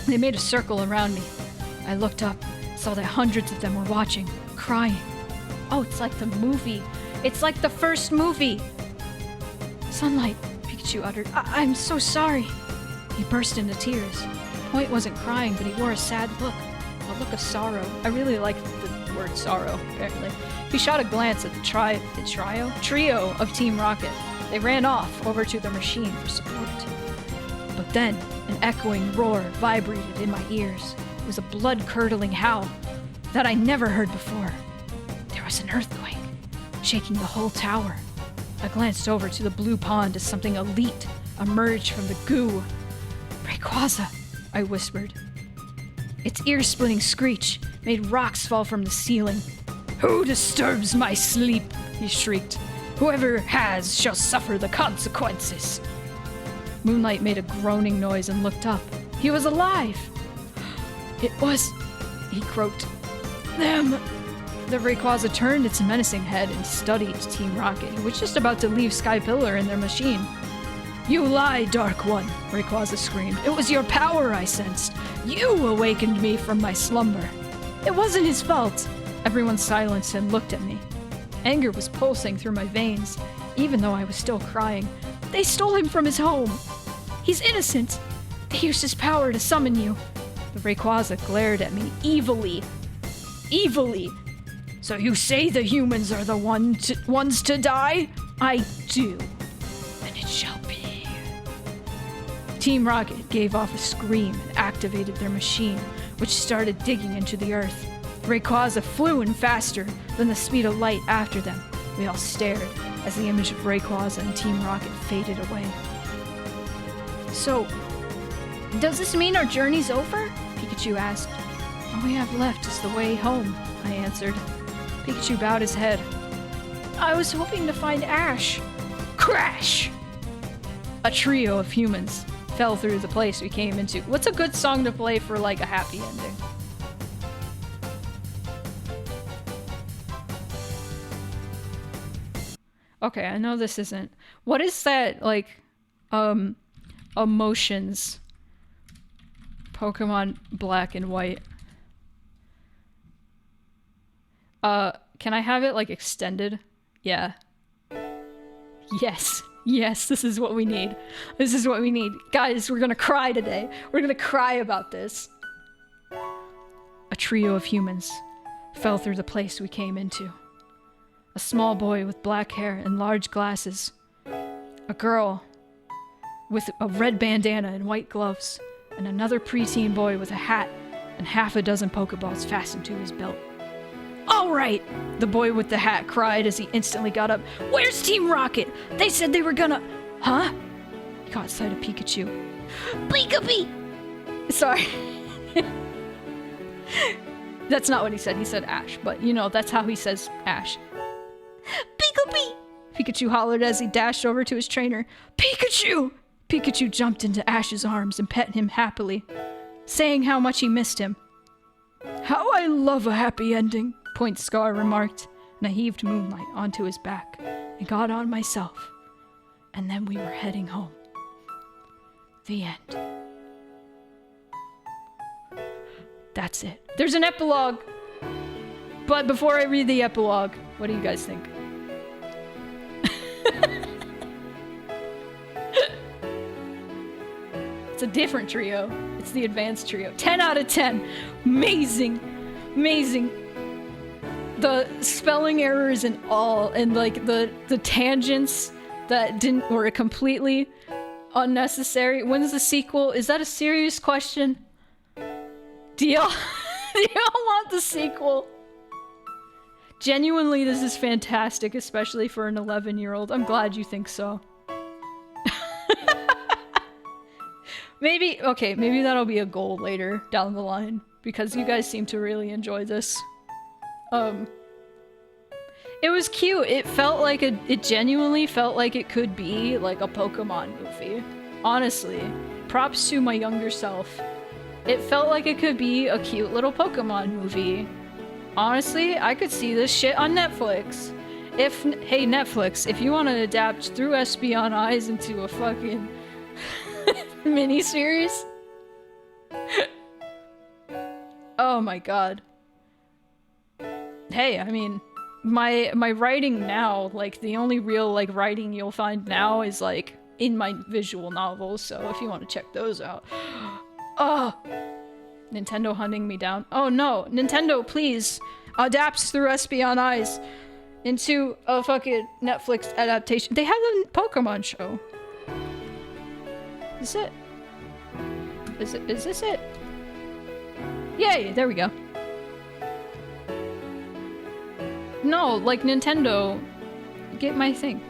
They made a circle around me. I looked up, saw that hundreds of them were watching, crying. Oh, it's like the movie. It's like the first movie. Sunlight, Pikachu uttered. I'm so sorry. He burst into tears. Point wasn't crying, but he wore a sad look. A look of sorrow. I really liked the word sorrow, apparently. He shot a glance at the trio of Team Rocket. They ran off over to the machine for support. But then, an echoing roar vibrated in my ears. It was a blood-curdling howl that I never heard before. There was an earthquake, shaking the whole tower. I glanced over to the blue pond as something elite emerged from the goo. Rayquaza, I whispered. Its ear-splitting screech made rocks fall from the ceiling. Who disturbs my sleep? He shrieked. Whoever has shall suffer the consequences. Moonlight made a groaning noise and looked up. He was alive! It was... he croaked. Them! The Rayquaza turned its menacing head and studied Team Rocket, who was just about to leave Skypillar in their machine. You lie, Dark One, Rayquaza screamed. It was your power I sensed. You awakened me from my slumber. It wasn't his fault. Everyone silenced and looked at me. Anger was pulsing through my veins, even though I was still crying. They stole him from his home. He's innocent. They used his power to summon you. The Rayquaza glared at me evilly. Evilly. So you say the humans are the ones to die? I do. And it shall be. Team Rocket gave off a scream and activated their machine, which started digging into the earth. Rayquaza flew in faster than the speed of light after them. We all stared as the image of Rayquaza and Team Rocket faded away. So, does this mean our journey's over? Pikachu asked. All we have left is the way home, I answered. Pikachu bowed his head. I was hoping to find Ash. Crash! A trio of humans fell through the place we came into. What's a good song to play for, like, a happy ending? Okay, I know this isn't... What is that, like, emotions? Pokemon Black and White. Can I have it, like, extended? Yeah. Yes. Yes, this is what we need. This is what we need. Guys, we're gonna cry today. We're gonna cry about this. A trio of humans fell through the place we came into. a small boy with black hair and large glasses, a girl with a red bandana and white gloves, and another preteen boy with a hat and half a dozen Pokeballs fastened to his belt. "All right," the boy with the hat cried as he instantly got up. "Where's Team Rocket? They said they were gonna..." Huh? He caught sight of Pikachu. "Pikachu!" Sorry. That's not what he said. He said Ash, but you know, that's how he says Ash. "Pikachu!" Pikachu hollered as he dashed over to his trainer. "Pikachu!" Pikachu jumped into Ash's arms and pet him happily, saying how much he missed him. "How I love a happy ending," Point Scar remarked, and I heaved Moonlight onto his back and got on myself. And then we were heading home. The end. That's it. There's an epilogue! But before I read the epilogue, what do you guys think? It's a different trio. It's the advanced trio. 10 out of 10. Amazing. Amazing. The spelling errors and all, and like the tangents that were completely unnecessary. When's the sequel? Is that a serious question? Do y'all want the sequel? Genuinely, this is fantastic, especially for an 11-year-old. I'm glad you think so. Maybe that'll be a goal later down the line, because you guys seem to really enjoy this. It was cute. It felt like it genuinely felt like it could be like a Pokemon movie. Honestly, props to my younger self. It felt like it could be a cute little Pokemon movie. Honestly, I could see this shit on Netflix. Hey Netflix, if you want to adapt Through SB on Eyes into a fucking miniseries. Oh my god. Hey, I mean, my writing now, like the only real like writing you'll find now is like in my visual novels, so if you want to check those out. Oh, Nintendo hunting me down. Oh no, Nintendo, please adapts Through SB on Eyes into a fucking Netflix adaptation. They have a Pokemon show. Is it? Is this it? Yay, there we go. No, like Nintendo, get my thing.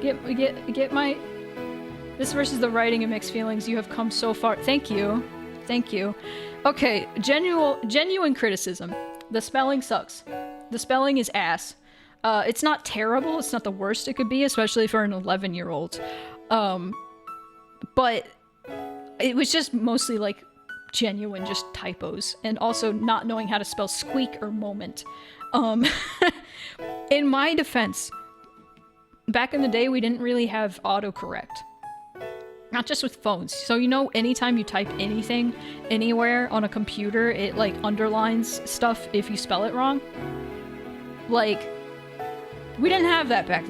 Get my... This versus the writing and mixed feelings. You have come so far. Thank you. Thank you. Okay, genuine criticism. The spelling sucks. The spelling is ass. It's not terrible. It's not the worst it could be, especially for an 11-year-old. But it was just mostly like genuine just typos, and also not knowing how to spell squeak or moment. In my defense, back in the day we didn't really have autocorrect. Not just with phones. So you know, anytime you type anything anywhere on a computer, it like underlines stuff if you spell it wrong. Like, we didn't have that back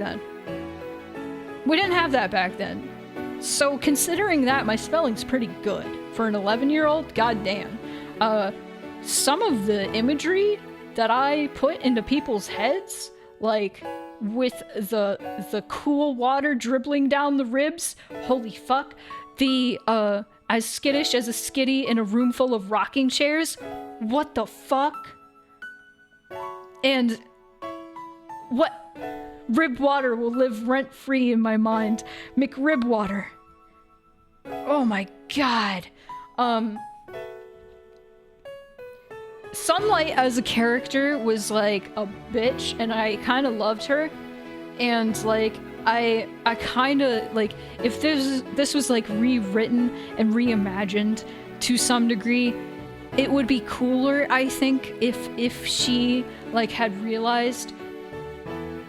then. So considering that, my spelling's pretty good. For an 11-year-old, goddamn. Some of the imagery that I put into people's heads, like with the cool water dribbling down the ribs, holy fuck. The as skittish as a skitty in a room full of rocking chairs, what the fuck? And what? Rib water will live rent-free in my mind. McRib water. Oh my god. Sunlight as a character was like a bitch, and I kind of loved her. And like I kind of like, if this was like rewritten and reimagined to some degree, it would be cooler, I think, if she like had realized,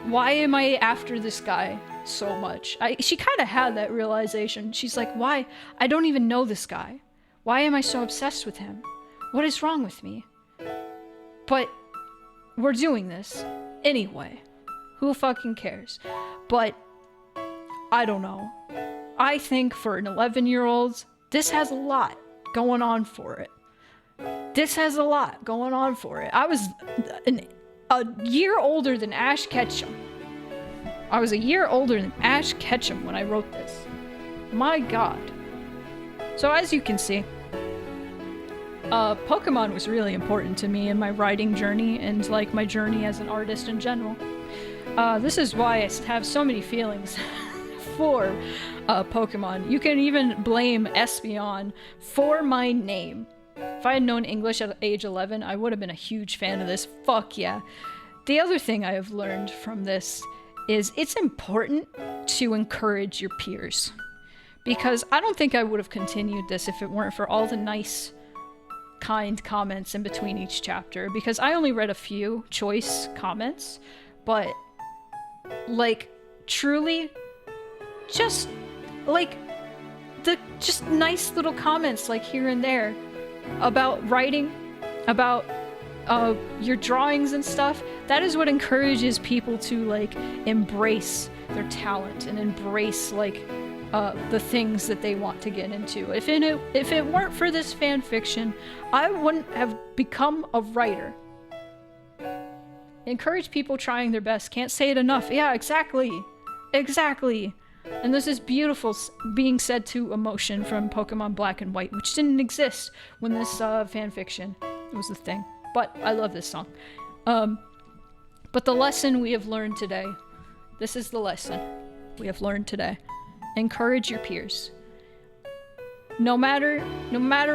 why am I after this guy so much? She kind of had that realization. She's like, why? I don't even know this guy. Why am I so obsessed with him? What is wrong with me? But we're doing this anyway. Who fucking cares? But I don't know. I think for an 11-year-old, this has a lot going on for it. I was a year older than Ash Ketchum. I was a year older than Ash Ketchum when I wrote this. My god. So as you can see, Pokemon was really important to me in my writing journey and like my journey as an artist in general. This is why I have so many feelings for Pokemon. You can even blame Espeon for my name. If I had known English at age 11, I would have been a huge fan of this. Fuck yeah. The other thing I have learned from this is it's important to encourage your peers. Because I don't think I would have continued this if it weren't for all the nice, kind comments in between each chapter. Because I only read a few choice comments, but like truly just like just nice little comments like here and there about writing, about your drawings and stuff. That is what encourages people to like embrace their talent and embrace like the things that they want to get into. If it weren't for this fan fiction, I wouldn't have become a writer. Encourage people trying their best. Can't say it enough. Yeah, exactly. Exactly. And this is beautiful being said to emotion from Pokemon Black and White, which didn't exist when this fan fiction was the thing. But I love this song. But the lesson we have learned today, this is the lesson we have learned today. Encourage your peers. No matter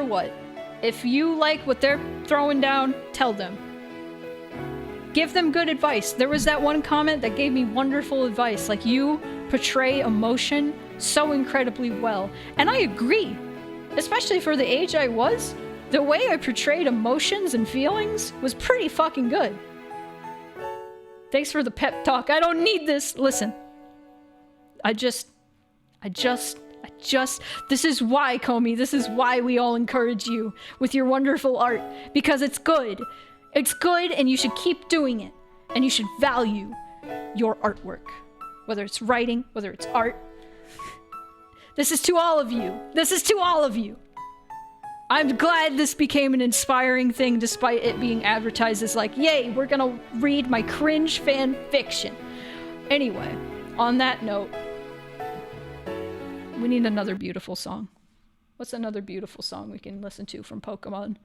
what. If you like what they're throwing down, tell them. Give them good advice. There was that one comment that gave me wonderful advice. Like, you portray emotion so incredibly well. And I agree. Especially for the age I was. The way I portrayed emotions and feelings was pretty fucking good. Thanks for the pep talk. I don't need this. Listen. This is why, Comey, this is why we all encourage you with your wonderful art. Because it's good. It's good and you should keep doing it. And you should value your artwork. Whether it's writing, whether it's art. This is to all of you. This is to all of you. I'm glad this became an inspiring thing despite it being advertised as like, yay, we're gonna read my cringe fan fiction. Anyway, on that note, we need another beautiful song. What's another beautiful song we can listen to from Pokemon?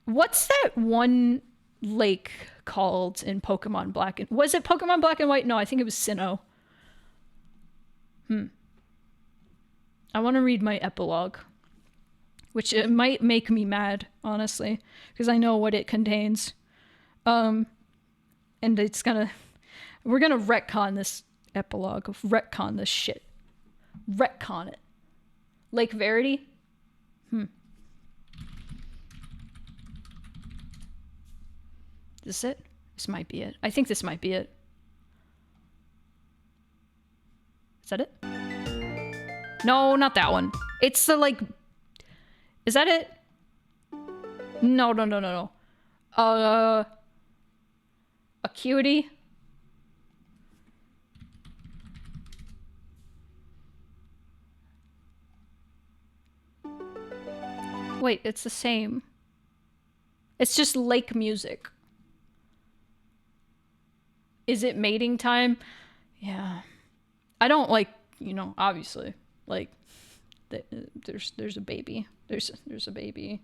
What's that one lake called in Pokemon Black and... Was it Pokemon Black and White? No, I think it was Sinnoh. I want to read my epilogue, which it might make me mad, honestly, because I know what it contains. And it's gonna... We're gonna retcon this epilogue, retcon this shit. Retcon it. Lake Verity? Is this it? This might be it. I think this might be it. Is that it? No, not that one. It's the, like... Is that it? No. Acuity? Wait, it's the same. It's just lake music. Is it mating time? Yeah. I don't like, you know, obviously. Like, there's a baby. There's a baby.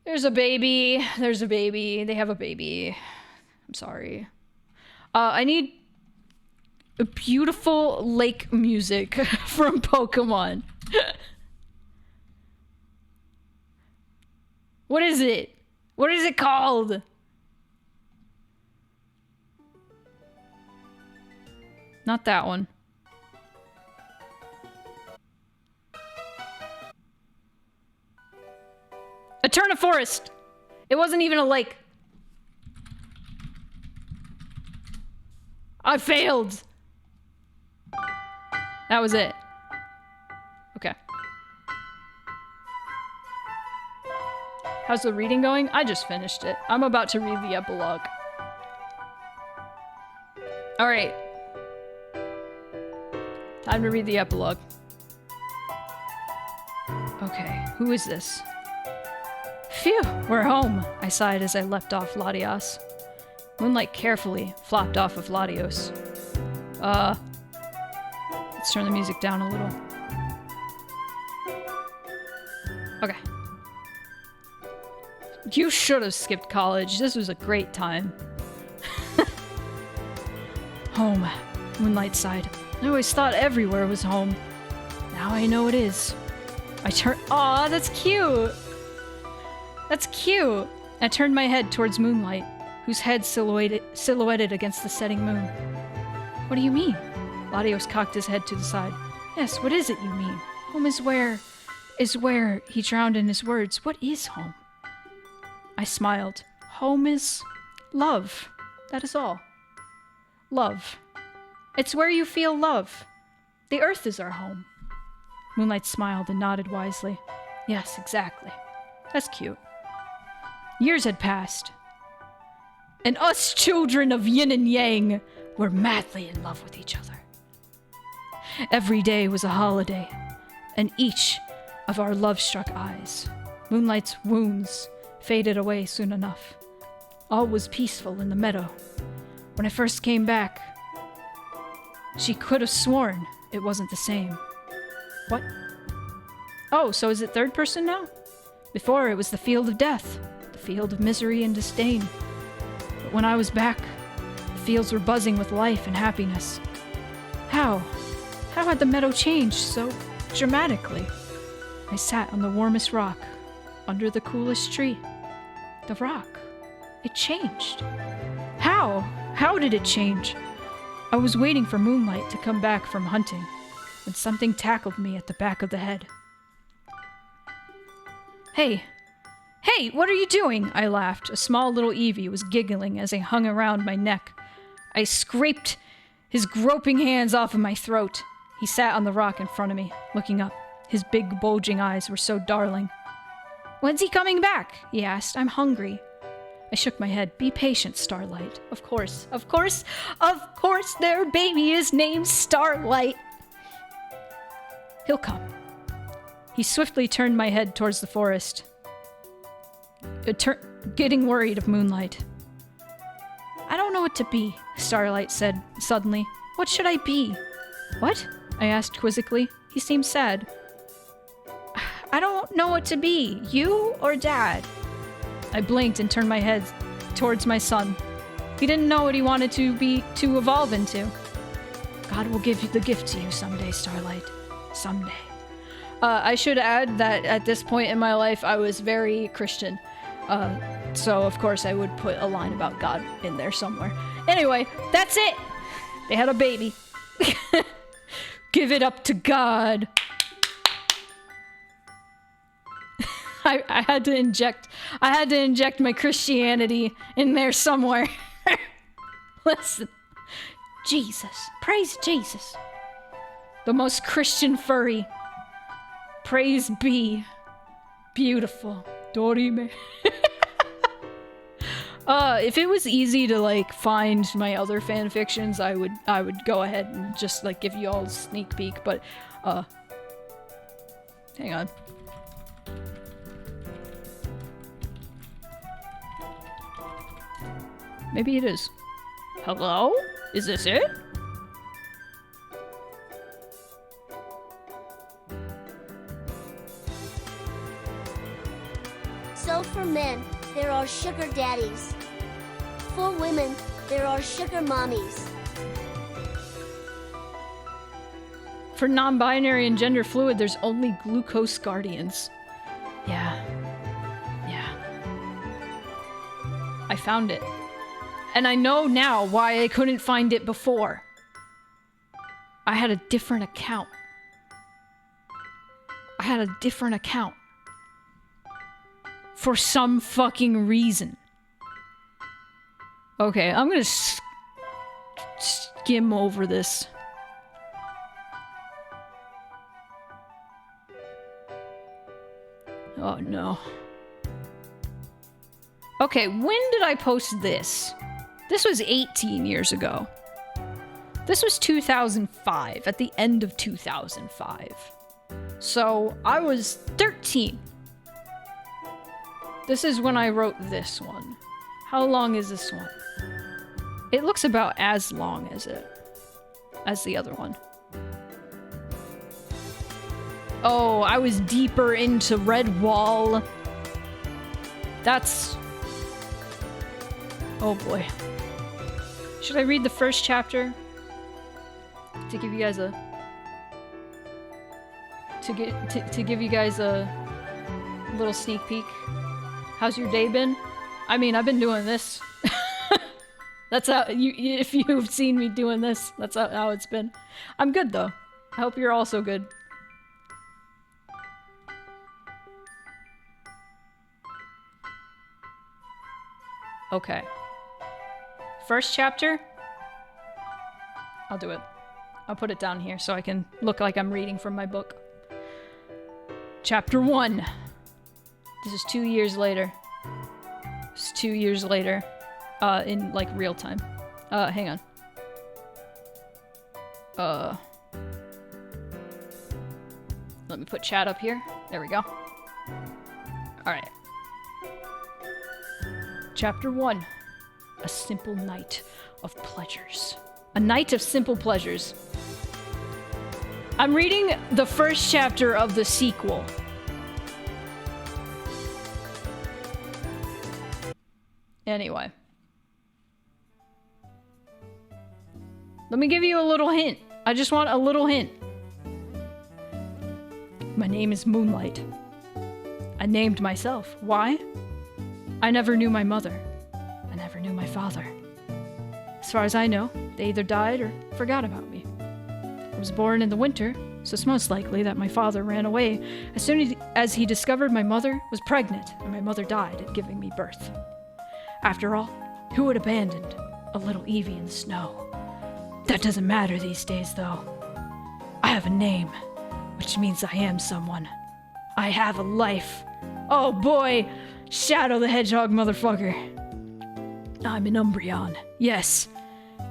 There's a baby. There's a baby. They have a baby. I'm sorry. I need a beautiful lake music from Pokemon. What is it? What is it called? Not that one. Eterna Forest. It wasn't even a lake. I failed. That was it. Okay. How's the reading going? I just finished it. I'm about to read the epilogue. All right. Time to read the epilogue. Okay, who is this? Phew, we're home, I sighed as I leapt off Latios. Moonlight carefully flopped off of Latios. Let's turn the music down a little. Okay. You should have skipped college. This was a great time. Home, Moonlight sighed. I always thought everywhere was home. Now I know it is. Aw, that's cute! That's cute! I turned my head towards Moonlight, whose head silhouetted against the setting moon. What do you mean? Latios cocked his head to the side. Yes, what is it you mean? Home is where... He drowned in his words. What is home? I smiled. Home is... love. That is all. Love. It's where you feel love. The earth is our home. Moonlight smiled and nodded wisely. Yes, exactly. That's cute. Years had passed, and us children of yin and yang were madly in love with each other. Every day was a holiday, and each of our love-struck eyes. Moonlight's wounds faded away soon enough. All was peaceful in the meadow. When I first came back, she could have sworn it wasn't the same. What? Oh, so is it third person now? Before, it was the field of death, the field of misery and disdain. But when I was back, the fields were buzzing with life and happiness. How? How had the meadow changed so dramatically? I sat on the warmest rock, under the coolest tree. The rock. It changed. How? How did it change? I was waiting for Moonlight to come back from hunting, when something tackled me at the back of the head. Hey! Hey, what are you doing? I laughed. A small little Eevee was giggling as I hung around my neck. I scraped his groping hands off of my throat. He sat on the rock in front of me, looking up. His big, bulging eyes were so darling. When's he coming back? He asked. I'm hungry. I shook my head. Be patient, Starlight. Of course, their baby is named Starlight. He'll come. He swiftly turned my head towards the forest, getting worried of Moonlight. I don't know what to be, Starlight said suddenly. What should I be? What? I asked quizzically. He seemed sad. I don't know what to be. You or Dad? I blinked and turned my head towards my son. He didn't know what he wanted to evolve into. God will give the gift to you someday, Starlight. Someday. I should add that at this point in my life, I was very Christian. So, of course, I would put a line about God in there somewhere. Anyway, that's it! They had a baby. Give it up to God. I had to inject my Christianity in there somewhere. Listen. Jesus. Praise Jesus. The most Christian furry. Praise be. Beautiful. Dorime. If it was easy to like find my other fan fictions, I would go ahead and just like give you all a sneak peek, but hang on. Maybe it is. Hello? Is this it? So for men, there are sugar daddies. For women, there are sugar mommies. For non-binary and gender fluid, there's only glucose guardians. Yeah. I found it. And I know now why I couldn't find it before. I had a different account. For some fucking reason. Okay, I'm gonna skim over this. Oh no. Okay, when did I post this? This was 18 years ago. This was 2005, at the end of 2005. So, I was 13. This is when I wrote this one. How long is this one? It looks about as long as the other one. Oh, I was deeper into Redwall. That's... Oh boy. Should I read the first chapter? To give you guys a... To give you guys a little sneak peek. How's your day been? I mean, I've been doing this. That's how if you've seen me doing this, that's how it's been. I'm good though. I hope you're also good. Okay. First chapter. I'll do it. I'll put it down here so I can look like I'm reading from my book. Chapter 1. This is 2 years later. It's 2 years later. In, like, real time. Hang on. Let me put chat up here. There we go. Alright. Chapter 1. A simple night of pleasures. A night of simple pleasures. I'm reading the first chapter of the sequel. Anyway. Let me give you a little hint. I just want a little hint. My name is Moonlight. I named myself. Why? I never knew my mother. I never knew my father. As far as I know, they either died or forgot about me. I was born in the winter, so it's most likely that my father ran away as soon as he discovered my mother was pregnant and my mother died at giving me birth. After all, who would abandon a little Evie in the snow? That doesn't matter these days, though. I have a name, which means I am someone. I have a life. Oh boy, Shadow the Hedgehog motherfucker. I'm an Umbreon. Yes,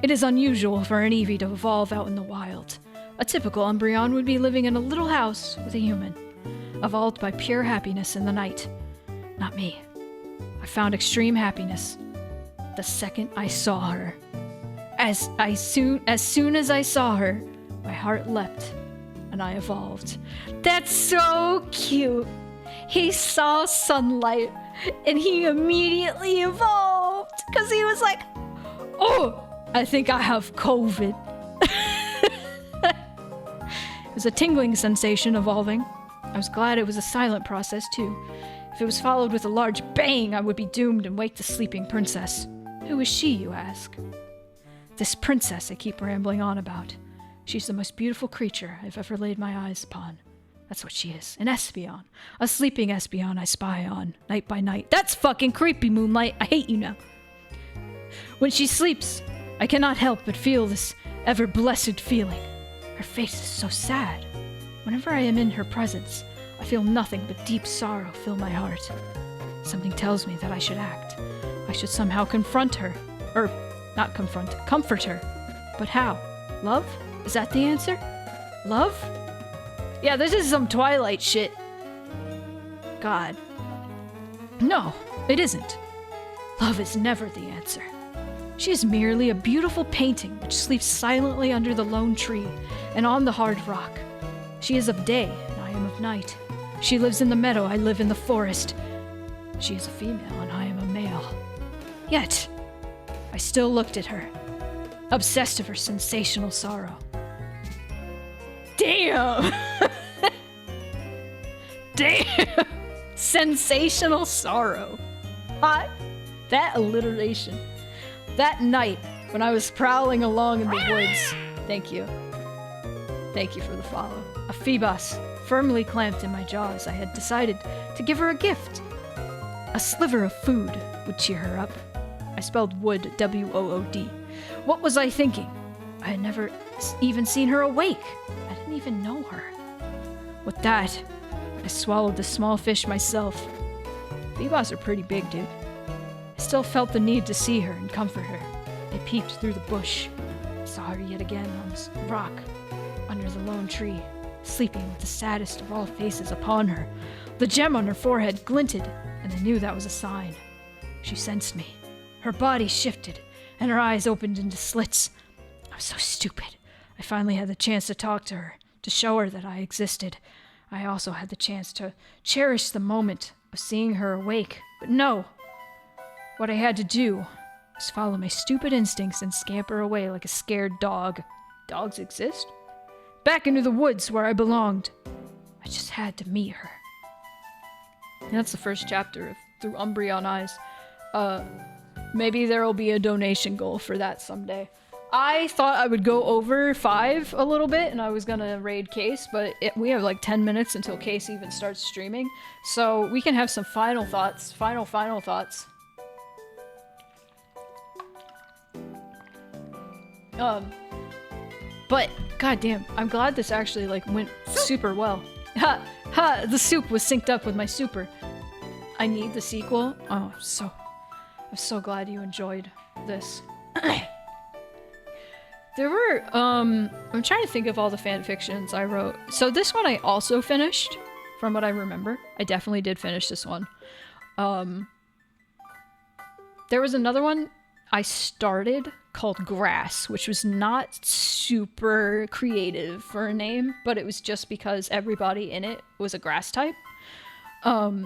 it is unusual for an Eevee to evolve out in the wild. A typical Umbreon would be living in a little house with a human, evolved by pure happiness in the night. Not me. I found extreme happiness the second I saw her. As soon as I saw her, my heart leapt and I evolved. That's so cute. He saw sunlight and he immediately evolved because he was like, oh, I think I have COVID. It was a tingling sensation evolving. I was glad it was a silent process too. If it was followed with a large bang, I would be doomed and wake the sleeping princess. Who is she, you ask? This princess I keep rambling on about. She's the most beautiful creature I've ever laid my eyes upon. That's what she is. An Espeon. A sleeping Espeon I spy on, night by night. That's fucking creepy, Moonlight. I hate you now. When she sleeps, I cannot help but feel this ever-blessed feeling. Her face is so sad. Whenever I am in her presence, I feel nothing but deep sorrow fill my heart. Something tells me that I should act. I should somehow confront her. Or, not confront, comfort her. But how? Love? Is that the answer? Love? Yeah, this is some Twilight shit. God. No, it isn't. Love is never the answer. She is merely a beautiful painting which sleeps silently under the lone tree and on the hard rock. She is of day, and I am of night. She lives in the meadow, I live in the forest. She is a female, and I am a male. Yet, I still looked at her, obsessed of her sensational sorrow. Damn! Damn! Sensational sorrow. Hot. That alliteration. That night, when I was prowling along in the woods. Thank you. Thank you for the follow. A Phoebos, firmly clamped in my jaws, I had decided to give her a gift. A sliver of food would cheer her up. I spelled wood, W-O-O-D. What was I thinking? I had never even seen her awake. I didn't even know her. With that, I swallowed the small fish myself. Phoebos are pretty big, dude. I still felt the need to see her and comfort her. I peeped through the bush. I saw her yet again on this rock, under the lone tree, sleeping with the saddest of all faces upon her. The gem on her forehead glinted and I knew that was a sign. She sensed me. Her body shifted, and her eyes opened into slits. I was so stupid. I finally had the chance to talk to her, to show her that I existed. I also had the chance to cherish the moment of seeing her awake. But no! What I had to do was follow my stupid instincts and scamper away like a scared dog. Dogs exist? Back into the woods where I belonged. I just had to meet her. And that's the first chapter of Through Umbreon Eyes. Maybe there'll be a donation goal for that someday. I thought I would go over 5 a little bit, and I was gonna raid Case, but we have like 10 minutes until Case even starts streaming, so we can have some final thoughts. Final thoughts. But goddamn, I'm glad this actually like went super well. Ha ha! The soup was synced up with my super. I need the sequel. Oh, I'm so glad you enjoyed this. There were, I'm trying to think of all the fan fictions I wrote. So this one I also finished, from what I remember. I definitely did finish this one. There was another one I started called Grass, which was not super creative for a name, but it was just because everybody in it was a grass type. That's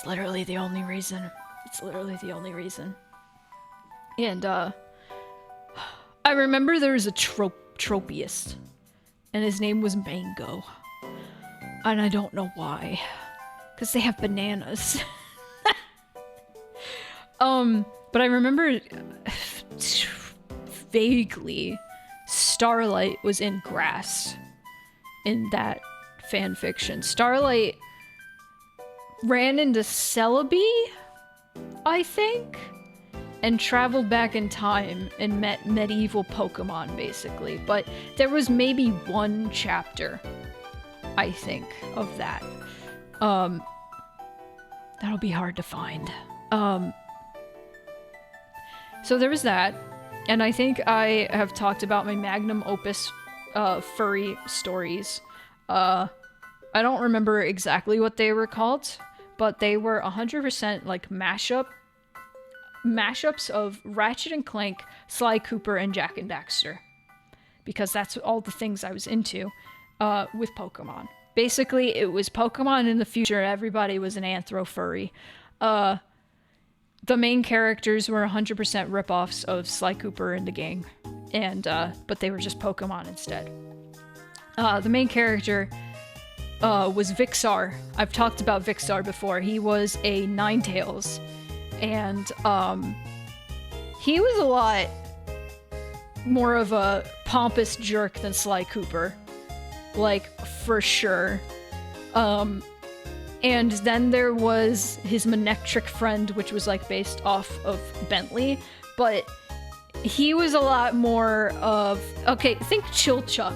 literally the only reason. It's literally the only reason. And, I remember there was a tropiest, and his name was Mango. And I don't know why. Because they have bananas. But I remember vaguely Starlight was in Grass in that fan fiction. Starlight ran into Celebi, I think, and traveled back in time and met medieval Pokemon, basically. But there was maybe 1 chapter, I think, of that. That'll be hard to find. So there was that, and I think I have talked about my magnum opus furry stories. I don't remember exactly what they were called, but they were 100% like mashups of Ratchet and Clank, Sly Cooper, and Jak and Daxter. Because that's all the things I was into with Pokemon. Basically, it was Pokemon in the future, everybody was an anthro furry. The main characters were 100% ripoffs of Sly Cooper and the gang, and but they were just Pokemon instead. The main character was Vixar. I've talked about Vixar before. He was a Ninetales, and he was a lot more of a pompous jerk than Sly Cooper, like for sure. And then there was his Manectric friend, which was like based off of Bentley, but he was a lot more of, okay, think Chilchuck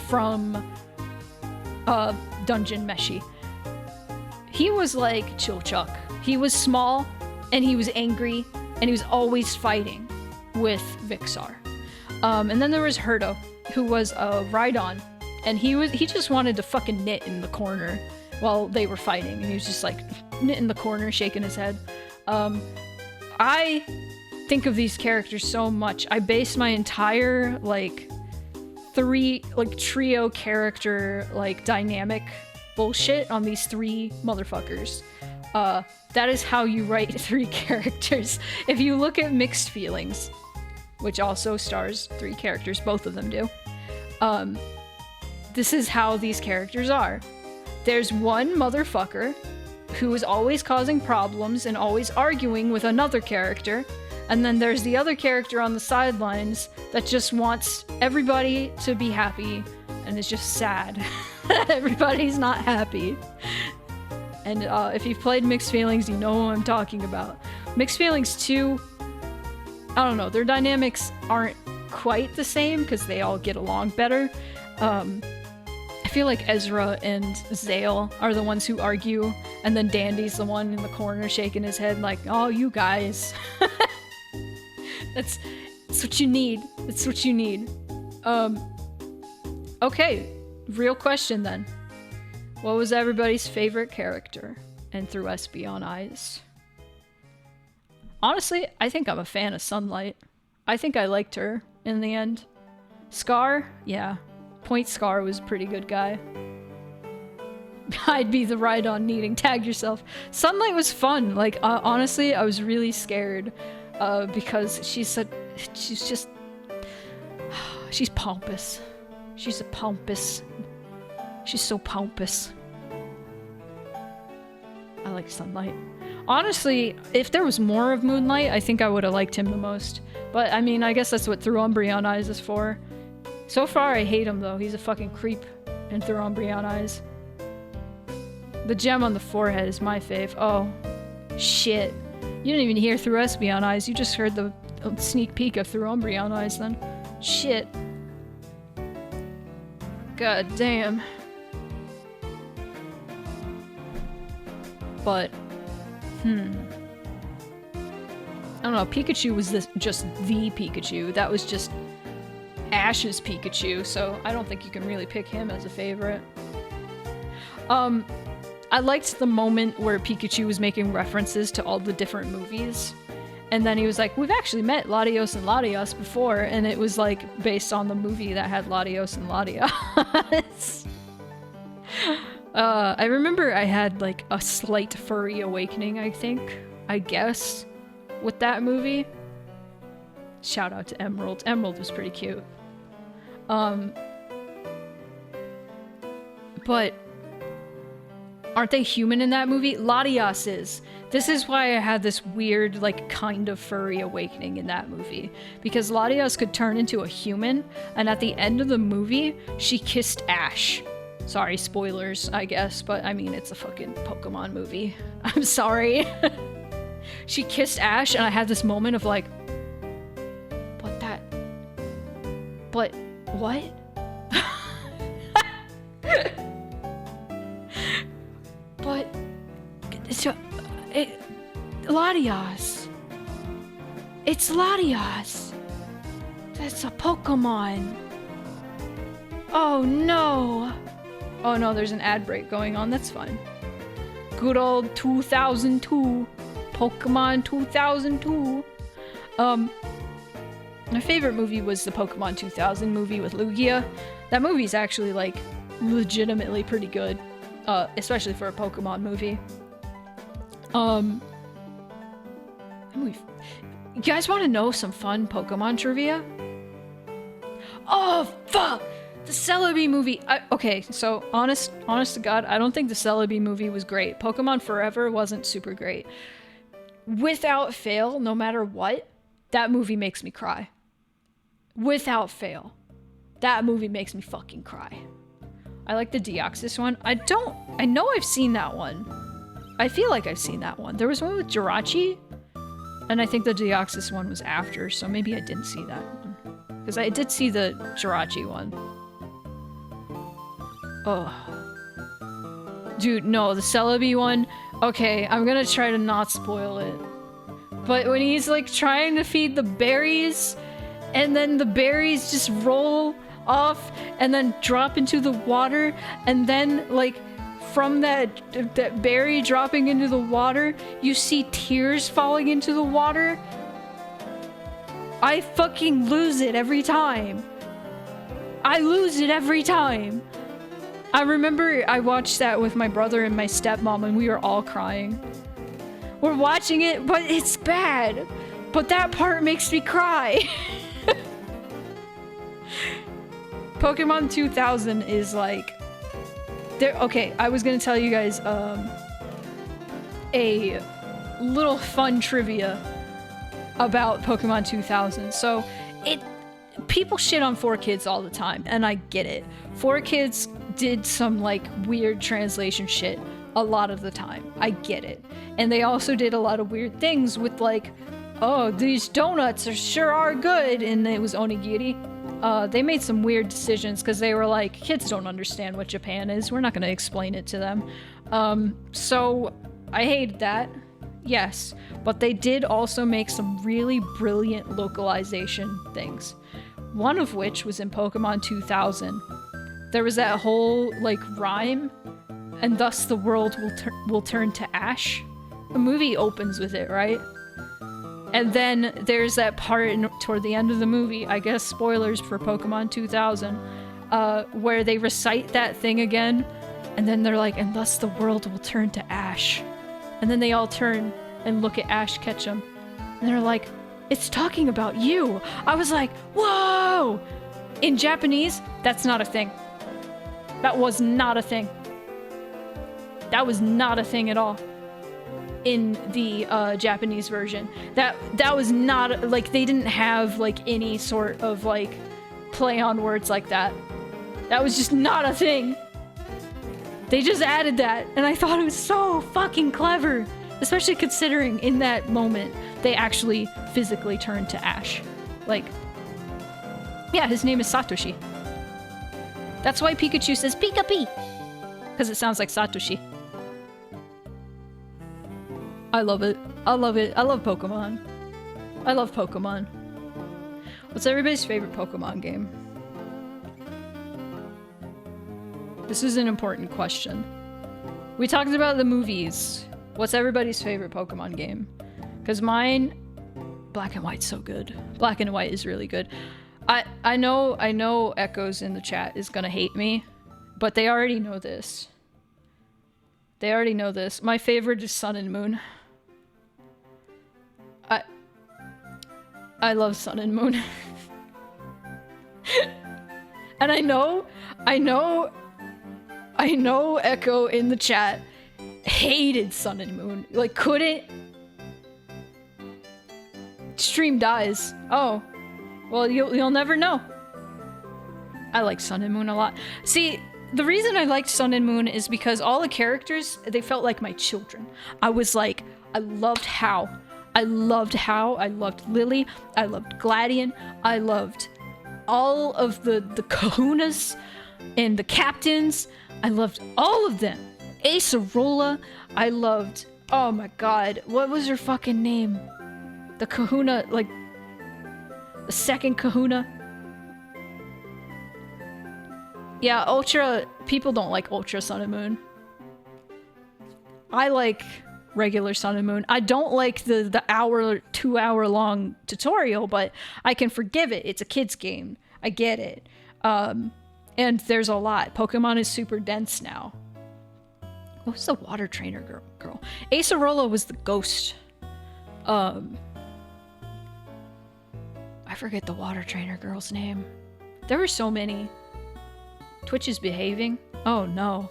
from Dungeon Meshi. He was like Chilchuck. He was small, and he was angry, and he was always fighting with Vixar. And then there was Herdo, who was a Rhydon, and he just wanted to fucking knit in the corner while they were fighting, and he was just like knit in the corner, shaking his head. I think of these characters so much. I based my entire like trio character like dynamic bullshit on these 3 motherfuckers. That is how you write 3 characters. If you look at Mixed Feelings, which also stars 3 characters, both of them do, this is how these characters are. There's one motherfucker who is always causing problems and always arguing with another character, and then there's the other character on the sidelines that just wants everybody to be happy and is just sad. Everybody's not happy. And if you've played Mixed Feelings, you know what I'm talking about. Mixed Feelings 2, I don't know, their dynamics aren't quite the same because they all get along better. I feel like Ezra and Zale are the ones who argue, and then Dandy's the one in the corner shaking his head like, oh, you guys. That's what you need. That's what you need. Okay, real question then. What was everybody's favorite character? and Through Espeon Eyes. Honestly, I think I'm a fan of Sunlight. I think I liked her in the end. Scar? Yeah. Point Scar was a pretty good guy. I'd be the Rhydon needing tag yourself. Sunlight was fun. Like, honestly, I was really scared because she's pompous. She's so pompous. I like Sunlight. Honestly, if there was more of Moonlight, I think I would have liked him the most. But, I mean, I guess that's what Through Umbreon Eyes is for. So far, I hate him, though. He's a fucking creep in Through Umbreon Eyes. The gem on the forehead is my fave. Oh, shit. You didn't even hear Through Espeon Eyes. You just heard the sneak peek of Through Umbreon Eyes, then. Shit. God damn. But, I don't know, Pikachu was just the Pikachu. That was just Ash's Pikachu, so I don't think you can really pick him as a favorite. I liked the moment where Pikachu was making references to all the different movies. And then he was like, we've actually met Latios and Latias before, and it was like based on the movie that had Latios and Latias. I remember I had like a slight furry awakening, I guess, with that movie. Shout out to Emerald. Emerald was pretty cute. But aren't they human in that movie? Latias is. This is why I had this weird, like, kind of furry awakening in that movie. Because Latias could turn into a human, and at the end of the movie, she kissed Ash. Sorry, spoilers, I guess, but I mean, it's a fucking Pokemon movie. I'm sorry. She kissed Ash, and I had this moment of like, but what? But Latias. It's Latias. That's a Pokemon. Oh no. Oh no, there's an ad break going on. That's fine. Good old 2002. Pokemon 2002. My favorite movie was the Pokemon 2000 movie with Lugia. That movie's actually, like, legitimately pretty good. Especially for a Pokemon movie. You guys want to know some fun Pokemon trivia? Oh, fuck! The Celebi movie. Okay, so honest to God, I don't think the Celebi movie was great. Pokemon Forever wasn't super great. Without fail, no matter what, that movie makes me cry. Without fail. That movie makes me fucking cry. I like the Deoxys one. I know I've seen that one. I feel like I've seen that one. There was one with Jirachi, and I think the Deoxys one was after, so maybe I didn't see that one. Because I did see the Jirachi one. Oh. Dude, no, the Celebi one. Okay, I'm gonna try to not spoil it. But when he's like trying to feed the berries, and then the berries just roll off and then drop into the water, and then like from that berry dropping into the water, you see tears falling into the water. I fucking lose it every time. I lose it every time. I remember I watched that with my brother and my stepmom, and we were all crying. We're watching it, but it's bad. But that part makes me cry. Pokemon 2000 is like... Okay, I was gonna tell you guys a little fun trivia about Pokemon 2000. So, people shit on 4Kids all the time, and I get it. 4Kids did some, like, weird translation shit a lot of the time. I get it. And they also did a lot of weird things with, like, oh, these donuts sure are good, and it was onigiri. They made some weird decisions because they were like, kids don't understand what Japan is. We're not going to explain it to them. So I hated that. Yes. But they did also make some really brilliant localization things. One of which was in Pokemon 2000. There was that whole, like, rhyme and thus the world will turn to ash. The movie opens with it, right? And then there's that part toward the end of the movie, I guess spoilers for Pokemon 2000, where they recite that thing again, and then they're like, and thus the world will turn to ash. And then they all turn and look at Ash Ketchum, and they're like, it's talking about you. I was like, whoa! In Japanese, that's not a thing. That was not a thing. That was not a thing at all. In the Japanese version. That was not, like, they didn't have, like, any sort of, like, play on words like that. That was just not a thing. They just added that, and I thought it was so fucking clever. Especially considering in that moment, they actually physically turned to ash. Like, yeah, his name is Satoshi. That's why Pikachu says Pika-Pee! Because it sounds like Satoshi. I love it. I love it. I love Pokemon. I love Pokemon. What's everybody's favorite Pokemon game? This is an important question. We talked about the movies. What's everybody's favorite Pokemon game? Because mine, Black and White's so good. Black and White is really good. I know Echoes in the chat is gonna hate me, but they already know this. They already know this. My favorite is Sun and Moon. I love Sun and Moon. And I know Echo in the chat hated Sun and Moon. Like, couldn't. Stream dies. Oh. Well, you'll never know. I like Sun and Moon a lot. See, the reason I liked Sun and Moon is because all the characters, they felt like my children. I was like, I loved Hau. I loved Lily. I loved Gladion. I loved all of the kahunas and the captains. I loved all of them. Acerola. I loved, oh my god, what was her fucking name? The kahuna, like, the second kahuna. Yeah, Ultra, people don't like Ultra Sun and Moon. I like regular Sun and Moon. I don't like the hour, 2 hour long tutorial, but I can forgive it. It's a kid's game. I get it. And there's a lot. Pokemon is super dense now. What was the water trainer girl? Acerola was the ghost. I forget the water trainer girl's name. There were so many. Twitch is behaving? Oh no.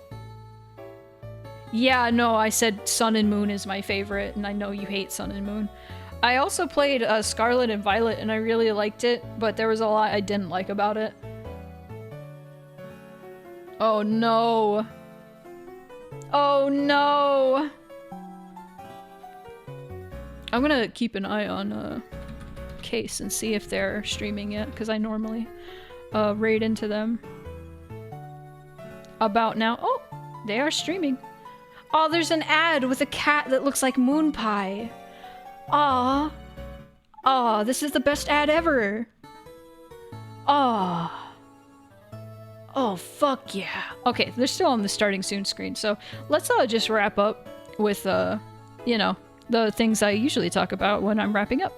Yeah, no, I said Sun and Moon is my favorite, and I know you hate Sun and Moon. I also played Scarlet and Violet, and I really liked it, but there was a lot I didn't like about it. Oh no. Oh no! I'm gonna keep an eye on Case and see if they're streaming yet, because I normally raid into them. About now. Oh, they are streaming. Oh, there's an ad with a cat that looks like Moon Pie. Aw. Aw, this is the best ad ever. Aw. Oh, fuck yeah. Okay, they're still on the starting soon screen, so let's just wrap up with, you know, the things I usually talk about when I'm wrapping up.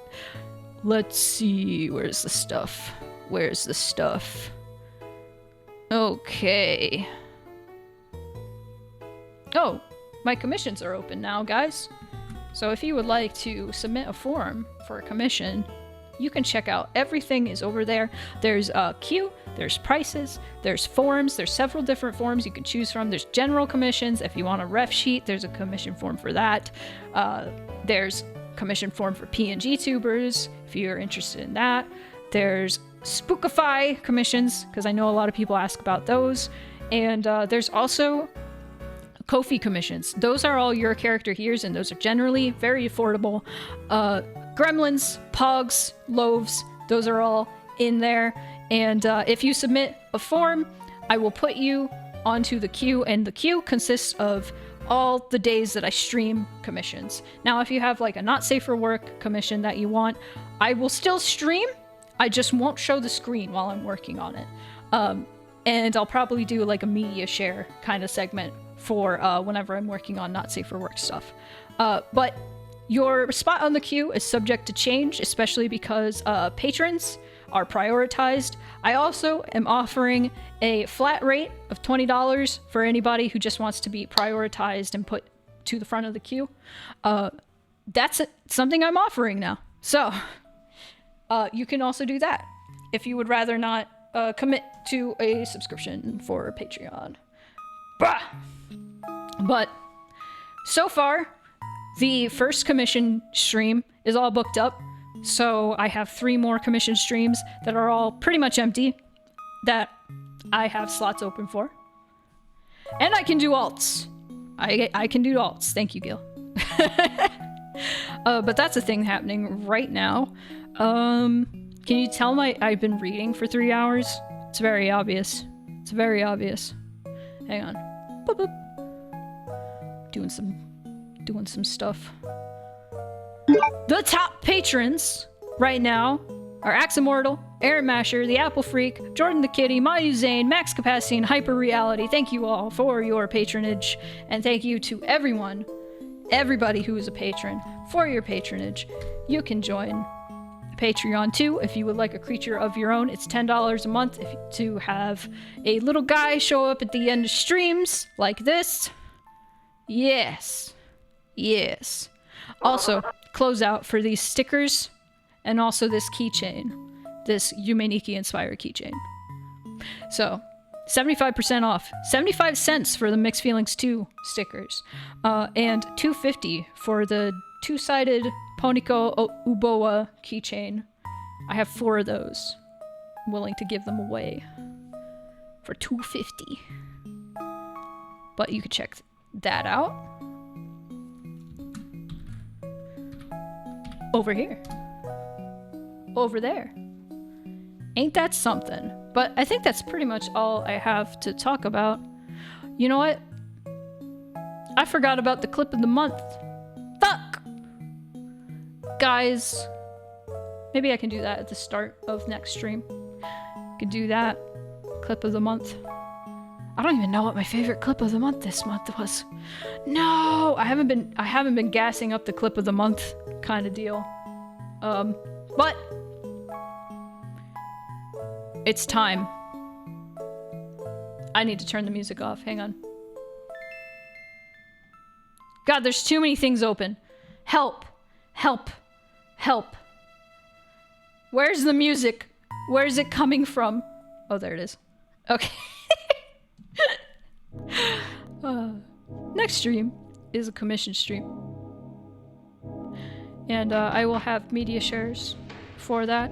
Let's see, where's the stuff? Where's the stuff? Okay. Oh, my commissions are open now, guys. So if you would like to submit a form for a commission, you can check out everything is over there. There's a queue, there's prices, there's forms, there's several different forms you can choose from. There's general commissions. If you want a ref sheet, there's a commission form for that. There's commission form for PNG tubers, if you're interested in that. There's Spookify commissions, because I know a lot of people ask about those. And there's also Ko-fi commissions. Those are all your character here's, and those are generally very affordable. Gremlins, Pogs, Loaves, those are all in there. And if you submit a form, I will put you onto the queue, and the queue consists of all the days that I stream commissions. Now, if you have like a not safe for work commission that you want, I will still stream. I just won't show the screen while I'm working on it. And I'll probably do like a media share kind of segment for whenever I'm working on not safe for work stuff. But your spot on the queue is subject to change, especially because patrons are prioritized. I also am offering a flat rate of $20 for anybody who just wants to be prioritized and put to the front of the queue. That's something I'm offering now. So you can also do that if you would rather not commit to a subscription for Patreon. Bah! But so far, the first commission stream is all booked up, so I have 3 more commission streams that are all pretty much empty that I have slots open for. And I can do alts. I can do alts. Thank you, Gil. But that's a thing happening right now. Can you tell I've been reading for 3 hours? It's very obvious. It's very obvious. Hang on. Boop, boop. Doing some stuff. The top patrons right now are Axe Immortal, Aaron Masher, The Apple Freak, Jordan the Kitty, Mayu Zane, Max Capacity, and Hyper Reality. Thank you all for your patronage, and thank you to everybody who is a patron for your patronage. You can join Patreon too if you would like a creature of your own. It's $10 a month to have a little guy show up at the end of streams like this. Yes. Yes. Also, closeout for these stickers and also this keychain. This Yumeniki inspired keychain. So, 75% off. 75 cents for the Mixed Feelings 2 stickers. And $2.50 for the two-sided Poniko Uboa keychain. I have 4 of those. I'm willing to give them away for $2.50. But you can check that out over here, over there. Ain't that something? But I think that's pretty much all I have to talk about. You know what? I forgot about the clip of the month. Fuck! Guys, maybe I can do that at the start of next stream. I can do that. Clip of the month. I don't even know what my favorite clip of the month this month was. No, I haven't been gassing up the clip of the month kind of deal. But it's time. I need to turn the music off. Hang on. God, there's too many things open. Help. Help. Help. Where's the music? Where's it coming from? Oh, there it is. Okay. Next stream is a commission stream. And I will have media shares for that.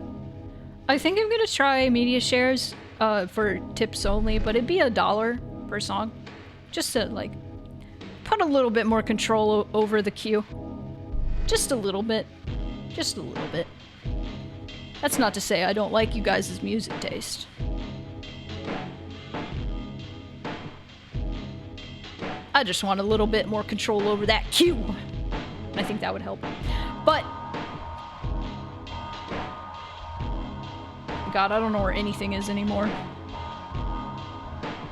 I think I'm gonna try media shares for tips only, but it'd be $1 per song. Just to, like, put a little bit more control over the queue. Just a little bit. Just a little bit. That's not to say I don't like you guys' music taste. I just want a little bit more control over that queue. I think that would help. But God, I don't know where anything is anymore.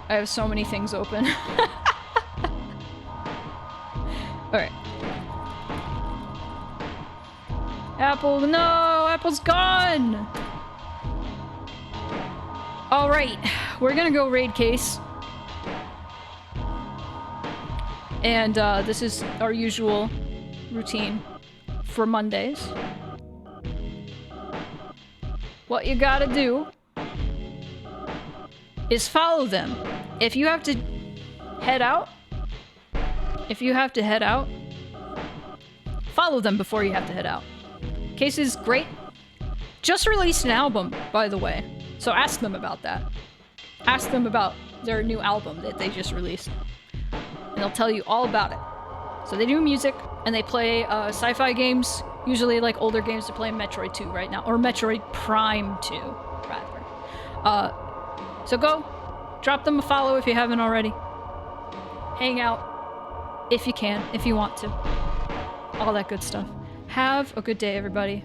I have so many things open. Alright. Apple, no! Apple's gone! Alright, we're gonna go raid case. And this is our usual routine for Mondays. What you gotta do is follow them. If you have to head out, follow them before you have to head out. Case is great. Just released an album, by the way. So ask them about that. Ask them about their new album that they just released. And they'll tell you all about it. So they do music, and they play sci-fi games, usually like older games. They're playing Metroid 2 right now, or Metroid Prime 2, rather. So go, drop them a follow if you haven't already. Hang out, if you can, if you want to. All that good stuff. Have a good day, everybody.